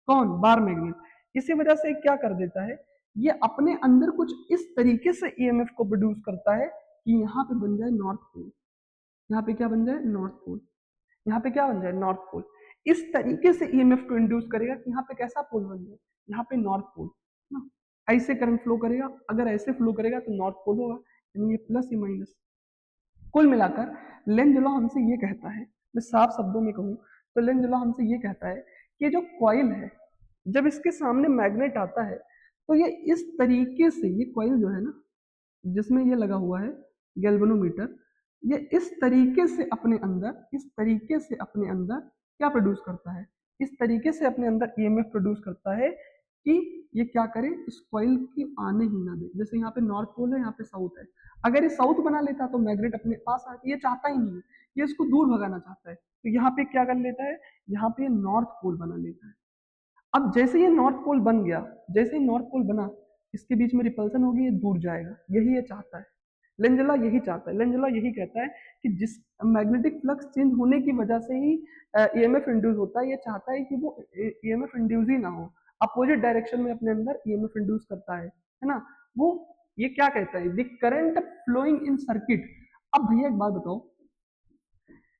कौन, बार मैग्नेट। इसी वजह से क्या कर देता है, ये अपने अंदर कुछ इस तरीके से ईएमएफ को प्रोड्यूस करता है कि यहाँ पे बन जाए नॉर्थ पोल, यहाँ पे क्या बन जाए, नॉर्थ पोल, यहाँ पे क्या बन जाए, नॉर्थ पोल। इस तरीके से ईएमएफ को इंड्यूस करेगा कि यहाँ पे कैसा पोल बन जाए, यहाँ पे नॉर्थ पोल ना। ऐसे करंट फ्लो करेगा, अगर ऐसे फ्लो करेगा तो नॉर्थ पोल होगा, यानी ये प्लस या माइनस। कुल मिलाकर लेंज लॉ हमसे ये कहता है, मैं साफ शब्दों में कहूँ तो लेंज लॉ हमसे ये कहता है कि जो कॉइल है, जब इसके सामने मैग्नेट आता है तो ये इस तरीके से, ये कॉइल जो है ना जिसमें ये लगा हुआ है गैल्वेनोमीटर, ये इस तरीके से अपने अंदर, इस तरीके से अपने अंदर क्या प्रोड्यूस करता है, इस तरीके से अपने अंदर ईएमएफ प्रोड्यूस करता है कि ये क्या करे, इस कॉइल की आने ही ना दे। जैसे यहाँ पे नॉर्थ पोल है, यहाँ पे साउथ है, अगर ये साउथ बना लेता तो मैग्नेट अपने पास आती, ये चाहता ही नहीं है, ये इसको दूर भगाना चाहता है। तो यहाँ पे क्या कर लेता है, यहाँ पे नॉर्थ पोल बना लेता है। अब जैसे ये नॉर्थ पोल बन गया, जैसे ही नॉर्थ पोल बना, इसके बीच में रिपल्सन होगी, ये दूर जाएगा, यही ये चाहता है। लेंज लॉ यही चाहता है, लेंज लॉ यही कहता है कि जिस मैग्नेटिक फ्लक्स चेंज होने की वजह से ही ईएमएफ इंड्यूस होता है, ये चाहता है कि वो ईएमएफ इंड्यूस ही ना हो, अपोजिट डायरेक्शन में अपने अंदर ईएमएफ इंड्यूस करता है ना। वो ये क्या कहता है, the current flowing in circuit. अब भैया एक बात बताओ,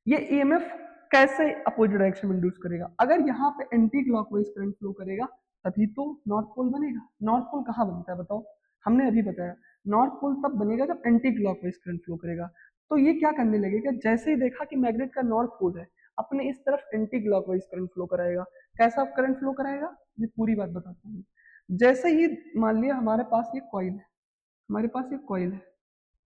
ये ईएमएफ कैसे अपोजिट डायरेक्शन में इंड्यूस करेगा, अगर यहाँ पे एंटी क्लॉकवाइज करंट फ्लो करेगा तभी तो नॉर्थ पोल बनेगा। नॉर्थ पोल कहाँ बनता है बताओ, हमने अभी बताया नॉर्थ पोल तब बनेगा जब एंटी क्लॉकवाइज करंट फ्लो करेगा। तो ये क्या करने लगेगा, जैसे ही देखा कि मैग्नेट का नॉर्थ पोल है, अपने इस तरफ एंटी क्लॉकवाइज करंट फ्लो कराएगा। कैसा करंट फ्लो कराएगा, ये पूरी बात बताता हूँ। जैसे ही मान लिया हमारे पास ये कॉइल है, हमारे पास ये कॉइल है,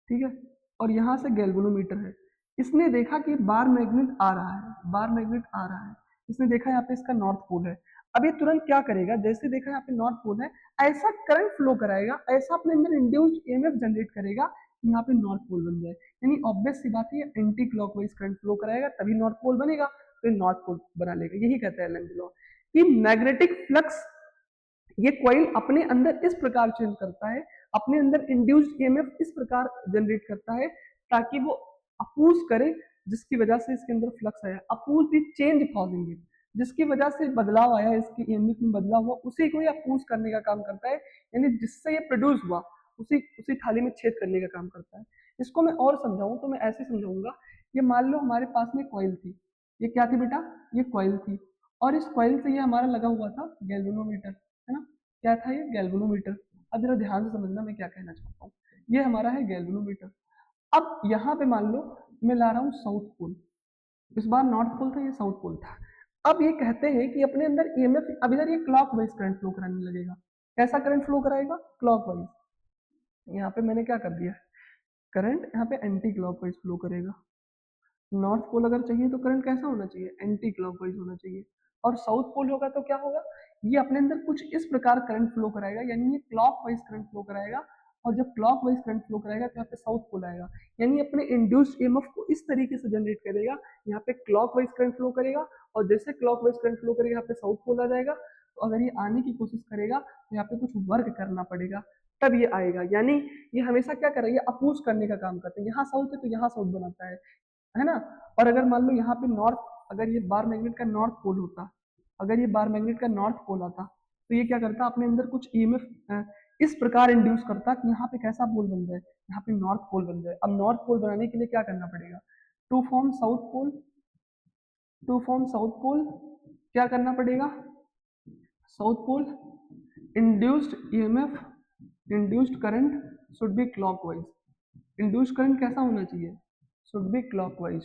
ठीक है, और यहाँ से गैल्वेनोमीटर है, इसने देखा कि बार मैग्नेट आ रहा है, बार मैग्नेट आ रहा है, इसने देखा यहाँ पे इसका नॉर्थ पोल है। अब ये तुरंत क्या करेगा, जैसे देखा यहाँ पे नॉर्थ पोल है, ऐसा करंट फ्लो कराएगा, ऐसा अपने अंदर इंड्यूस्ड ईएमएफ जनरेट करेगा कि यहाँ पे नॉर्थ पोल बन जाए। यानी ऑब्वियस सी बात है, एंटी क्लॉकवाइज करंट फ्लो कराएगा तभी नॉर्थ पोल बनेगा, तो ये नॉर्थ पोल बना लेगा। यही कहता है लेंज लॉ कि मैग्नेटिक फ्लक्स ये कॉइल अपने अंदर इस प्रकार चेंज करता है, अपने अंदर इंड्यूस्ड ईएमएफ इस प्रकार जनरेट करता है ताकि वो अपोज करे, जिसकी वजह से इसके अंदर फ्लक्स आया, oppose the change causing it, जिसकी वजह से बदलाव आया, इसके ईएमएफ में बदलाव हुआ, उसी को ये अपोज करने का काम करता है। यानी जिससे ये प्रोड्यूस हुआ उसी उसी थाली में छेद करने का काम करता है। इसको मैं और समझाऊं तो मैं ऐसे समझाऊंगा, ये मान लो हमारे पास में कॉइल थी, ये क्या थी बेटा, ये कॉइल थी, और इस कॉइल से ये हमारा लगा हुआ था गैल्वेनोमीटर, है ना। क्या था ये, गैल्वेनोमीटर। अब जरा ध्यान से समझना मैं क्या कहना चाहता हूँ, ये हमारा है गैल्वेनोमीटर। अब यहाँ पे मान लो मैं ला रहा हूँ साउथ पोल, इस बार नॉर्थ पोल था, ये साउथ पोल था। अब ये कहते हैं कि अपने अंदर ईएमएफ, अब इधर ये क्लॉकवाइज करंट फ्लो कराने लगेगा। कैसा करंट फ्लो कराएगा, क्लॉकवाइज। यहाँ पे मैंने क्या कर दिया, करंट यहाँ पे एंटी क्लॉकवाइज फ्लो करेगा। नॉर्थ पोल अगर चाहिए तो करंट कैसा होना चाहिए, एंटी क्लॉकवाइज होना चाहिए। और साउथ पोल होगा तो क्या होगा, ये अपने अंदर कुछ इस प्रकार करंट फ्लो कराएगा, यानी ये क्लॉकवाइज करंट फ्लो कराएगा और जब क्लॉकवाइज करंट फ्लो कराएगा तो यहाँ पे साउथ पोल आएगा, यानी अपने इंड्यूस्ड ईएमएफ को इस तरीके से जनरेट करेगा, यहाँ पे क्लॉकवाइज करंट फ्लो करेगा और जैसे क्लॉकवाइज करंट फ्लो करेगा यहाँ पे साउथ पोल आ जाएगा। तो अगर ये आने की कोशिश करेगा तो यहाँ पे कुछ वर्क करना पड़ेगा तब ये आएगा, यानी ये हमेशा क्या करेगा, ये अपोज करने का काम करते हैं। यहाँ साउथ है तो यहाँ साउथ बनाता है ना। और अगर मान लो यहाँ पे नॉर्थ, अगर ये बार मैग्नेट का नॉर्थ पोल होता, अगर ये बार मैग्नेट का नॉर्थ पोल आता तो ये क्या करता, अपने अंदर कुछ ईएमएफ इस प्रकार इंड्यूस करता कि यहाँ पे कैसा पोल बन जाए, यहाँ पे नॉर्थ पोल बन जाए। अब नॉर्थ पोल बनाने के लिए क्या करना पड़ेगा, to form south pole, to form south pole क्या करना पड़ेगा, south pole induced EMF, induced current should be clockwise, induced current कैसा होना चाहिए, should be clockwise,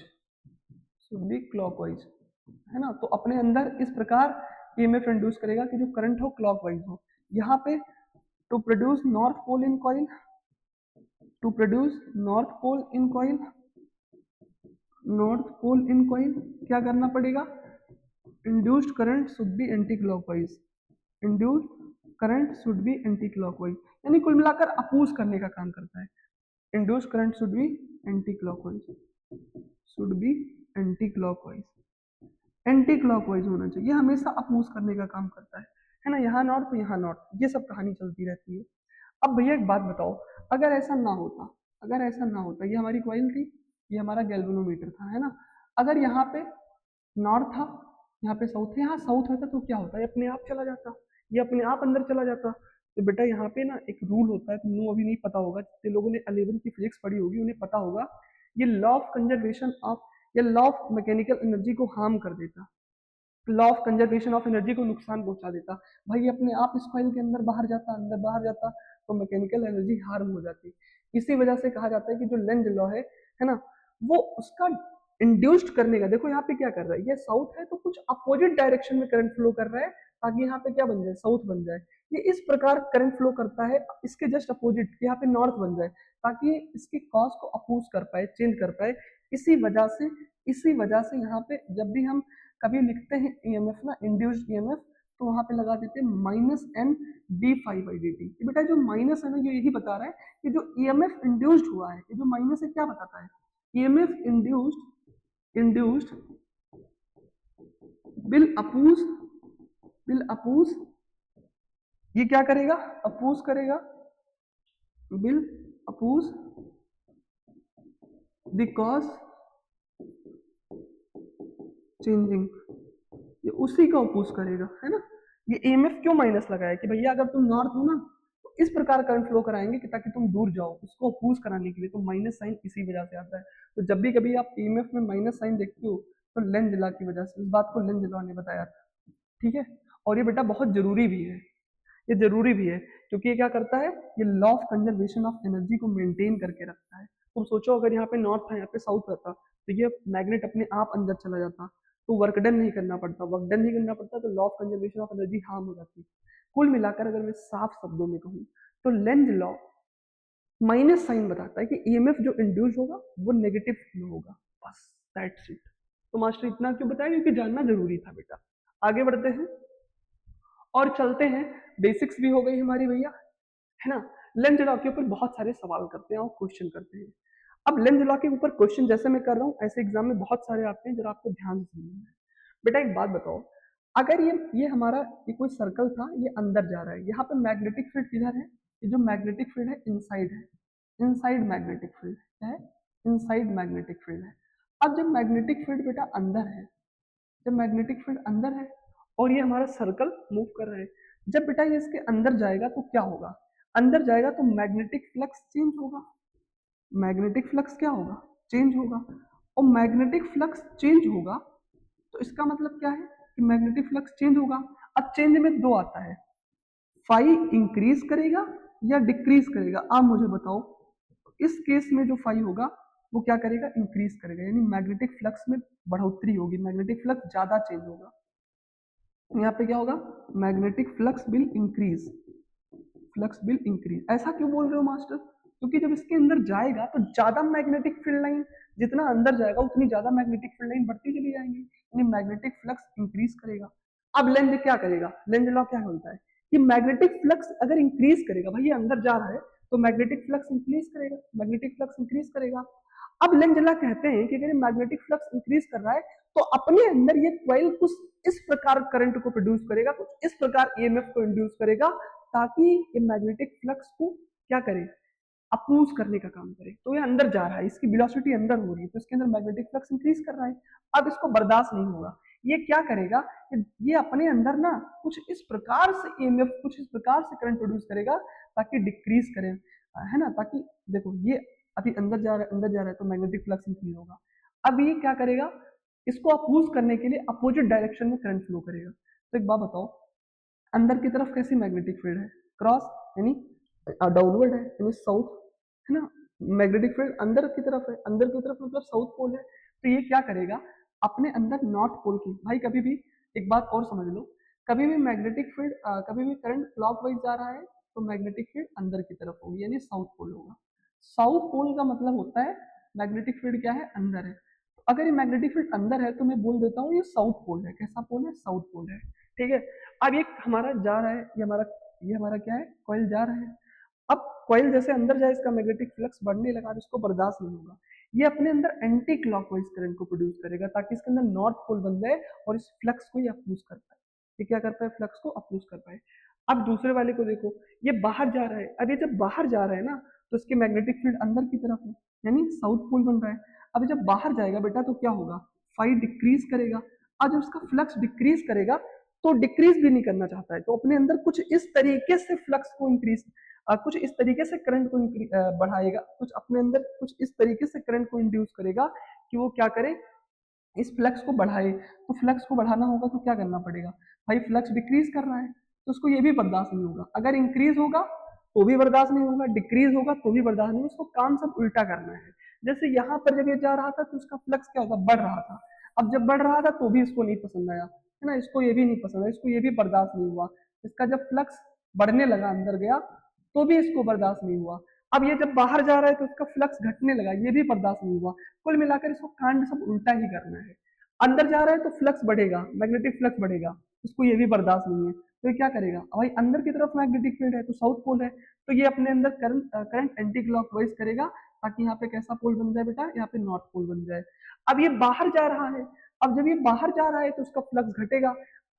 should be clockwise, है ना। तो अपने अंदर इस प्रकार ईएमएफ इंड्यूस करेगा कि जो करंट हो क्लॉकवाइज हो। यहाँ पे to produce north pole in coil, to produce north pole in coil, north pole in coil क्या करना पड़ेगा, induced current should be anti clockwise, induced current should be anti clockwise, यानी कुल मिलाकर अपोज करने का काम करता है। Induced current should be anti clockwise, should be anti clockwise, anti clockwise होना चाहिए, हमेशा अपोज करने का काम करता है ना। यहाँ नॉर्थ तो यहाँ नॉर्थ, ये सब कहानी चलती रहती है। अब भैया एक बात बताओ, अगर ऐसा ना होता, अगर ऐसा ना होता, ये हमारी कॉइल थी, ये हमारा गैल्वेनोमीटर था, है ना। अगर यहाँ पे नॉर्थ था, यहाँ पे साउथ है, यहाँ साउथ होता तो क्या होता, ये अपने आप चला जाता, ये अपने आप अंदर चला जाता। तो बेटा यहाँ पे ना एक रूल होता है, तुमको अभी नहीं पता होगा, जितने लोगों ने 11th की फिजिक्स पढ़ी होगी उन्हें पता होगा, ये लॉ ऑफ कंजर्वेशन ऑफ, ये लॉ ऑफ मैकेनिकल एनर्जी को हार्म कर देता, law of conservation of energy को नुकसान पहुंचा देता। भाई अपने आप इस कॉइल के अंदर बाहर जाता, अंदर बाहर जाता, तो मैकेनिकल एनर्जी हार्म हो जाती। इसी वजह से कहा जाता है कि जो लेंज लॉ है ना, वो उसका इंड्यूस्ड करने का, देखो यहाँ पे क्या कर रहा है, ये साउथ है तो कुछ अपोजिट डायरेक्शन में करंट फ्लो कर रहा है ताकि यहाँ पे क्या बन जाए, साउथ बन जाए। ये इस प्रकार करंट फ्लो करता है, इसके जस्ट अपोजिट यहाँ पे नॉर्थ बन जाए ताकि इसके कॉज को अपोज कर पाए, चेंज कर पाए। इसी वजह से यहाँ पे जब भी हम कभी लिखते हैं ईएमएफ ना, इंड्यूस्ड ईएमएफ, तो वहां पे लगा देते हैं minus N d phi by D t. बेटा जो माइनस है ना, ये यही बता रहा है कि जो ईएमएफ इंड्यूस्ड हुआ है, ये जो माइनस है क्या बताता है, ईएमएफ इंड्यूस्ड विल अपोज, ये क्या करेगा, अपोज करेगा, will oppose the cause changing, ये उसी का अपोज करेगा, है ना। ये ईएमएफ क्यों माइनस लगाया कि भैया अगर तुम नॉर्थ हो ना तो इस प्रकार करंट फ्लो कराएंगे कि ताकि तुम दूर जाओ, उसको अपोज कराने के लिए, तो माइनस साइन इसी वजह से आता है। तो जब भी कभी आप ईएमएफ में माइनस साइन देखते हो तो लेंज लॉ की वजह से, इस बात को लेंज लॉ ने बताया था, ठीक है। और ये बेटा बहुत जरूरी भी है, ये जरूरी भी है क्योंकि ये क्या करता है, ये law of conservation of energy को मेंटेन करके रखता है। तुम सोचो अगर यहाँ पे नॉर्थ था, यहाँ पे साउथ रहता, तो ये मैग्नेट अपने आप अंदर चला जाता, तो वर्क डन नहीं करना पड़ता, वर्क डन नहीं करना पड़ता, तो law of conservation of energy harm हो जाती। कुल मिलाकर अगर मैं साफ शब्दों में कहूँ तो लेंज लॉ माइनस साइन बताता है कि ईएमएफ जो इंड्यूस होगा वो नेगेटिव में होगा, बस दैट्स इट। तो मास्टर इतना क्यों बताया, क्योंकि जानना जरूरी था बेटा। आगे बढ़ते हैं और चलते हैं, बेसिक्स भी हो गई हमारी भैया, है ना। लेंज लॉ के ऊपर बहुत सारे सवाल करते हैं और क्वेश्चन करते हैं। अब लेंज लॉ के ऊपर क्वेश्चन जैसे मैं कर रहा हूँ ऐसे एग्जाम में बहुत सारे आते हैं, जरा आपको ध्यान से सुनना है। बेटा एक बात बताओ, अगर ये हमारा ये कोई सर्कल था, ये अंदर जा रहा है, यहाँ पे मैग्नेटिक फील्ड किधर है, ये जो मैग्नेटिक फील्ड है इनसाइड है, इनसाइड मैग्नेटिक फील्ड है, इनसाइड मैग्नेटिक फील्ड है। अब जब मैग्नेटिक फील्ड बेटा अंदर है, जब मैग्नेटिक फील्ड अंदर है और ये हमारा सर्कल मूव कर रहा है, जब बेटा ये इसके अंदर जाएगा तो क्या होगा, अंदर जाएगा तो मैग्नेटिक फ्लक्स चेंज होगा, मैग्नेटिक फ्लक्स क्या होगा, चेंज होगा। और मैग्नेटिक फ्लक्स चेंज होगा तो इसका मतलब क्या है कि मैग्नेटिक फ्लक्स चेंज होगा। अब चेंज में दो आता है, फाई इंक्रीज करेगा या डिक्रीज करेगा, आप मुझे बताओ। तो इस केस में जो फाई होगा वो क्या करेगा, इंक्रीज करेगा, यानी मैग्नेटिक फ्लक्स में बढ़ोतरी होगी, मैग्नेटिक फ्लक्स ज्यादा चेंज होगा। यहाँ पे क्या होगा, magnetic flux will increase, flux will increase. ऐसा क्यों बोल रहे हो मास्टर, क्योंकि जब इसके अंदर जाएगा तो ज्यादा मैग्नेटिक फील्ड लाइन, जितना अंदर जाएगा उतनी ज्यादा मैग्नेटिक फील्ड लाइन बढ़ती चली जाएंगी, यानी मैग्नेटिक फ्लक्स इंक्रीज करेगा। अब लेंज क्या करेगा, लेंज लॉ क्या बोलता है कि मैग्नेटिक फ्लक्स अगर इंक्रीज करेगा, भाई ये अंदर जा रहा है तो मैग्नेटिक फ्लक्स इंक्रीज करेगा, मैग्नेटिक फ्लक्स इंक्रीज करेगा। अब लेंजला कहते हैं कि अगर मैग्नेटिक फ्लक्स इंक्रीज कर रहा है तो अपने अंदर ये कॉइल कुछ इस प्रकार करंट को प्रोड्यूस करेगा, कुछ इस प्रकार ईएमएफ को इंड्यूस करेगा, ताकि ये मैग्नेटिक फ्लक्स को क्या करे, अपोज करने का काम करे। तो ये अंदर जा रहा है, इसकी वेलोसिटी अंदर हो रही है, तो इसके अंदर मैग्नेटिक फ्लक्स इंक्रीज कर रहा है। अब इसको बर्दाश्त नहीं होगा, ये क्या करेगा, ये अपने अंदर ना कुछ इस प्रकार से ईएमएफ, कुछ इस प्रकार से करंट प्रोड्यूस करेगा ताकि डिक्रीज करे, है ना, ताकि देखो ये अभी अंदर जा रहा है, अंदर जा रहा है, तो मैग्नेटिक फ्लक्स इंक्रीज होगा। अब ये क्या करेगा, इसको अपोज करने के लिए अपोजिट डायरेक्शन में करंट फ्लो करेगा। तो एक बात बताओ, अंदर की तरफ कैसी मैग्नेटिक फील्ड है, क्रॉस यानी डाउनवर्ड है, यानी साउथ, है ना, मैग्नेटिक फील्ड अंदर की तरफ है, अंदर की तरफ मतलब साउथ पोल है। तो ये क्या करेगा, अपने अंदर नॉर्थ पोल की, भाई कभी भी एक बात और समझ लो, कभी भी मैग्नेटिक फील्ड, कभी भी करंट क्लॉकवाइज जा रहा है तो मैग्नेटिक फील्ड अंदर की तरफ होगी, यानी साउथ पोल होगा। साउथ पोल का मतलब होता है मैग्नेटिक फील्ड क्या है, अंदर है। तो अगर ये मैग्नेटिक फील्ड अंदर है तो मैं बोल देता हूँ ये साउथ पोल है। कैसा पोल है, साउथ पोल है, ठीक है। अब ये हमारा जा रहा है, ये हमारा क्या है, कॉइल जा रहा है। अब कॉइल जैसे अंदर जाए, इसका मैग्नेटिक फ्लक्स बढ़ने लगा, इसको बर्दाश्त नहीं होगा, ये अपने अंदर एंटी क्लॉकवाइज करंट को प्रोड्यूस करेगा ताकि इसके अंदर नॉर्थ पोल बन जाए और इस फ्लक्स को ये अपोज कर पाए। ये क्या कर पाए, फ्लक्स को अपोज कर पाए। अब दूसरे वाले को देखो, ये बाहर जा रहा है। अब ये जब बाहर जा रहा है ना, तो इसकी मैग्नेटिक फील्ड अंदर की तरफ है, यानी साउथ पोल बन रहा है। अब जब बाहर जाएगा बेटा तो क्या होगा, फाई डिक्रीज करेगा। अब जब उसका फ्लक्स डिक्रीज करेगा तो डिक्रीज भी नहीं करना चाहता है, तो अपने अंदर कुछ इस तरीके से फ्लक्स को इंक्रीज, कुछ इस तरीके से करंट को बढ़ाएगा, कुछ अपने अंदर कुछ इस तरीके से करंट को इंड्यूस करेगा कि वो क्या करे, इस फ्लक्स को बढ़ाए। तो फ्लक्स को बढ़ाना होगा तो क्या करना पड़ेगा, भाई फ्लक्स डिक्रीज कर रहा है तो उसको ये भी बर्दाश्त नहीं होगा। अगर इंक्रीज होगा तो भी बर्दाश्त नहीं होगा, डिक्रीज होगा तो भी बर्दाश्त नहीं, उसको काम सब उल्टा करना है। जैसे यहाँ पर जब ये जा रहा था तो उसका फ्लक्स क्या होता, बढ़ रहा था। अब जब बढ़ रहा था तो भी इसको नहीं पसंद आया, है ना, इसको ये भी नहीं पसंद आया, इसको ये भी बर्दाश्त नहीं हुआ। इसका जब फ्लक्स बढ़ने लगा, अंदर गया, तो भी इसको बर्दाश्त नहीं हुआ। अब ये जब बाहर जा रहा है तो उसका फ्लक्स घटने लगा, ये भी बर्दाश्त नहीं हुआ। कुल मिलाकर इसको कांड सब उल्टा ही करना है। अंदर जा रहा है तो फ्लक्स बढ़ेगा, मैग्नेटिक फ्लक्स बढ़ेगा, इसको ये भी बर्दाश्त नहीं है, तो ये क्या करेगा, भाई अंदर की तरफ मैग्नेटिक फील्ड है तो साउथ पोल है, तो ये अपने अंदर करंट एंटी क्लॉकवाइज करेगा ताकि यहाँ पे कैसा पोल बन जाए बेटा, यहाँ पे नॉर्थ पोल बन जाए। अब ये बाहर जा रहा है, अब जब ये बाहर जा रहा है तो उसका फ्लक्स घटेगा।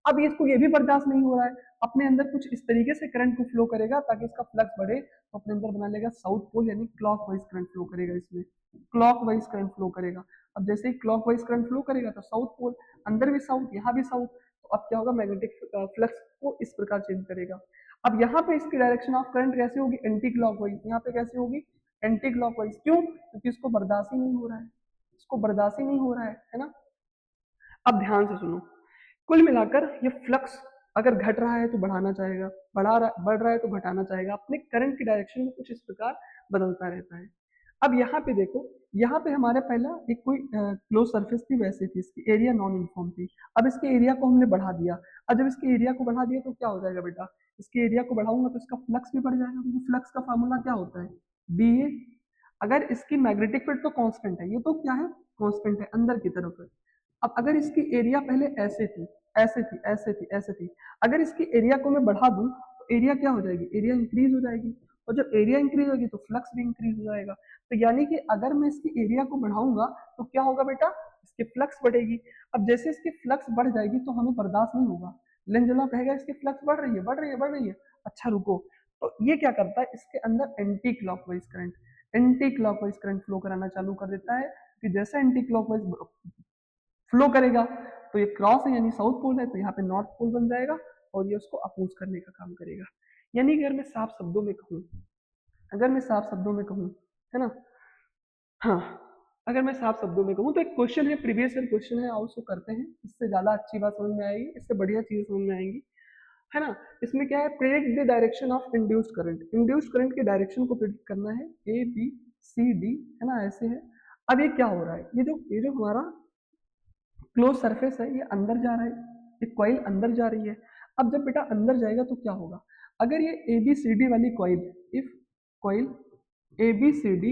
अब इसको ये भी बर्दाश्त नहीं हो रहा है, अपने अंदर कुछ इस तरीके से करंट को फ्लो करेगा ताकि इसका फ्लक्स बढ़े, तो अपने अंदर बना लेगा साउथ पोल, यानी क्लॉकवाइज करंट फ्लो करेगा, इसमें क्लॉकवाइज करंट फ्लो करेगा। अब जैसे ही क्लॉकवाइज करंट फ्लो करेगा तो साउथ पोल, अंदर भी साउथ, यहाँ भी साउथ, तो अब क्या होगा, मैग्नेटिक फ्लक्स को इस प्रकार चेंज करेगा। अब यहाँ पे इसकी डायरेक्शन ऑफ करंट कैसे होगी, एंटी क्लॉकवाइज, यहाँ पे कैसे होगी, एंटी क्लॉकवाइज। क्यों, क्योंकि इसको बर्दाश्त ही नहीं हो रहा है, इसको बर्दाश्त ही नहीं हो रहा है ना। अब ध्यान से सुनो, कुल मिलाकर ये फ्लक्स अगर घट रहा है तो बढ़ाना चाहेगा, बढ़ रहा है तो घटाना चाहेगा, अपने करंट की डायरेक्शन में कुछ इस प्रकार बदलता रहता है। अब यहाँ पे देखो, यहाँ पे हमारे पहला एक कोई क्लोज सरफेस थी, वैसे थी, इसकी एरिया नॉन यूनिफॉर्म थी। अब इसके एरिया को हमने बढ़ा दिया। अब जब इसके एरिया को बढ़ा दिया तो क्या हो जाएगा बेटा, इसके एरिया को बढ़ाऊंगा तो इसका फ्लक्स भी बढ़ जाएगा, क्योंकि फ्लक्स का फार्मूला क्या होता है, बी ए। अगर इसकी मैग्नेटिक फील्ड तो कांस्टेंट है, ये तो क्या है, कांस्टेंट है, अंदर की तरफ है। अब अगर इसकी एरिया पहले ऐसे थी, ऐसे थी, ऐसे थी, ऐसे थी, अगर इसकी एरिया को मैं बढ़ा दूं तो एरिया क्या हो जाएगी, एरिया इंक्रीज हो जाएगी, और जब एरिया इंक्रीज होगी तो फ्लक्स भी इंक्रीज हो जाएगा। तो यानी कि अगर मैं इसकी एरिया को बढ़ाऊंगा तो क्या होगा बेटा, इसकी फ्लक्स बढ़ेगी। अब जैसे इसकी फ्लक्स बढ़ जाएगी तो हमें बर्दाश्त नहीं होगा, लेंजलो कहेगा इसकी फ्लक्स बढ़ रही है, बढ़ रही है, बढ़ रही है, अच्छा रुको। तो ये क्या करता है, इसके अंदर anti clockwise current, anti clockwise current flow कराना चालू कर देता है, कि जैसे एंटी क्लॉकवाइज फ्लो करेगा तो ये क्रॉस है, यानी साउथ पोल है, तो यहाँ पे नॉर्थ पोल बन जाएगा और ये उसको अपोज करने का काम करेगा। यानी अगर मैं साफ शब्दों में कहूँ, अगर मैं साफ शब्दों में कहूँ, है ना, हाँ, अगर मैं साफ शब्दों में कहूँ तो एक क्वेश्चन है, प्रीवियस ईयर क्वेश्चन है, आओ उसको करते हैं, इससे ज्यादा अच्छी बात समझ में आएगी, इससे बढ़िया चीजें समझ में आएंगी, है ना। इसमें क्या है, predict the direction of induced current, induced current की डायरेक्शन को प्रेडिक्ट करना है, ए बी सी डी, है ना, ऐसे है। अब ये क्या हो रहा है, ये जो हमारा क्लोज सरफेस है ये अंदर जा रहा है, एक कॉइल अंदर जा रही है। अब जब बेटा अंदर जाएगा तो क्या होगा, अगर ये ABCD वाली coil, if coil ABCD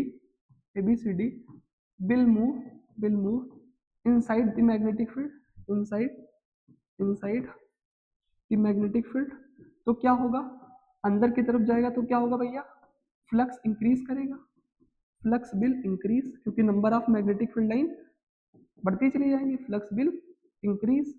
will move inside the magnetic field, inside the magnetic field, तो क्या होगा, अंदर की तरफ जाएगा तो क्या होगा भैया, फ्लक्स इंक्रीज करेगा, फ्लक्स विल इंक्रीज, क्योंकि number of magnetic field line बढ़ती चली जाएंगी, फ्लक्स विल इंक्रीज।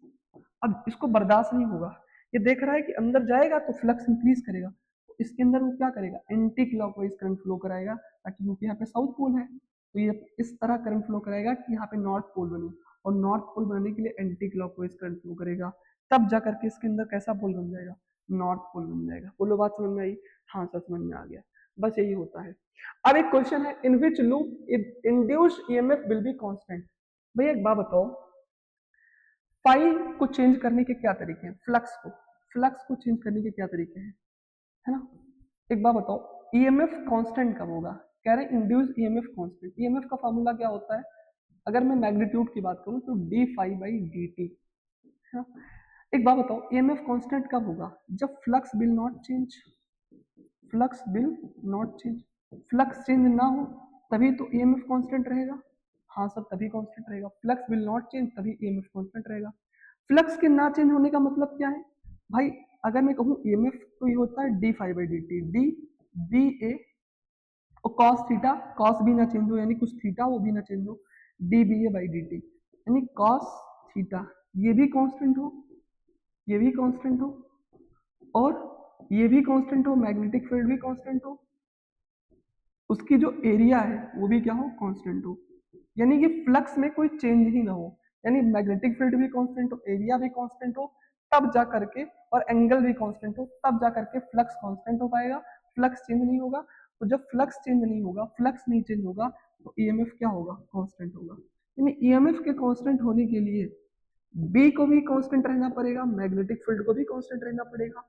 अब इसको बर्दाश्त नहीं होगा, ये देख रहा है कि अंदर जाएगा तो फ्लक्स इंक्रीज करेगा, तो इसके अंदर वो क्या करेगा, एंटी क्लॉकवाइज करंट फ्लो कराएगा, ताकि क्योंकि यहाँ पे साउथ पोल है तो ये इस तरह करंट फ्लो कराएगा कि यहाँ पे नॉर्थ पोल बने, और नॉर्थ पोल बनने के लिए एंटी क्लॉकवाइज करंट फ्लो करेगा, तब जा करके इसके अंदर कैसा पोल बन जाएगा, नॉर्थ पोल बन जाएगा। बोलो बात समझ में आई? हाँ सर समझ में आ गया, बस यही होता है। अब एक क्वेश्चन है, in which loop induced EMF will be constant. भैया एक बात बताओ, फाई को चेंज करने के क्या तरीके हैं, फ्लक्स को चेंज करने के क्या तरीके हैं, है ना? एक बात बताओ, ईएमएफ कांस्टेंट कब होगा? कह रहे हैं इंड्यूस ईएमएफ कांस्टेंट। ईएमएफ का फॉर्मूला क्या होता है? अगर मैं मैग्नीट्यूड की बात करूं तो d phi by D t, है ना? एक बात बताओ, ईएमएफ कांस्टेंट कब होगा? जब flux will not change, flux will not change, flux change ना हो तभी तो ईएमएफ कांस्टेंट रहेगा। हाँ सर तभी कांस्टेंट रहेगा, फ्लक्स विल नॉट चेंज तभी ईएमएफ कांस्टेंट रहेगा। फ्लक्स के ना चेंज होने का मतलब क्या है भाई? अगर मैं कहूँ ईएमएफ तो ये होता है D phi by D T, D B A और कॉस थीटा, कॉस भी ना चेंज हो यानी कुछ थीटा वो भी ना चेंज हो, d B A by D t यानी कॉस थीटा, ये भी कांस्टेंट हो, ये भी कांस्टेंट हो, और ये भी कांस्टेंट हो, मैग्नेटिक फील्ड भी कांस्टेंट हो, उसकी जो एरिया है वो भी क्या हो, कांस्टेंट हो, यानी कि फ्लक्स में कोई चेंज ही ना हो, यानी मैग्नेटिक फील्ड भी कांस्टेंट हो, एरिया भी कांस्टेंट हो, तब जा करके, और एंगल भी कांस्टेंट हो, तब जा करके फ्लक्स कांस्टेंट हो पाएगा, फ्लक्स चेंज नहीं होगा। तो जब फ्लक्स चेंज नहीं होगा, फ्लक्स नहीं चेंज होगा, तो ईएमएफ क्या होगा, कांस्टेंट होगा। यानी ईएमएफ के कांस्टेंट होने के लिए बी को भी कांस्टेंट रहना पड़ेगा, मैग्नेटिक फील्ड को भी कांस्टेंट रहना पड़ेगा,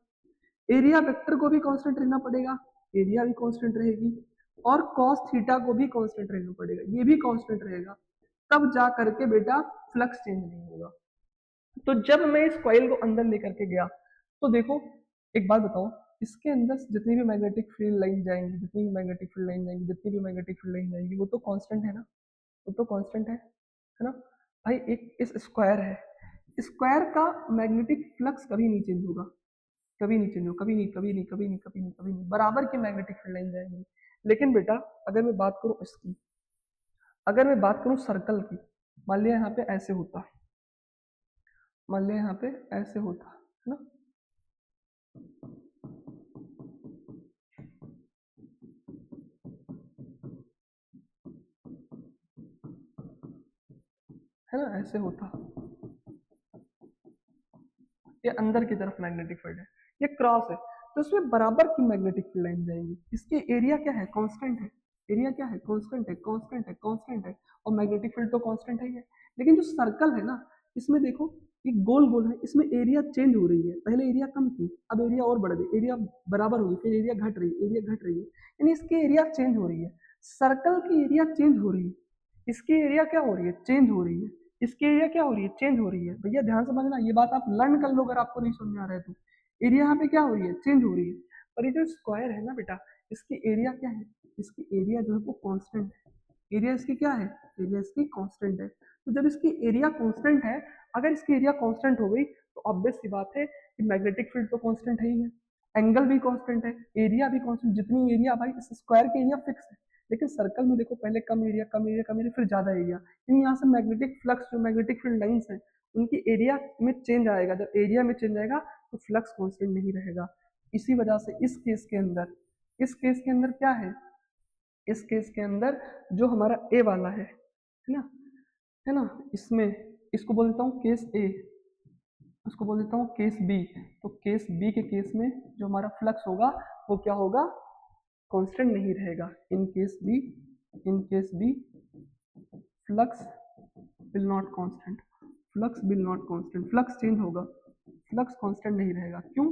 एरिया वेक्टर को भी कांस्टेंट रहना पड़ेगा, एरिया भी कांस्टेंट रहेगी, और कॉस थीटा को भी कांस्टेंट रहना पड़ेगा, ये भी कांस्टेंट रहेगा, तब जा करके बेटा फ्लक्स चेंज नहीं होगा। तो जब मैं इस कॉइल को अंदर लेकर के गया तो देखो, एक बात बताओ, इसके अंदर जितनी भी मैग्नेटिक फील्ड लाइन जाएंगी, जितनी भी मैग्नेटिक फील्ड लाइन जाएंगी, जितनी भी मैग्नेटिक फील्ड लाइन जाएंगी, वो तो कांस्टेंट है ना, वो तो कांस्टेंट है ना भाई? एक इस स्क्वायर है, स्क्वायर का मैग्नेटिक फ्लक्स कभी नहीं चेंज होगा, कभी नहीं चेंज होगा, कभी नहीं, कभी नहीं, कभी नहीं, कभी नहीं, कभी नहीं, बराबर की मैग्नेटिक फील्ड लाइन जाएंगी। लेकिन बेटा अगर मैं बात करूं इसकी, अगर मैं बात करूं सर्कल की, मान लिया यहाँ पे ऐसे होता, मान लिया यहाँ पे ऐसे होता है ना, है ना, ऐसे होता, ये अंदर की तरफ मैग्नेटिक फील्ड है, ये क्रॉस है, तो इसमें बराबर की मैग्नेटिक फील्ड लाइन जाएंगी। इसकी एरिया क्या है, कांस्टेंट है, एरिया क्या है, कांस्टेंट है, कांस्टेंट है, कांस्टेंट है, और मैग्नेटिक फील्ड तो कांस्टेंट है। लेकिन जो सर्कल है ना, इसमें देखो ये गोल गोल है, इसमें एरिया चेंज हो रही है, पहले एरिया कम थी, अब एरिया और बढ़ गई, एरिया बराबर होगी, फिर एरिया घट रही है, एरिया घट रही है, यानी इसकी एरिया चेंज हो रही है, सर्कल की एरिया चेंज हो रही है, इसकी एरिया क्या हो रही है, चेंज हो रही है, इसकी एरिया क्या हो रही है, चेंज हो रही है। भैया ध्यान समझना, ये बात आप लर्न कर लो अगर आपको नहीं समझ में आ रहा है तो। एरिया यहाँ पे क्या हो रही है, चेंज हो रही है, पर ये जो स्क्वायर है ना बेटा, इसकी एरिया क्या है, इसकी एरिया जो है वो कांस्टेंट है, एरिया इसकी क्या है, एरिया इसकी कांस्टेंट है। तो जब इसकी एरिया कांस्टेंट है, अगर इसकी एरिया कांस्टेंट हो गई तो ऑब्वियस सी बात है कि मैग्नेटिक फील्ड तो कांस्टेंट है ही है, एंगल भी कांस्टेंट है, एरिया भी कांस्टेंट, जितनी एरिया भाई इस स्क्वायर की एरिया फिक्स है, लेकिन सर्कल में देखो पहले कम एरिया, कम एरिया, कम एरिया, फिर ज्यादा एरिया, क्योंकि यहाँ से मैग्नेटिक फ्लक्स, जो मैग्नेटिक फील्ड लाइंस हैं उनकी एरिया में चेंज आएगा, जब एरिया में चेंज आएगा तो फ्लक्स कांस्टेंट नहीं रहेगा। इसी वजह से इस केस के अंदर, इस केस के अंदर क्या है, इस केस के अंदर जो हमारा ए वाला है ना, है ना, इसमें इसको बोल देता हूँ केस ए, उसको बोल देता हूँ केस बी। तो केस बी के केस में जो हमारा फ्लक्स होगा वो क्या होगा, कांस्टेंट नहीं रहेगा। In case B flux will not constant, flux will not constant, flux change होगा, फ्लक्स कांस्टेंट नहीं रहेगा। क्यों?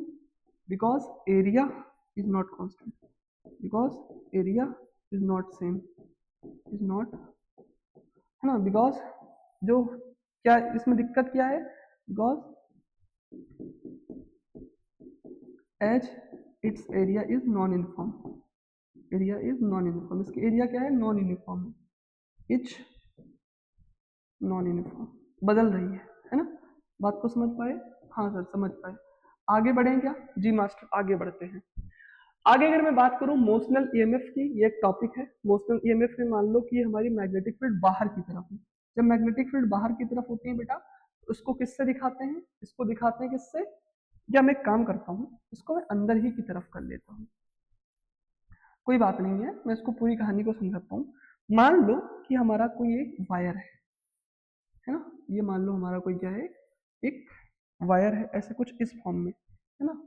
Because area is not constant, because area is not same, is not, है ना, बिकॉज जो क्या इसमें दिक्कत क्या है, because as it's area is non uniform, area is non uniform, इसकी एरिया क्या है, नॉन यूनिफॉर्म है, इच नॉन यूनिफॉर्म, बदल रही है ना। बात को समझ पाए? हाँ सर समझ पाए। आगे बढ़ें क्या? जी मास्टर आगे बढ़ते हैं। आगे अगर मैं बात करूं मोशनल ईएमएफ की, ये एक टॉपिक है। मोशनल ईएमएफ में मान लो कि हमारी मैग्नेटिक फील्ड बाहर की तरफ है। जब मैग्नेटिक फील्ड बाहर की तरफ होती है बेटा, तो इसको किससे दिखाते हैं? इसको दिखाते हैं किससे? या मैं एक काम करता हूँ, इसको मैं अंदर ही की तरफ कर लेता हूँ, कोई बात नहीं है, मैं इसको पूरी कहानी को समझाता हूँ। मान लो कि हमारा कोई एक वायर है ना, ये मान लो हमारा कोई क्या है, एक वायर है, ऐसे कुछ इस फॉर्म में, है ना,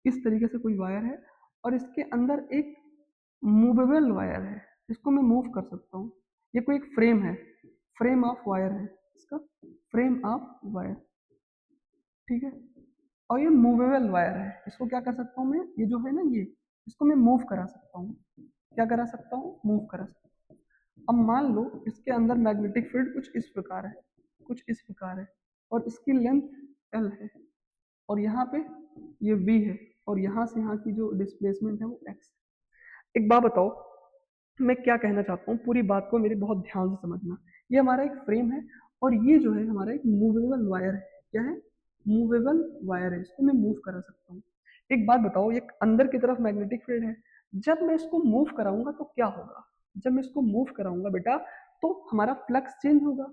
इस तरीके से कोई वायर है, और इसके अंदर एक मूवेबल वायर है, इसको मैं मूव कर सकता हूँ। ये कोई एक फ्रेम है, फ्रेम ऑफ वायर है, इसका फ्रेम ऑफ वायर, ठीक है, और ये मूवेबल वायर है, इसको क्या कर सकता हूँ मैं, ये जो है ना, ये इसको मैं मूव करा सकता हूँ। क्या करा सकता हूँ? मूव करा सकता हूँ। अब मान लो इसके अंदर मैग्नेटिक फील्ड कुछ इस प्रकार है, कुछ इस प्रकार है, और इसकी लेंथ L है, और यहाँ पे ये V है, और यहाँ से यहाँ की जो डिस्प्लेसमेंट है वो x है। एक बात बताओ, मैं क्या कहना चाहता हूँ, पूरी बात को मेरे बहुत ध्यान से समझना। ये हमारा एक फ्रेम है, और ये जो है हमारा एक मूवेबल वायर है। क्या है? मूवेबल वायर है, इसको मैं मूव करा सकता हूँ। एक बात बताओ, ये अंदर की तरफ मैग्नेटिक फील्ड है, जब मैं इसको मूव कराऊंगा तो क्या होगा? जब मैं इसको मूव कराऊंगा बेटा, तो हमारा फ्लक्स चेंज होगा।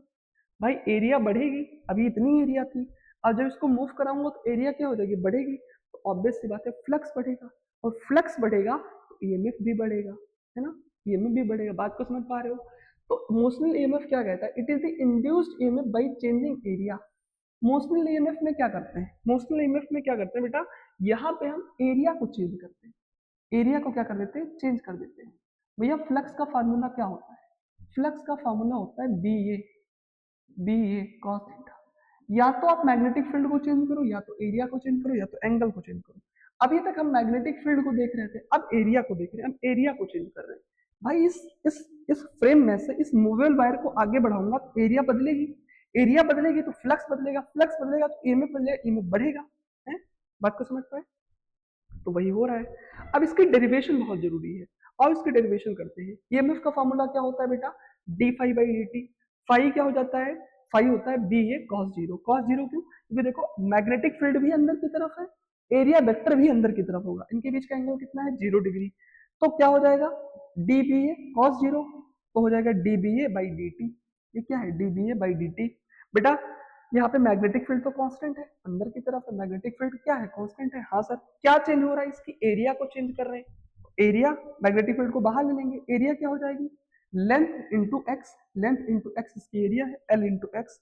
भाई एरिया बढ़ेगी, अभी इतनी एरिया थी, और जब इसको मूव कराऊंगा तो एरिया क्या हो जाएगी? बढ़ेगी। तो ऑब्वियस सी बात है, फ्लक्स बढ़ेगा, और फ्लक्स बढ़ेगा तो ईएमएफ भी बढ़ेगा, है ना, ईएमएफ भी बढ़ेगा। बात को समझ पा रहे हो? तो मोशनल ईएमएफ क्या कहता है? It is the induced EMF by changing area. Motional EMF में क्या करते हैं? मोशनल ईएमएफ में क्या करते हैं बेटा, यहाँ पे हम एरिया को चेंज करते हैं, एरिया को क्या कर देते हैं? चेंज कर देते हैं। भैया फ्लक्स का फार्मूला क्या होता है? फ्लक्स का फार्मूला होता है बी ए कॉस थीटा। या तो आप मैग्नेटिक फील्ड को चेंज करो, या तो एरिया को चेंज करो, या तो एंगल को चेंज करो। अभी तक हम मैग्नेटिक फील्ड को देख रहे थे, अब एरिया को देख रहे हैं, हम एरिया को चेंज कर रहे हैं। भाई इस फ्रेम में से इस मूवेबल वायर को आगे बढ़ाऊंगा तो एरिया बदलेगी, एरिया बदलेगी तो फ्लक्स बदलेगा, फ्लक्स बदलेगा तो ईएमएफ बदलेगा, ईएमएफ बढ़ेगा। है बात को समझ पाए? तो वही हो रहा है। अब इसकी डेरिवेशन बहुत जरूरी है, और इसकी डेरिवेशन करते हैं। ईएमएफ का फॉर्मूला क्या होता है बेटा? D phi by D t. Phi क्या हो जाता है? फाई होता है B A cos zero. Cos zero क्यों? क्योंकि देखो मैग्नेटिक फील्ड भी अंदर की तरफ है, एरिया वेक्टर भी अंदर की तरफ होगा, इनके बीच का एंगल कितना है? 0 डिग्री। तो क्या हो जाएगा? D B A cos zero, तो हो जाएगा d B A by D t. ये क्या है? D B A by D t. बेटा यहाँ पे मैग्नेटिक फील्ड तो कांस्टेंट है, अंदर की तरफ है, मैग्नेटिक फील्ड क्या है? कांस्टेंट है। हाँ सर, क्या चेंज हो रहा है? इसकी एरिया को चेंज कर रहे हैं। एरिया, मैग्नेटिक फील्ड को बाहर ले लेंगे, एरिया क्या हो जाएगी? Length into x, length into x इसकी एरिया है, L into x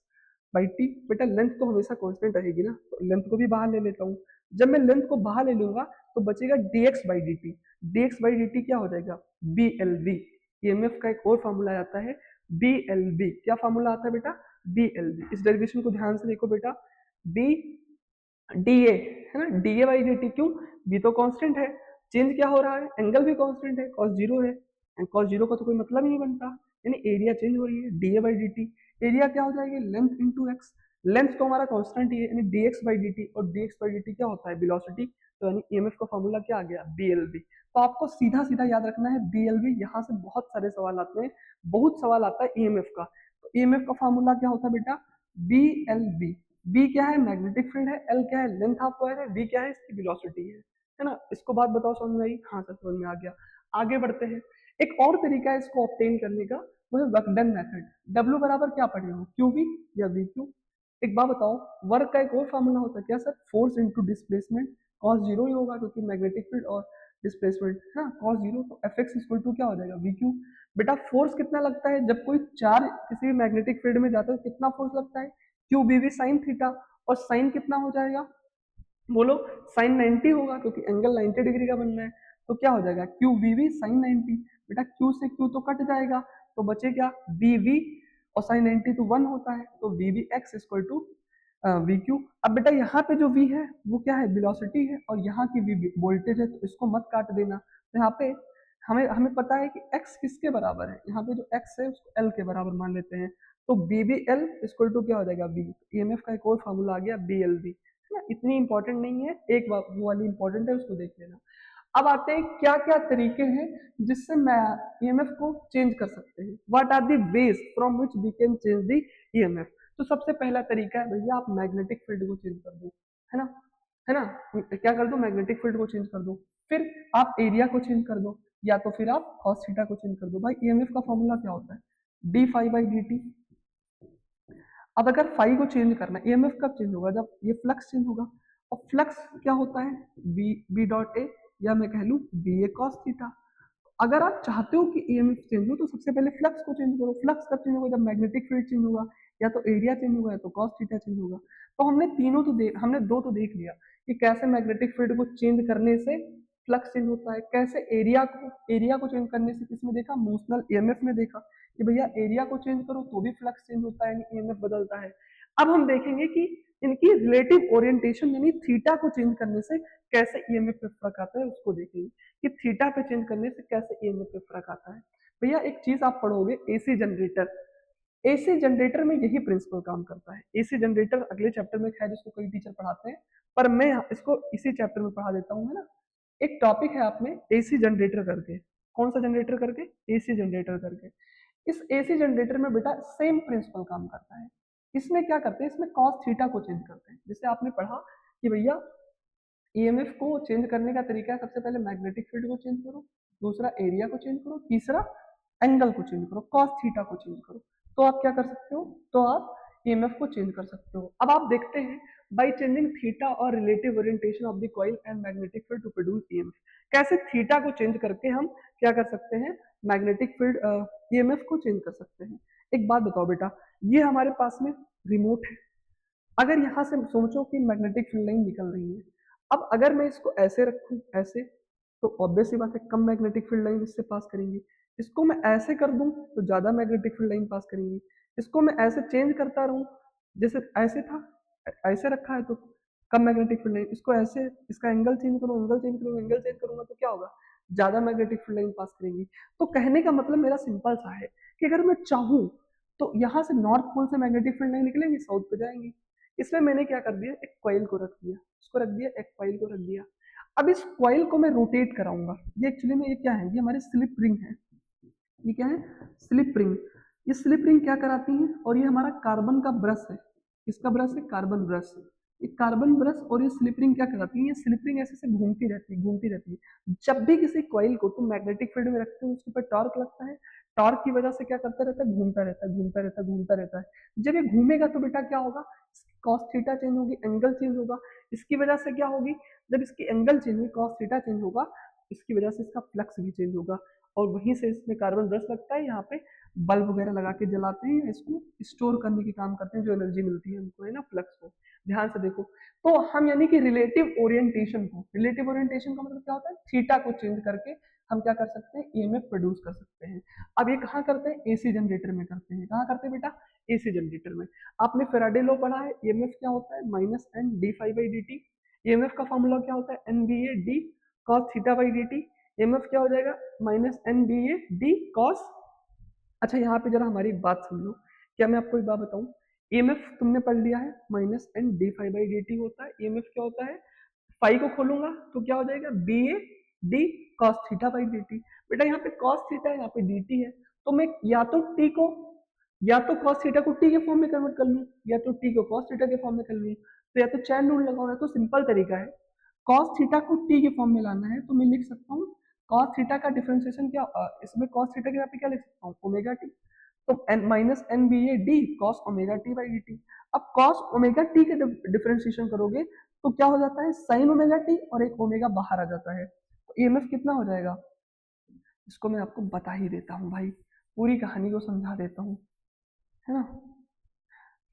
by T. बेटा लेंथ तो हमेशा कांस्टेंट रहेगी ना, तो लेंथ को भी बाहर ले लेता हूँ। जब मैं लेंथ को बाहर ले लूंगा तो बचेगा dx by D T. dx by D T क्या हो जाएगा? B L V. ईएमएफ का एक और फॉर्मूला आता है बी एल बी। क्या फॉर्मूला आता है बेटा? B L B. इस डेरिवेशन को ध्यान से देखो बेटा, बी डी ए, है ना, D A by D T. क्यों? बी तो कांस्टेंट है, चेंज क्या हो रहा है? एंगल भी कांस्टेंट है, कॉस जीरो है, कॉस जीरो का तो कोई मतलब ही नहीं बनता, यानी एरिया चेंज हो रही है, D A by D T. Area क्या हो जाएगी? Length into x. लेंथ तो हमारा कांस्टेंट ही है, यानी D X by D T, और D X by D T क्या होता है? वेलोसिटी। तो यानी ईएमएफ का फॉर्मूला क्या आ गया? B L B. तो आपको सीधा सीधा याद रखना है बी एल बी। यहाँ से बहुत सारे सवाल आते हैं, बहुत सवाल आता है ईएमएफ का। तो ईएमएफ का फॉर्मूला क्या होता है बेटा? B L B. बी क्या है? मैग्नेटिक फील्ड है, एल क्या है? लेंथ ऑफ वायर है, वी क्या है? इसकी वेलोसिटी है ना। इसको बात बताओ, समझ में आई? हाँ सर समझ में आ गया। आगे बढ़ते हैं। एक और तरीका है इसको ऑब्टेन करने का, वो है वर्क डन मेथड। डब्ल्यू बराबर क्या पढ़े हो? क्यू वी या वी क्यू। एक बात बताओ, वर्क का एक और फॉर्मूला होता है क्या sir? Force into displacement. Cos zero ही होगा क्योंकि मैग्नेटिक फील्ड और डिस्प्लेसमेंट है ना, कॉस जीरो, तो एफ एक्स इक्वल टू क्या हो जाएगा? We Q. बेटा फोर्स कितना लगता है जब कोई चार्ज किसी भी मैग्नेटिक फील्ड में जाता है? कितना फोर्स लगता है? Q B v sine theta. और साइन कितना हो जाएगा? बोलो, साइन 90 होगा क्योंकि एंगल 90 डिग्री का बनना है। तो क्या हो जाएगा? Q v v sine 90। बेटा क्यू से क्यू तो कट जाएगा, तो बचे क्या? बी वी, और साइन 90 तो 1 होता है, तो v v x equal to v q. अब बेटा यहाँ पे जो v है वो क्या है? वेलोसिटी है, और यहाँ की v वोल्टेज है, तो इसको मत काट देना। तो यहाँ पे हमें हमें पता है कि x किसके बराबर है? यहाँ पे जो x है उसको l के बराबर मान लेते हैं, तो B B L equal to क्या हो जाएगा? v। ईएमएफ का एक और फॉर्मूला आ गया बी एल बी, है ना। इतनी इंपॉर्टेंट नहीं है, एक वो वाली इंपॉर्टेंट है, उसको देख लेना। अब आते हैं क्या क्या तरीके हैं जिससे मैं ईएमएफ को चेंज कर सकते हैं। What are the ways from which we can change the EMF. तो सबसे पहला तरीका है भैया, आप मैग्नेटिक फील्ड को चेंज कर दो, है ना, है ना, क्या कर दो, मैग्नेटिक फील्ड को चेंज कर दो, फिर आप एरिया को चेंज कर दो, या तो फिर आप कॉस थीटा को चेंज कर दो। भाई ईएमएफ का फॉर्मूला क्या होता है, D phi by D t. अब अगर फाई को चेंज करना है, ईएमएफ कब चेंज होगा, जब ये फ्लक्स चेंज होगा, और फ्लक्स क्या होता है, बी डॉट ए, या मैं कह लूं बी ए कॉस थीटा। अगर आप चाहते हो कि ईएमएफ चेंज हो तो सबसे पहले फ्लक्स को चेंज करो। फ्लक्स कब चेंज होगा, जब मैग्नेटिक फील्ड चेंज होगा, या तो एरिया चेंज होगा, या तो कॉस थीटा चेंज होगा। तो हमने दो तो देख लिया कि कैसे मैग्नेटिक फील्ड को चेंज करने से फ्लक्स चेंज होता है, कैसे एरिया को चेंज करने से किसमें देखा, मोशनल ईएमएफ में देखा कि भैया एरिया को चेंज करो तो भी फ्लक्स चेंज होता है, यानी ईएमएफ बदलता है। अब हम देखेंगे कि इनकी रिलेटिव ओरिएंटेशन यानी थीटा को चेंज करने से कैसे ईएमएफ में फर्क आता है, उसको देखेंगे कि थीटा पे चेंज करने से कैसे ईएमएफ में फर्क आता है। भैया एक चीज आप पढ़ोगे, एसी जनरेटर। एसी जनरेटर में यही प्रिंसिपल काम करता है। एसी जनरेटर अगले चैप्टर में है जिसको कई टीचर पढ़ाते हैं, पर मैं इसको इसी चैप्टर में पढ़ा देता हूँ, है ना। एक टॉपिक है आप में एसी जनरेटर करके, कौन सा जनरेटर करके, एसी जनरेटर करके। इस एसी जनरेटर में बेटा सेम प्रिंसिपल काम करता है। इसमें क्या करते हैं, इसमें कॉस थीटा को चेंज करते हैं। जैसे आपने पढ़ा कि भैया ईएमएफ को चेंज करने का तरीका है, सबसे पहले मैग्नेटिक फील्ड को चेंज करो, दूसरा एरिया को चेंज करो, तीसरा एंगल को चेंज करो, कॉस थीटा को चेंज करो, तो आप क्या कर सकते हो, तो आप ईएमएफ को चेंज कर सकते हो। अब आप देखते हैं बाई चेंजिंग थीटा और relative orientation of the coil and magnetic field to produce EMF, कैसे थीटा को चेंज करके हम क्या कर सकते हैं, मैग्नेटिक फील्ड ईएमएफ को चेंज कर सकते हैं। एक बात बताओ बेटा, ये हमारे पास में रिमोट है, अगर यहाँ से सोचो कि मैग्नेटिक फील्ड लाइन निकल रही है, अब अगर मैं इसको ऐसे रखूं, ऐसे, तो ऑब्वियस सी बात है कम मैग्नेटिक फील्ड लाइन इससे पास करेंगी। इसको मैं ऐसे कर दूं तो ज्यादा मैग्नेटिक फील्ड लाइन पास करेंगी। इसको मैं ऐसे चेंज करता रहूं, जैसे ऐसे था, ऐसे रखा है तो कम मैग्नेटिक फील्ड लाइन, इसको ऐसे, इसका एंगल चेंज करूँ, एंगल चेंज करूंगा तो क्या होगा, ज्यादा मैग्नेटिक फील्ड लाइन पास करेंगी। तो कहने का मतलब मेरा सिंपल सा है कि अगर मैं चाहूं तो यहाँ से नॉर्थ पोल से मैग्नेटिक फील्ड लाइन निकलेंगी, साउथ पे जाएंगी। इसमें मैंने क्या कर दिया, एक कॉइल को रख दिया, इसको रख दिया, एक कॉइल को रख दिया। अब इस कॉइल को मैं रोटेट कराऊंगा। ये एक्चुअली में ये क्या है, ये हमारे स्लिप रिंग है। ये क्या है, स्लिप रिंग। ये स्लिप रिंग क्या कराती है, और ये हमारा कार्बन का ब्रश है। किसका ब्रश है, कार्बन ब्रश। ये कार्बन ब्रश और ये स्लिप रिंग क्या कराती है, ये स्लिप रिंग ऐसे से घूमती रहती है, घूमती रहती है। जब भी किसी कॉइल को तुम मैग्नेटिक फील्ड में रखते हो उसके ऊपर टॉर्क लगता है, टॉर्क की वजह से क्या करता रहता है, घूमता रहता है, घूमता रहता है, घूमता रहता है। जब ये घूमेगा तो बेटा क्या होगा, कॉस थीटा चेंज होगी, एंगल चेंज होगा। इसकी वजह से क्या होगी, जब इसकी एंगल चेंज हुई, कॉस थीटा चेंज होगा, इसकी वजह से इसका फ्लक्स भी चेंज होगा। और वहीं से इसमें कार्बन ब्रश लगता है, यहाँ पे बल्ब वगैरह लगा के जलाते हैं, इसको स्टोर करने के काम करते हैं, जो एनर्जी मिलती है हमको, है ना, फ्लक्स को। ध्यान से देखो, तो हम यानी कि रिलेटिव ओरिएंटेशन का मतलब क्या होता है, थीटा को चेंज करके हम क्या कर सकते हैं, ईएमएफ प्रोड्यूस कर सकते हैं। अब ये कहाँ करते हैं, एसी जनरेटर में करते हैं। कहाँ करते हैं बेटा, एसी जनरेटर में। आपने फेराडे लॉ पढ़ा है, ईएमएफ क्या होता है, minus N d phi by D t. EMF का फॉर्मूला क्या होता है, N B A d cos theta by D t. EMF क्या हो जाएगा, minus N B A d cos. अच्छा यहाँ पे जरा हमारी एक बात सुन लो, क्या मैं आपको एक बात बताऊं, ईएमएफ तुमने पढ़ लिया है, minus N d phi by D t होता है। ईएमएफ क्या होता है, फाई को खोलूंगा तो क्या हो जाएगा, B A d cos theta by D t. बेटा यहाँ पे कॉस थीटा है, यहाँ पे डी टी है, तो मैं या तो टी को, या तो कॉस थीटा को टी के फॉर्म में कन्वर्ट कर लूँ, या तो टी को कॉस थीटा के फॉर्म में कर लूँ। तो या तो चैन रूल लगाओ, या तो सिंपल तरीका है, कॉस थीटा को टी के फॉर्म में लाना है, तो मैं लिख सकता हूँ कॉस थीटा का डिफरेंशिएशन क्या, इसमें कॉस थीटा के यहाँ पे क्या लिख सकता हूँ, ओमेगा टी। तो N minus N B A d cos omega t by D t. अब कॉस ओमेगा टी के डिफरेंशिएशन करोगे तो क्या हो जाता है, साइन ओमेगा टी, और एक ओमेगा बाहर आ जाता है, तो ईएमएफ कितना हो जाएगा, इसको मैं आपको बता ही देता हूँ भाई, पूरी कहानी को समझा देता हूँ, है ना।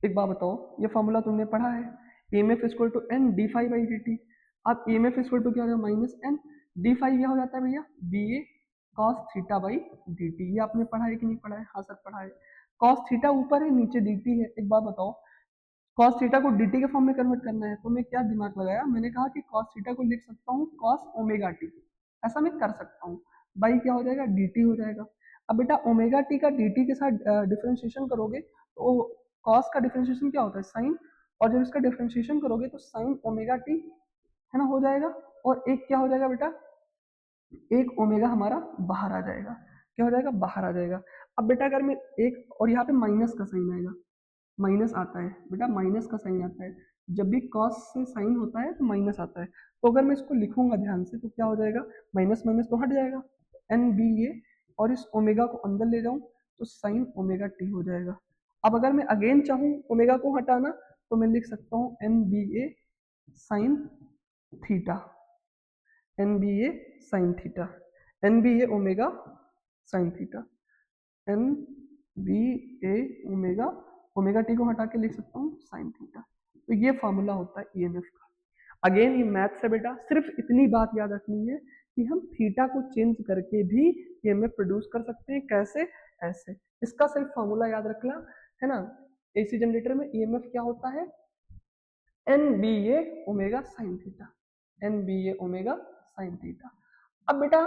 एक बात बताओ, ये फॉर्मूला तुमने पढ़ा है, EMF equal to N d phi by D t. अब ईएमएफ इक्वल टू क्या हो जाएगा, माइनस एन डी फाई, क्या हो जाता है भैया, B A cos theta by D t. ये आपने पढ़ा है कि नहीं पढ़ा है, हाँ सर पढ़ा है। कॉस थीटा ऊपर है, नीचे डी टी है। एक बात बताओ, कॉस थीटा को dt के फॉर्म में कन्वर्ट करना है, तो मैं क्या दिमाग लगाया, मैंने कहा कि कॉस थीटा को लिख सकता हूँ कॉस ओमेगा टी, ऐसा मैं कर सकता हूँ। बाई क्या हो जाएगा, dt हो जाएगा। अब बेटा ओमेगा टी का dt के साथ डिफरेंशिएशन करोगे तो कॉस का डिफरेंशिएशन क्या होता है, साइन, और जब इसका डिफरेंशिएशन करोगे तो साइन ओमेगा टी, है ना, हो जाएगा। और एक क्या हो जाएगा बेटा, एक ओमेगा हमारा बाहर आ जाएगा, क्या हो जाएगा, बाहर आ जाएगा। अब बेटा अगर मैं एक, और यहाँ पे माइनस का साइन आएगा, माइनस आता है बेटा, माइनस का साइन आता है। जब भी कॉस से साइन होता है तो माइनस आता है। तो अगर मैं इसको लिखूंगा ध्यान से तो क्या हो जाएगा, माइनस माइनस तो हट जाएगा, एन बी ए, और इस ओमेगा को अंदर ले जाऊं तो साइन ओमेगा टी हो जाएगा। अब अगर मैं अगेन चाहूँ ओमेगा को हटाना तो मैं लिख सकता हूँ N B A sine theta, N B A sine theta, N B A omega sine theta, N B A omega, omega T को हटा के लिख सकता हूँ साइन थीटा। तो ये फॉर्मूला होता है ईएमएफ का। अगेन ये मैथ्स है बेटा, सिर्फ इतनी बात याद रखनी है कि हम थीटा को चेंज करके भी ईएमएफ प्रोड्यूस कर सकते हैं। कैसे? ऐसे। इसका सिर्फ फॉर्मूला याद रखना है ना। एसी जनरेटर में ईएमएफ क्या होता है, N B A omega sine theta, N B A omega sine theta. अब बेटा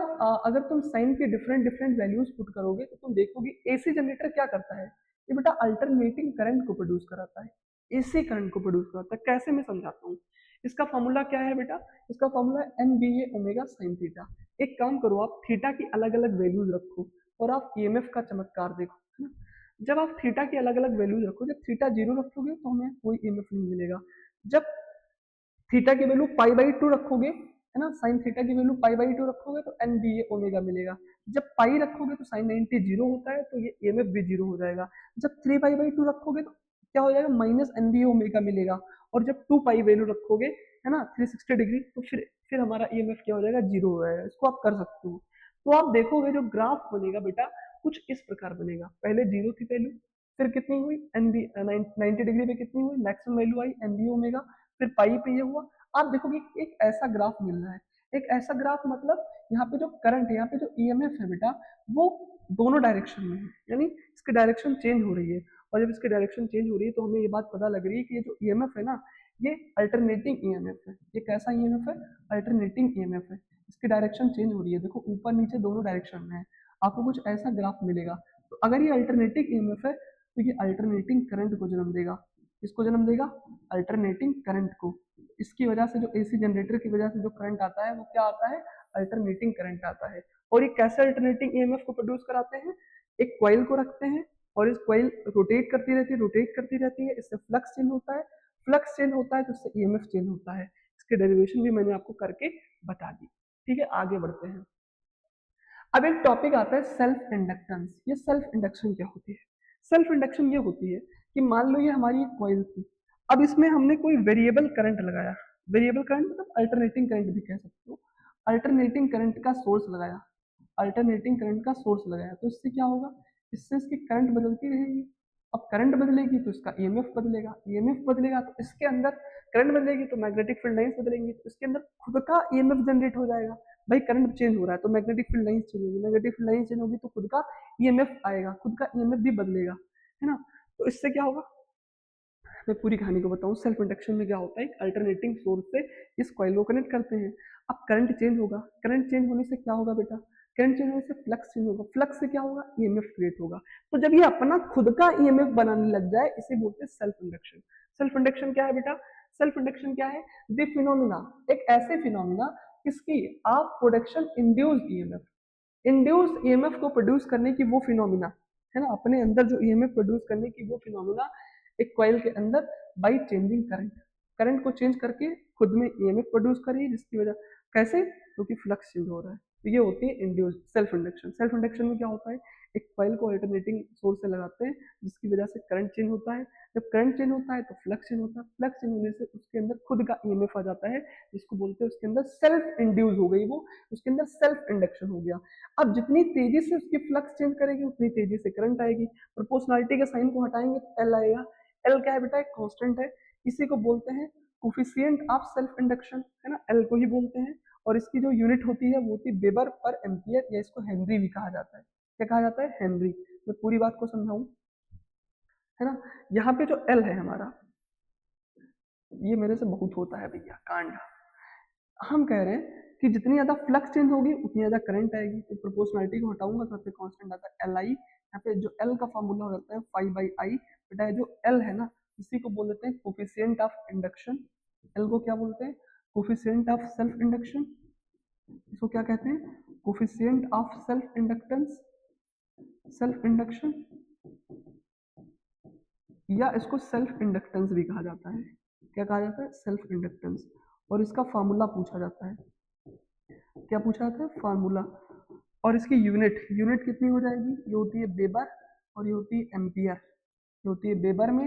अगर तुम साइन के डिफरेंट डिफरेंट वैल्यूज पुट करोगे तो तुम देखोगे एसी जनरेटर क्या करता है, ये बेटा अल्टरनेटिंग करंट को प्रोड्यूस कराता है, एसी करंट को प्रोड्यूस कराता है। कैसे, मैं समझाता हूँ। इसका फॉर्मूला क्या है बेटा, इसका फॉर्मूला है N B A omega sine theta. एक काम करो, आप थीटा की अलग अलग वैल्यूज रखो और आप ईएमएफ का चमत्कार देखो, है ना। जब आप थीटा की अलग अलग वैल्यूज रखो, जब थीटा 0 रखोगे तो हमें कोई ईएमएफ नहीं मिलेगा। जब थीटा की वैल्यू पाई बाई 2 रखोगे, है ना, साइन थीटा की वैल्यू पाई बाई 2 रखोगे तो एन बी ए ओमेगा मिलेगा। जब पाई रखोगे तो साइन 90 जीरो होता है, तो ये ईएमएफ भी जीरो हो जाएगा। जब 3 पाई बाई 2 रखोगे तो क्या हो जाएगा, minus N B A omega मिलेगा। और जब 2 पाई वैल्यू रखोगे, है ना, 360 डिग्री, तो फिर हमारा ईएमएफ क्या हो जाएगा, जीरो हो जाएगा। इसको आप कर सकते हो। तो आप देखोगे जो ग्राफ बनेगा बेटा कुछ इस प्रकार बनेगा। पहले जीरो थी वैल्यू, फिर कितनी हुई, एन बी 90 डिग्री पे कितनी हुई, मैक्सिमम वैल्यू आई एन बी ओमेगा, फिर पाई पे ये हुआ। आप देखोगे एक ऐसा ग्राफ मिल रहा है। एक ऐसा ग्राफ मतलब यहाँ पे जो करंट है, यहाँ पे जो ईएमएफ है बेटा, वो दोनों डायरेक्शन में है, यानी इसकी डायरेक्शन चेंज हो रही है। और जब इसकी डायरेक्शन चेंज हो रही है तो हमें ये बात पता लग रही है कि ये जो ईएमएफ है ना, ये अल्टरनेटिंग ईएमएफ है। ये कैसा ईएमएफ है, अल्टरनेटिंग ईएमएफ है। इसकी डायरेक्शन चेंज हो रही है, देखो ऊपर नीचे दोनों डायरेक्शन में है। आपको कुछ ऐसा ग्राफ मिलेगा। तो अगर ये अल्टरनेटिंग ईएमएफ है तो ये अल्टरनेटिंग करंट को जन्म देगा। इसको जन्म देगा, अल्टरनेटिंग करंट को। इसकी वजह से जो एसी जनरेटर की वजह से जो करंट आता है वो क्या आता है, अल्टरनेटिंग करंट आता है। और ये कैसे अल्टरनेटिंग ईएमएफ को प्रोड्यूस कराते हैं, एक कॉइल को रखते हैं और इस कॉइल रोटेट करती रहती है, रोटेट करती रहती है, इससे फ्लक्स चेंज होता है, फ्लक्स चेंज होता है तो इससे ईएमएफ चेंज होता है। इसके डेरिवेशन भी मैंने आपको करके बता दी। ठीक है, आगे बढ़ते हैं। अब एक टॉपिक आता है सेल्फ इंडक्टेंस। ये सेल्फ इंडक्शन क्या होती है? सेल्फ इंडक्शन ये होती है कि मान लो ये हमारी एक कॉइल थी, अब इसमें हमने कोई वेरिएबल करंट लगाया। वेरिएबल करंट मतलब अल्टरनेटिंग करंट भी कह सकते हो। अल्टरनेटिंग करंट का सोर्स लगाया, अल्टरनेटिंग करंट का सोर्स लगाया, तो इससे क्या होगा, इससे इसकी करंट बदलती रहेगी। अब करंट बदलेगी तो इसका ईएमएफ बदलेगा, ईएमएफ बदलेगा तो इसके अंदर करंट बदलेगी तो मैग्नेटिक फील्ड लाइंस बदलेंगी, तो इसके अंदर खुद का ईएमएफ जनरेट हो जाएगा। भाई करंट चेंज हो रहा है तो मैग्नेटिक फील्ड लाइंस चेंज होगी, मैग्नेटिक फील्ड लाइंस चेंज होगी तो खुद का ईएमएफ आएगा, खुद का ईएमएफ भी बदलेगा, है ना। तो इससे क्या होगा, मैं पूरी कहानी को बताऊं। सेल्फ इंडक्शन में क्या होता है, एक अल्टरनेटिंग सोर्स से इस कॉइल को कनेक्ट करते हैं। अब करंट चेंज होगा, करंट चेंज होने से क्या होगा बेटा, करंट चेंज होने से फ्लक्स चेंज होगा, फ्लक्स से क्या होगा, ईएमएफ क्रिएट होगा। तो जब ये अपना खुद का ईएमएफ बनाने लग जाए इसे बोलते हैं सेल्फ इंडक्शन। सेल्फ इंडक्शन क्या है बेटा, सेल्फ इंडक्शन क्या है, द फिनोमिना, एक ऐसे फिनोमिना किसकी, आप production induced EMF, induced EMF को प्रोड्यूस करने की वो फिनोमिना, है ना, अपने अंदर जो ईएमएफ प्रोड्यूस करने की वो फिनोमिना एक कॉइल के अंदर बाई चेंजिंग करंट, करंट को चेंज करके खुद में ईएमएफ प्रोड्यूस करिए, जिसकी वजह कैसे, क्योंकि फ्लक्स चेंज हो रहा है। तो ये होती है induce self induction. Self induction में क्या होता है, एक कॉइल को अल्टरनेटिंग सोर्स से लगाते हैं जिसकी वजह से करंट चेंज होता है। जब करंट चेंज होता है तो फ्लक्स चेंज होता है, फ्लक्स चेंज होने से उसके अंदर खुद का ईएमएफ आ जाता है, जिसको बोलते हैं उसके अंदर सेल्फ इंड्यूस हो गई वो, उसके अंदर सेल्फ इंडक्शन हो गया। अब जितनी तेजी से उसकी फ्लक्स चेंज करेगी उतनी तेजी से करंट आएगी। प्रोपोर्शनलिटी के साइन को हटाएंगे तो एल आएगा। एल क्या है बेटा, एक कांस्टेंट है, इसी को बोलते हैं कोफिशिएंट ऑफ सेल्फ इंडक्शन, है ना, एल को ही बोलते हैं। और इसकी जो यूनिट होती है वो होती है वेबर पर एम्पियर, या इसको हेनरी भी कहा जाता है। क्या कहा जाता है, हेनरी। मैं पूरी बात को समझाऊं, है ना। यहाँ पे जो एल है हमारा, ये मेरे से बहुत होता है भैया कांड। हम कह रहे हैं कि जितनी ज्यादा फ्लक्स चेंज होगी उतनी ज्यादा करंट आएगी। तो प्रोपोर्शनलिटी को हटाऊंगा तो यहाँ पे कांस्टेंट आता है एल आई। यहाँ पे जो एल का फॉर्मूला हो जाता है 5/I। बेटा जो एल है ना, इसी को बोल देते हैं कोफिशिएंट ऑफ इंडक्शन। एल को क्या बोलते हैं, कोफिशिएंट ऑफ सेल्फ इंडक्शन। इसको क्या कहते हैं, coefficient of self inductance, self induction. या इसको सेल्फ इंडक्टेंस भी कहा जाता है। क्या कहा जाता है? Self inductance. और इसका फार्मूला पूछा जाता है। क्या पूछा जाता है? फार्मूला। और इसकी यूनिट, यूनिट कितनी हो जाएगी? ये होती है वेबर और ये होती है एम्पियर। ये होती है वेबर में,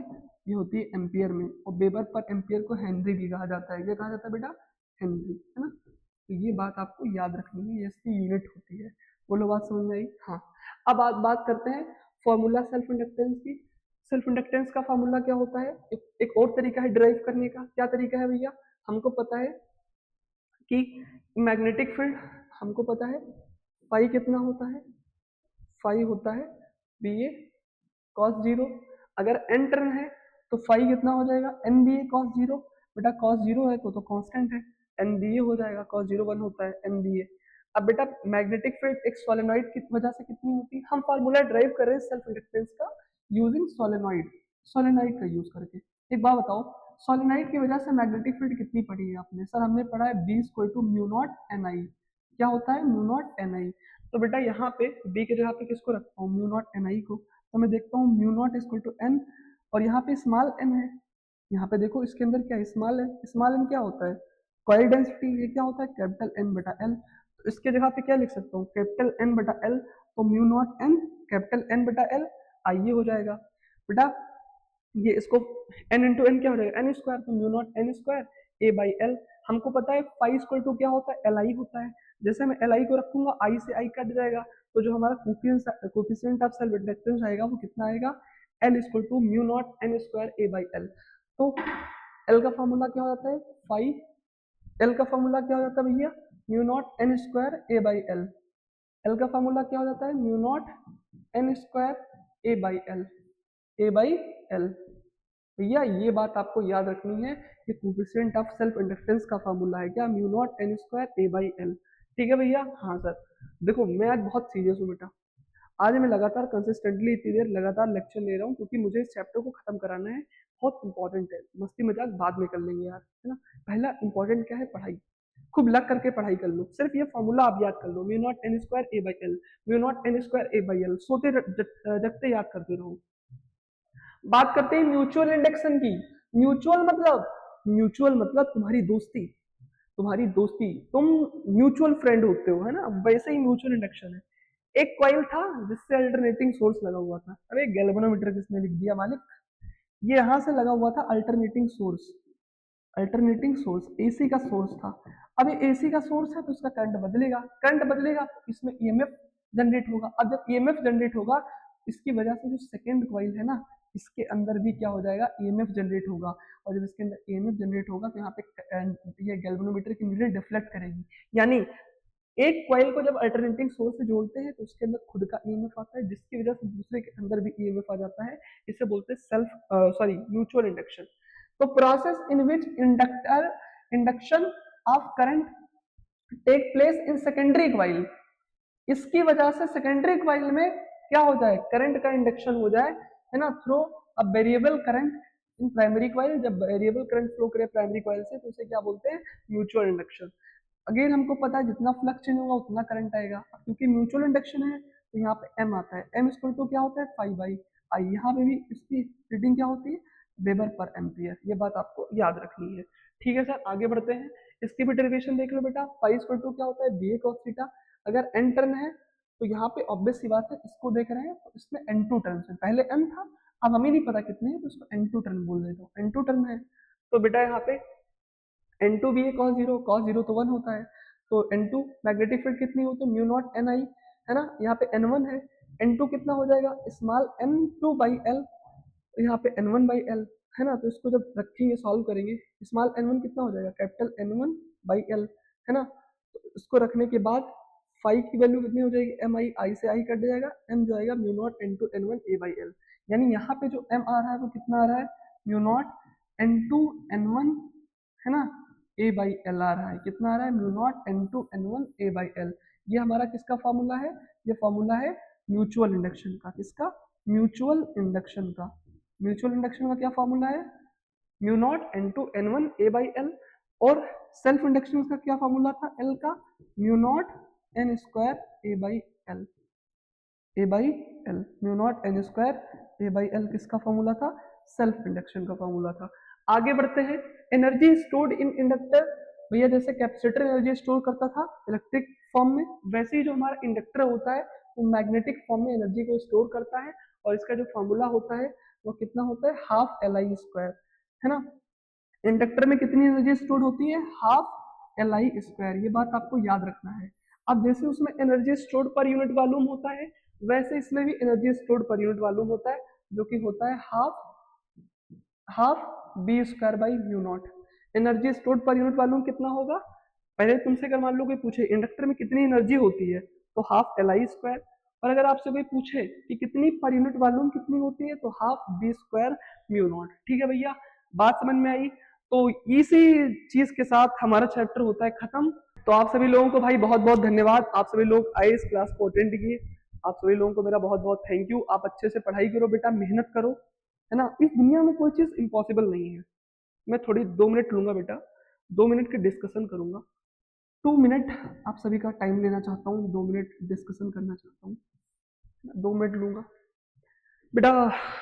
ये होती है एम्पियर में। और वेबर पर एम्पियर को हेनरी भी कहा जाता है। ये कहा जाता है बेटा हेनरी, है ना। तो ये बात आपको याद रखनी है, ये इसकी यूनिट होती है। बोलो बात समझ में आई? हाँ। अब बात करते हैं फॉर्मूला सेल्फ इंडक्टेंस की। सेल्फ इंडक्टेंस का फॉर्मूला क्या होता है? एक और तरीका है डिराइव करने का। क्या तरीका है भैया? हमको पता है कि मैग्नेटिक फील्ड, हमको पता है फाई कितना होता है? फाई होता है बी ए कॉस जीरो। अगर एन टर्न है तो फाई कितना हो जाएगा? N B A cos zero. बेटा कॉस जीरो है तो कांस्टेंट है, एन बी ए हो जाएगा। कॉस जीरो 1 होता है, एन बी ए। अब बेटा मैग्नेटिक फील्ड एक सोलेनॉइड की वजह से कितनी होती है? हम फार्मूला ड्राइव कर रहे हैं सेल्फ इंडक्टेंस का यूजिंग सोलेनॉइड, सोलेनॉइड का यूज करके। एक बात बताओ, सोलेनॉइड की वजह से मैग्नेटिक फील्ड कितनी पढ़ी है आपने? सर हमने पढ़ा है B equal to mu not N I. क्या होता है? Mu not N I. तो बेटा यहाँ पे बी के जगह पे किसको रखता हूँ? म्यू नॉट एन आई को। तो मैं देखता हूँ mu naught equal to N, और यहाँ पे स्मॉल एन है। यहाँ पे देखो इसके अंदर क्या है? Small N. स्मॉल एन क्या होता है? Coil density. ये क्या होता है? कैपिटल एन बटा एल। तो इसके जगह पे क्या लिख सकता हूँ? कैपिटल एन बटा एल। तो mu not N capital N बटा एल आइए हो जाएगा बेटा। ये इसको एन इंटू एन क्या हो जाएगा? N square. तो mu not N square A by L. हमको पता है फाई इक्वल टू क्या होता है? एल आई होता है। जैसे मैं एल आई को रखूंगा, आई से आई कट जाएगा, तो जो हमारा कोफिशिएंट ऑफ सेल्फ इंडक्टेंस आएगा वो कितना आएगा? L equal to mu not N square A by L. तो एल का फॉर्मूला क्या हो जाता है? फाई। एल का फॉर्मूला क्या हो जाता है भैया? Mu naught N square A by L. L का फॉर्मूला क्या हो जाता है? Mu not N square A by L, A by L. भैया ये बात आपको याद रखनी है, ये कोफिशिएंट ऑफ सेल्फ इंडक्टेंस का फॉर्मूला है। क्या? Mu naught N square A by L. ठीक है भैया? हाँ सर। देखो मैं आज बहुत सीरियस हूँ बेटा। आज मैं लगातार कंसिस्टेंटली इतनी देर लगातार लेक्चर ले रहा हूँ क्योंकि मुझे इस चैप्टर को खत्म कराना है। बहुत इंपॉर्टेंट है। मस्ती मजाक बाद में कर लेंगे यार, है ना। पहला इंपॉर्टेंट क्या है? पढ़ाई। खूब लग करके पढ़ाई कर लो। सिर्फ ये फॉर्मूला आप याद कर लो, mu not N square A by L, mu not N square A by L. सोते जगते याद करते रहो। बात करते हैं म्यूचुअल इंडक्शन की। म्यूचुअल मतलब तुम्हारी दोस्ती, तुम्हारी दोस्ती, तुम म्यूचुअल फ्रेंड होते हो, है ना। वैसे ही म्यूचुअल इंडक्शन है। एक कॉइल था जिससे अल्टरनेटिंग सोर्स लगा हुआ था। अरे गैल्वेनोमीटर किसने लिख दिया मालिक? ये यहां से लगा हुआ था alternating source. Alternating source AC का सोर्स था। अब ये एसी का सोर्स है तो इसका करंट बदलेगा, करंट बदलेगा तो इसमें ईएमएफ जनरेट होगा। अब जब ईएमएफ जनरेट होगा, इसकी वजह से जो सेकेंड कॉइल है ना, इसके अंदर भी क्या हो जाएगा? ईएमएफ जनरेट होगा। और जब इसके अंदर ईएमएफ जनरेट होगा तो यहाँ पे ये गैल्वेनोमीटर की नीडल डिफ्लेक्ट करेगी। यानी एक कॉइल को जब अल्टरनेटिंग सोर्स से जोड़ते हैं तो उसके अंदर खुद का ईएमएफ आता है, जिसकी वजह से दूसरे के अंदर भी ईएमएफ आ जाता है। इसे बोलते हैं म्यूचुअल इंडक्शन। तो process in which induction of current take place in secondary coil. इसकी वजह से सेकेंडरी कॉइल में क्या हो जाए? करंट का इंडक्शन हो जाए, है ना, through a variable current in primary coil. जब वेरिएबल करंट फ्लो करे प्राइमरी कॉइल से तो उसे क्या बोलते हैं? Mutual induction. अगेन हमको पता है जितना फ्लक्स चेंज होगा उतना करंट आएगा। क्योंकि म्यूचुअल इंडक्शन है तो यहाँ पे एम आता है। एम इक्वल टू क्या होता है? Five by I. यहाँ पे भी इसकी रीडिंग क्या होती है? वेबर पर एम्पियर। ये बात आपको याद रखनी है। ठीक है सर, आगे बढ़ते हैं। इसकी भी डेरिवेशन देख लो बेटा। फाइव इक्वल टू क्या होता है? B A cos theta. अगर एन टर्न है तो यहाँ पे ऑब्वियस सी बात है, इसको देख रहे हैं तो इसमें एन टू टर्न है। पहले एन था, अब हमें नहीं पता कितने हैं तो इसको एन टू टर्न बोल देता हूँ। एन टू टर्न है तो बेटा यहाँ पे एन टू भी है कॉस जीरो। कॉस जीरो तो 1 होता है। तो एन टू मैग्नेटिक फील्ड कितनी होती है? म्यू नॉट एन आई, है ना। यहाँ पे एन वन है। एन टू कितना हो जाएगा? Small N two by L. यहाँ पे एन वन बाई एल, है ना। तो इसको जब रखेंगे सॉल्व करेंगे, स्मॉल एन वन कितना हो जाएगा? Capital N one by L, है ना। तो इसको रखने के बाद फाइव की वैल्यू कितनी हो जाएगी? एम आई, आई से आई कट जाएगा, एम जो आएगा mu not N two N one A by L. यानी यहाँ पे जो एम आ रहा है वो कितना आ रहा है? Mu not N two N one, है ना, ए बाई एल आ रहा है। कितना आ रहा है? Mu not N two N one A by L. ये हमारा किसका फॉर्मूला है? ये फॉर्मूला है म्यूचुअल इंडक्शन का। किसका? म्यूचुअल इंडक्शन का। म्यूचुअल इंडक्शन का क्या फॉर्मूला है? Mu not N two N one A by L. और सेल्फ इंडक्शन का क्या फॉर्मूला था? एल का mu not N square A by L, A by L. Mu not N square A by L किसका फॉर्मूला था? सेल्फ इंडक्शन का फॉर्मूला था। आगे बढ़ते हैं, एनर्जी स्टोर्ड इन इंडक्टर, भैया जैसे कैपेसिटर एनर्जी स्टोर करता था इलेक्ट्रिक फॉर्म में, वैसे ही जो हमारा इंडक्टर होता है वो मैग्नेटिक फॉर्म में एनर्जी को स्टोर करता है, और इसका जो फॉर्मूला होता है वो कितना होता है, हाफ LI², है ना। इंडक्टर में कितनी एनर्जी स्टोर होती है, हाफ LI², ये बात आपको याद रखना है। अब जैसे उसमें energy stored per unit volume होता है, वैसे इसमें भी energy stored per unit volume होता है, जो कि होता है half B²/μ0। Energy stored per unit volume कितना होगा, पहले तुमसे अगर मान लो कोई पूछे इंडक्टर में कितनी एनर्जी होती है तो हाफ LI², और अगर आपसे कोई पूछे कि कितनी पर यूनिट वॉल्यूम कितनी होती है तो हाफ B²/μ0। ठीक है भैया, बात समझ में आई। तो इसी चीज के साथ हमारा चैप्टर होता है खत्म। तो आप सभी लोगों को भाई बहुत बहुत धन्यवाद, आप सभी लोग आए इस क्लास को अटेंड किए, आप सभी लोगों को मेरा बहुत बहुत थैंक यू। आप अच्छे से पढ़ाई करो बेटा, मेहनत करो, है ना। इस दुनिया में कोई चीज इम्पॉसिबल नहीं है। मैं थोड़ी 2 मिनट लूंगा बेटा, 2 मिनट के डिस्कशन करूंगा, 2 मिनट आप सभी का टाइम लेना चाहता हूँ, 2 मिनट डिस्कशन करना चाहता हूँ, 2 मिनट लूंगा बेटा।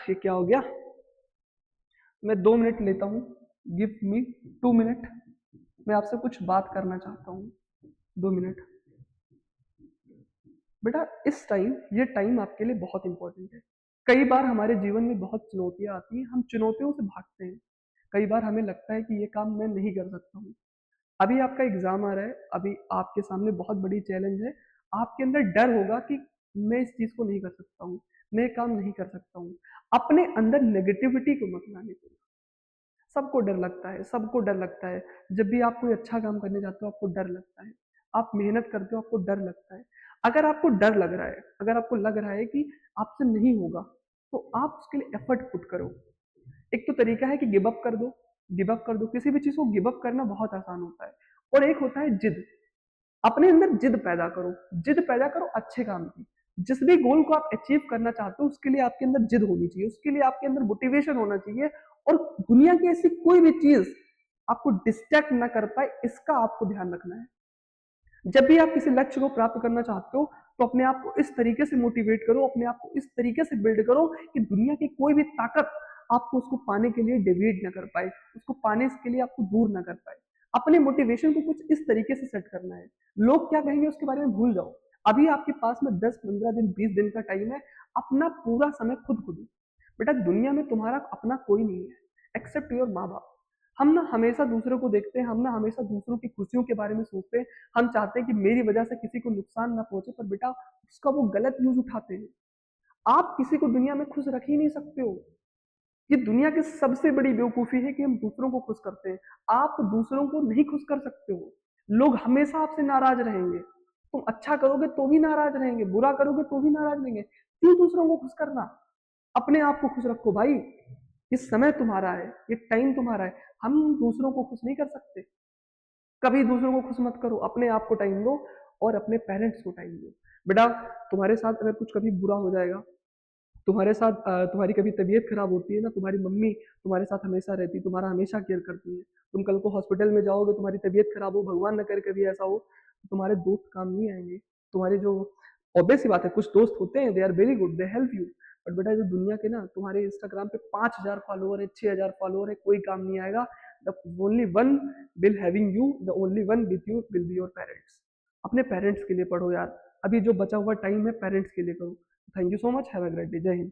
ये क्या हो गया, मैं 2 मिनट लेता हूँ, गिव मी 2 मिनट, मैं आपसे कुछ बात करना चाहता हूँ, 2 मिनट बेटा। इस टाइम, ये टाइम आपके लिए बहुत इंपॉर्टेंट है। कई बार हमारे जीवन में बहुत चुनौतियां आती हैं, हम चुनौतियों से भागते हैं, कई बार हमें लगता है कि ये काम मैं नहीं कर सकता हूँ। अभी आपका एग्जाम आ रहा है, अभी आपके सामने बहुत बड़ी चैलेंज है, आपके अंदर डर होगा कि मैं इस चीज को नहीं कर सकता हूँ, मैं काम नहीं कर सकता हूँ। अपने अंदर नेगेटिविटी को मत लाने दो। सबको डर लगता है, सबको डर लगता है। जब भी आप कोई अच्छा काम करने जाते हो आपको डर लगता है, आप मेहनत करते हो आपको डर लगता है। अगर आपको डर लग रहा है, अगर आपको लग रहा है कि आपसे नहीं होगा, तो आप उसके लिए एफर्ट पुट करो। एक तो तरीका है कि गिव अप कर दो, गिव अप कर दो। किसी भी चीज को गिव अप करना बहुत आसान होता है। और एक होता है जिद, अपने अंदर जिद पैदा करो, जिद पैदा करो अच्छे काम की। जिस भी गोल को आप अचीव करना चाहते हो उसके लिए आपके अंदर जिद होनी चाहिए, उसके लिए आपके अंदर मोटिवेशन होना चाहिए, और दुनिया की ऐसी कोई भी चीज आपको डिस्ट्रैक्ट ना कर पाए, इसका आपको ध्यान रखना है। जब भी आप किसी लक्ष्य को प्राप्त करना चाहते हो तो अपने आप को इस तरीके से मोटिवेट करो, अपने आप को इस तरीके से बिल्ड करो कि दुनिया की कोई भी ताकत आपको उसको पाने के लिए डिविएट ना कर पाए, उसको पाने के लिए आपको दूर ना कर पाए। अपने मोटिवेशन को कुछ इस तरीके से सेट करना है, लोग क्या कहेंगे उसके बारे में भूल जाओ। अभी आपके पास में 10-15 दिन 20 दिन का टाइम है, अपना पूरा समय खुद को दो। बेटा दुनिया में तुम्हारा अपना कोई नहीं है एक्सेप्ट योर माँ बाप। हम ना हमेशा दूसरों को देखते हैं, हम ना हमेशा दूसरों की खुशियों के बारे में सोचते हैं, हम चाहते हैं कि मेरी वजह से किसी को नुकसान ना पहुंचे, पर बेटा उसका वो गलत यूज उठाते हैं। आप किसी को दुनिया में खुश रख ही नहीं सकते हो। ये दुनिया की सबसे बड़ी बेवकूफी है कि हम दूसरों को खुश करते हैं। आप दूसरों को नहीं खुश कर सकते हो, लोग हमेशा आपसे नाराज रहेंगे। तुम अच्छा करोगे तो भी नाराज रहेंगे, बुरा करोगे तो भी नाराज रहेंगे। क्यों दूसरों को खुश करना, अपने आप को खुश रखो भाई। ये समय तुम्हारा है, ये टाइम तुम्हारा है, हम दूसरों को खुश नहीं कर सकते। कभी दूसरों को खुश मत करो, अपने आप को टाइम दो और अपने पेरेंट्स को टाइम दो। बेटा तुम्हारे साथ अगर कुछ कभी बुरा हो जाएगा, तुम्हारे साथ तुम्हारी कभी तबीयत खराब होती है ना, तुम्हारी मम्मी तुम्हारे साथ हमेशा रहती, तुम्हारा हमेशा केयर करती है। तुम कल को हॉस्पिटल में जाओगे, तुम्हारी तबीयत खराब हो, भगवान न करे कभी ऐसा हो, तो तुम्हारे दोस्त काम नहीं आएंगे। तुम्हारे जो ऑब्वियस सी बात है, कुछ दोस्त होते हैं they are very good, they help you, but बेटा जो दुनिया के ना तुम्हारे इंस्टाग्राम पे 5,000 फॉलोअर है, 6,000 फॉलोअर है, कोई काम नहीं आएगा। The only one will having you, the only one with you will be your parents. अपने पेरेंट्स के लिए पढ़ो यार, अभी जो बचा हुआ टाइम है पेरेंट्स के लिए करो। Thank you so much, have a great day, जय हिंद।